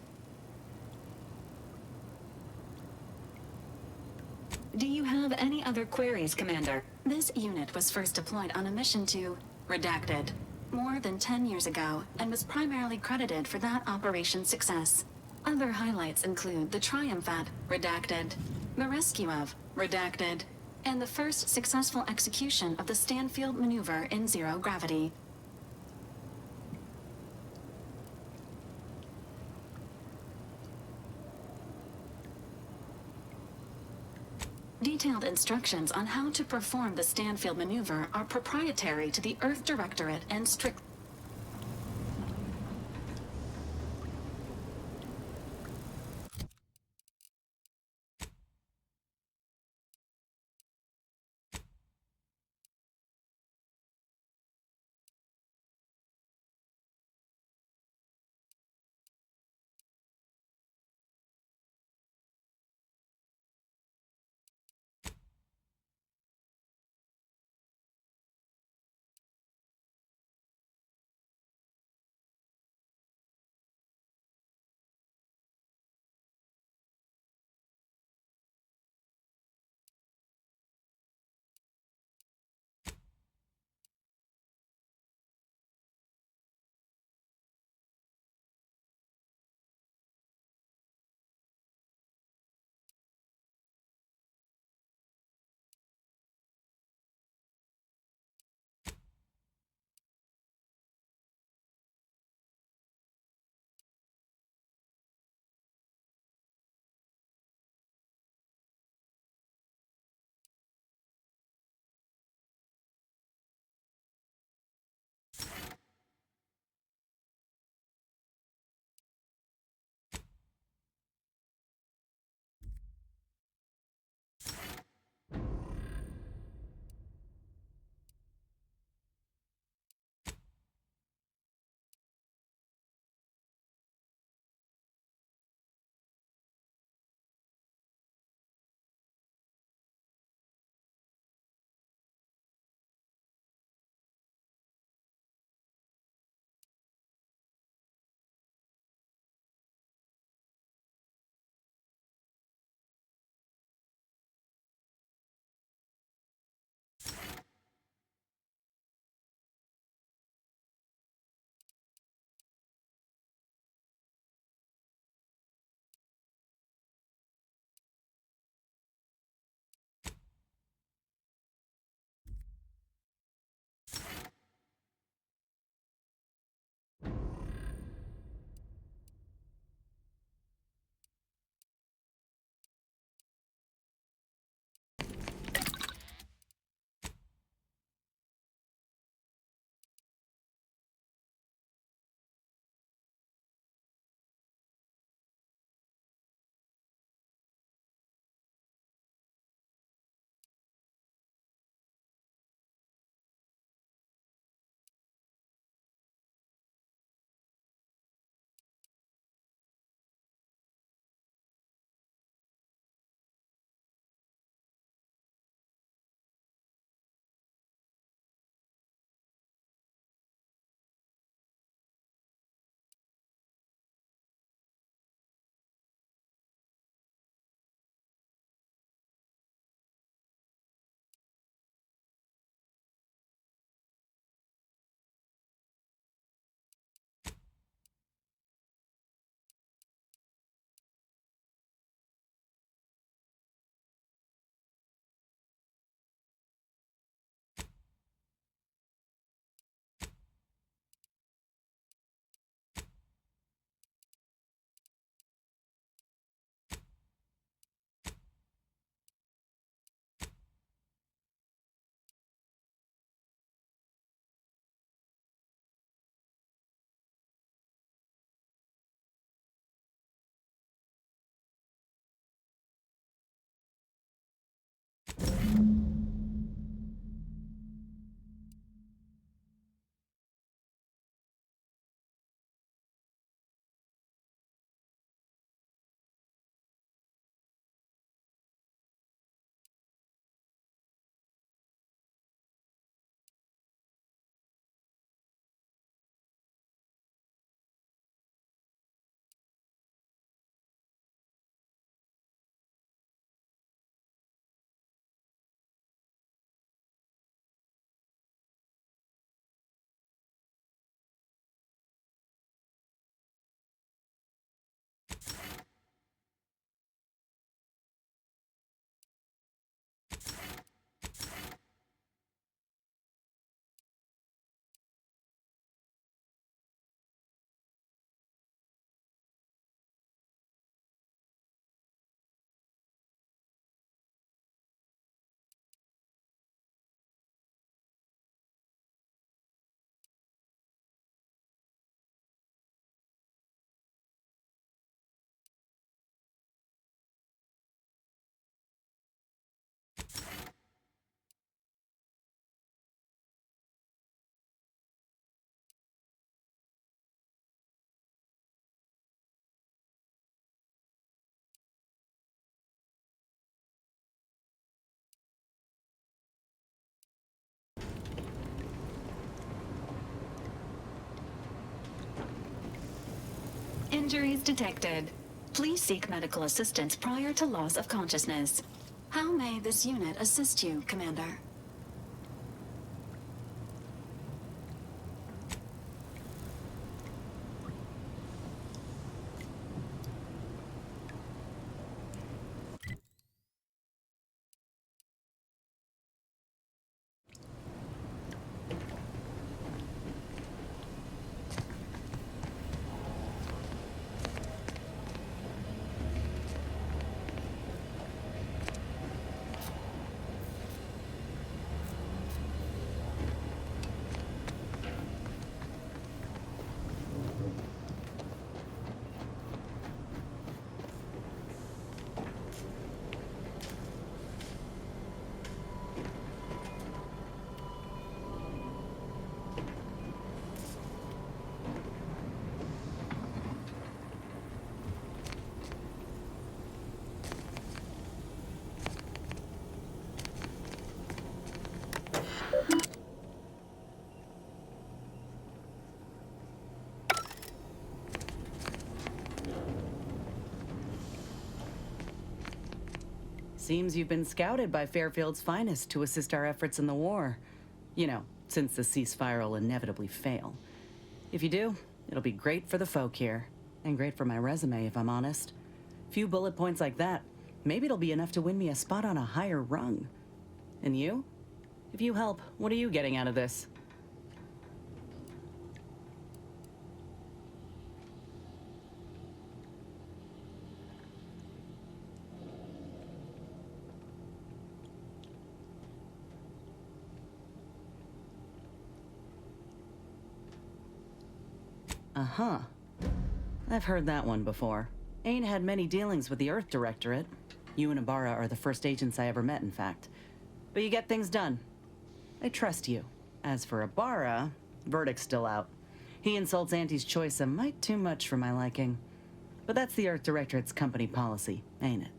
Do you have any other queries, Commander? This unit was first deployed on a mission to Redacted more than 10 years ago and was primarily credited for that operation's success. Other highlights include the triumph at Redacted, the rescue of Redacted, and the first successful execution of the Stanfield maneuver in zero gravity. Detailed instructions on how to perform the Stanfield maneuver are proprietary to the Earth Directorate and strict Injuries detected. Please seek medical assistance prior to loss of consciousness. How may this unit assist you, Commander? Seems you've been scouted by Fairfield's finest to assist our efforts in the war. You know, since the ceasefire will inevitably fail. If you do, it'll be great for the folk here. And great for my resume, if I'm honest. Few bullet points like that, maybe it'll be enough to win me a spot on a higher rung. And you? If you help, what are you getting out of this? Uh-huh. I've heard that one before. Ain't had many dealings with the Earth Directorate. You and Ibarra are the first agents I ever met, in fact. But you get things done. I trust you. As for Ibarra, verdict's still out. He insults Auntie's choice a mite too much for my liking. But that's the Earth Directorate's company policy, ain't it?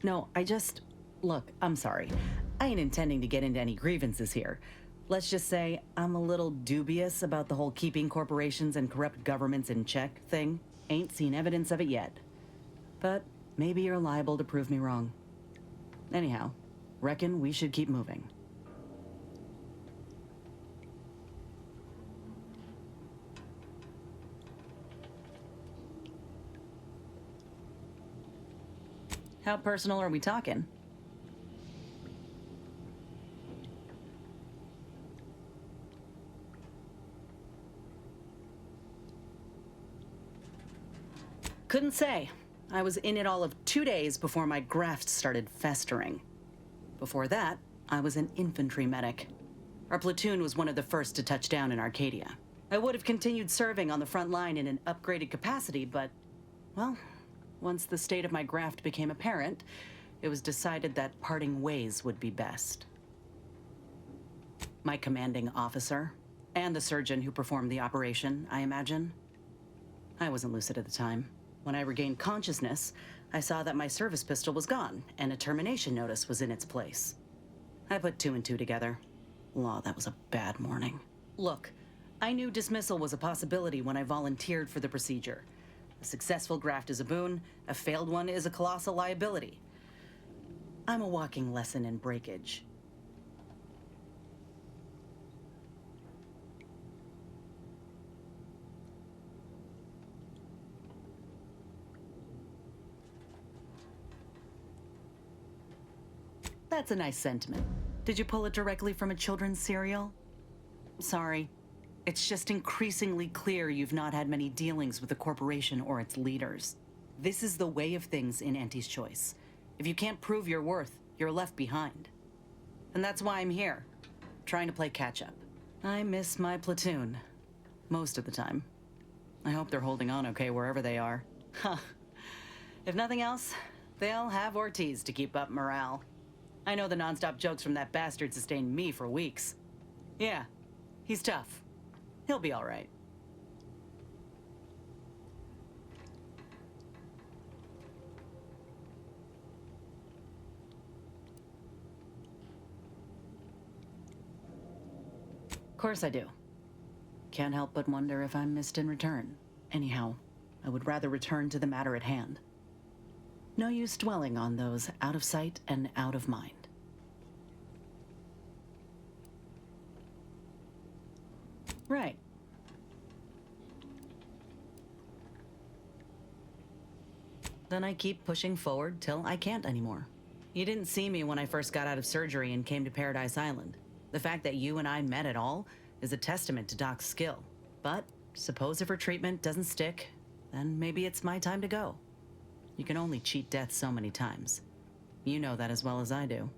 No, look, I'm sorry. I ain't intending to get into any grievances here. Let's just say I'm a little dubious about the whole keeping corporations and corrupt governments in check thing. Ain't seen evidence of it yet. But maybe you're liable to prove me wrong. Anyhow, reckon we should keep moving. How personal are we talking? Couldn't say. I was in it all of 2 days before my graft started festering. Before that, I was an infantry medic. Our platoon was one of the first to touch down in Arcadia. I would have continued serving on the front line in an upgraded capacity, but, well, once the state of my graft became apparent, it was decided that parting ways would be best. My commanding officer, and the surgeon who performed the operation, I imagine. I wasn't lucid at the time. When I regained consciousness, I saw that my service pistol was gone, and a termination notice was in its place. I put 2 and 2 together. Law, that was a bad morning. Look, I knew dismissal was a possibility when I volunteered for the procedure. A successful graft is a boon, a failed one is a colossal liability. I'm a walking lesson in breakage. That's a nice sentiment. Did you pull it directly from a children's serial? Sorry. It's just increasingly clear you've not had many dealings with the corporation or its leaders. This is the way of things in Auntie's choice. If you can't prove your worth, you're left behind. And that's why I'm here, trying to play catch-up. I miss my platoon. Most of the time. I hope they're holding on okay wherever they are. Huh. If nothing else, they'll have Ortiz to keep up morale. I know the nonstop jokes from that bastard sustained me for weeks. Yeah, he's tough. He'll be all right. Of course I do. Can't help but wonder if I'm missed in return. Anyhow, I would rather return to the matter at hand. No use dwelling on those out of sight and out of mind. Right. Then I keep pushing forward till I can't anymore. You didn't see me when I first got out of surgery and came to Paradise Island. The fact that you and I met at all is a testament to Doc's skill. But suppose if her treatment doesn't stick, then maybe it's my time to go. You can only cheat death so many times. You know that as well as I do.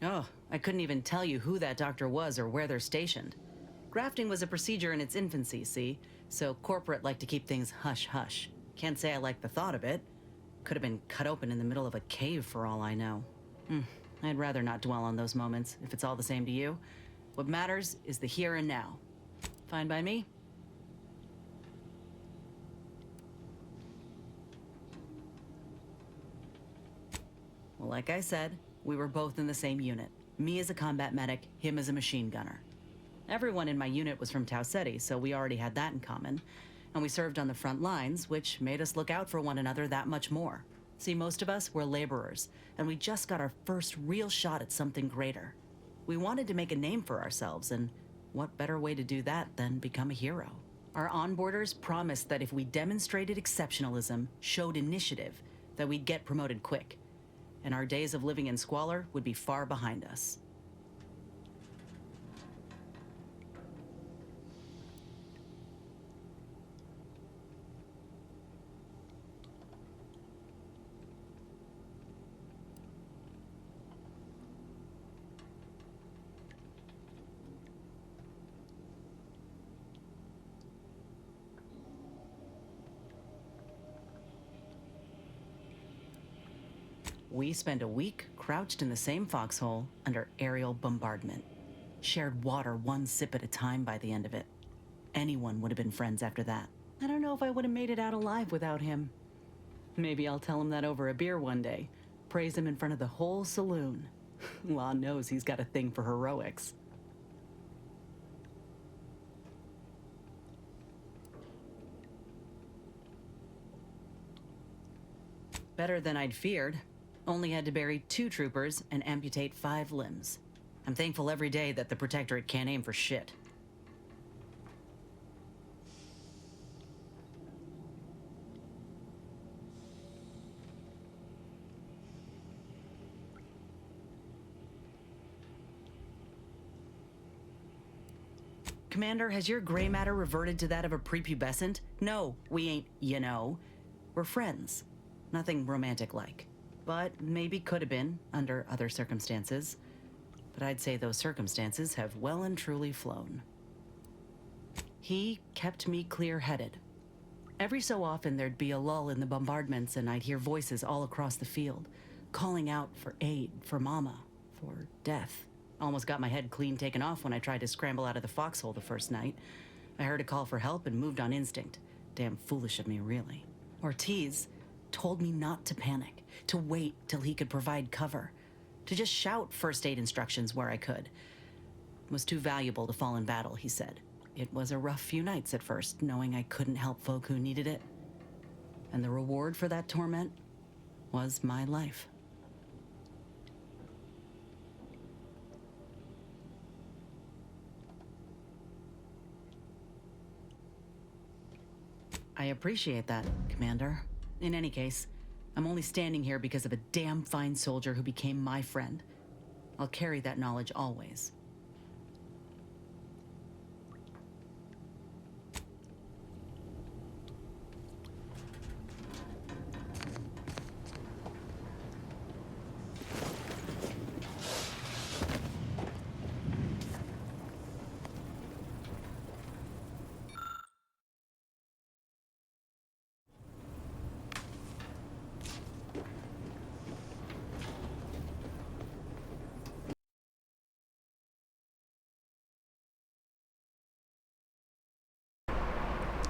Oh, I couldn't even tell you who that doctor was or where they're stationed. Grafting was a procedure in its infancy, see? So corporate like to keep things hush-hush. Can't say I like the thought of it. Could have been cut open in the middle of a cave for all I know. I'd rather not dwell on those moments, if it's all the same to you. What matters is the here and now. Fine by me? Well, like I said, we were both in the same unit. Me as a combat medic, him as a machine gunner. Everyone in my unit was from Tau Ceti, so we already had that in common. And we served on the front lines, which made us look out for one another that much more. See, most of us were laborers, and we just got our first real shot at something greater. We wanted to make a name for ourselves, and what better way to do that than become a hero? Our onboarders promised that if we demonstrated exceptionalism, showed initiative, that we'd get promoted quick. And our days of living in squalor would be far behind us. We spent a week crouched in the same foxhole under aerial bombardment. Shared water one sip at a time by the end of it. Anyone would have been friends after that. I don't know if I would have made it out alive without him. Maybe I'll tell him that over a beer one day. Praise him in front of the whole saloon. Law knows he's got a thing for heroics. Better than I'd feared. Only had to bury 2 troopers and amputate 5 limbs. I'm thankful every day that the Protectorate can't aim for shit. Commander, has your gray matter reverted to that of a prepubescent? No, we ain't, you know. We're friends. Nothing romantic-like. But maybe could have been, under other circumstances. But I'd say those circumstances have well and truly flown. He kept me clear-headed. Every so often there'd be a lull in the bombardments and I'd hear voices all across the field, calling out for aid, for mama, for death. Almost got my head clean taken off when I tried to scramble out of the foxhole the first night. I heard a call for help and moved on instinct. Damn foolish of me, really. Ortiz told me not to panic, to wait till he could provide cover, to just shout first aid instructions where I could. It was too valuable to fall in battle, he said. It was a rough few nights at first, knowing I couldn't help folk who needed it. And the reward for that torment was my life. I appreciate that, Commander. In any case, I'm only standing here because of a damn fine soldier who became my friend. I'll carry that knowledge always.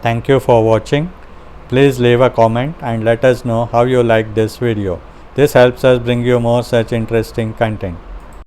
Thank you for watching. Please leave a comment and let us know how you like this video. This helps us bring you more such interesting content.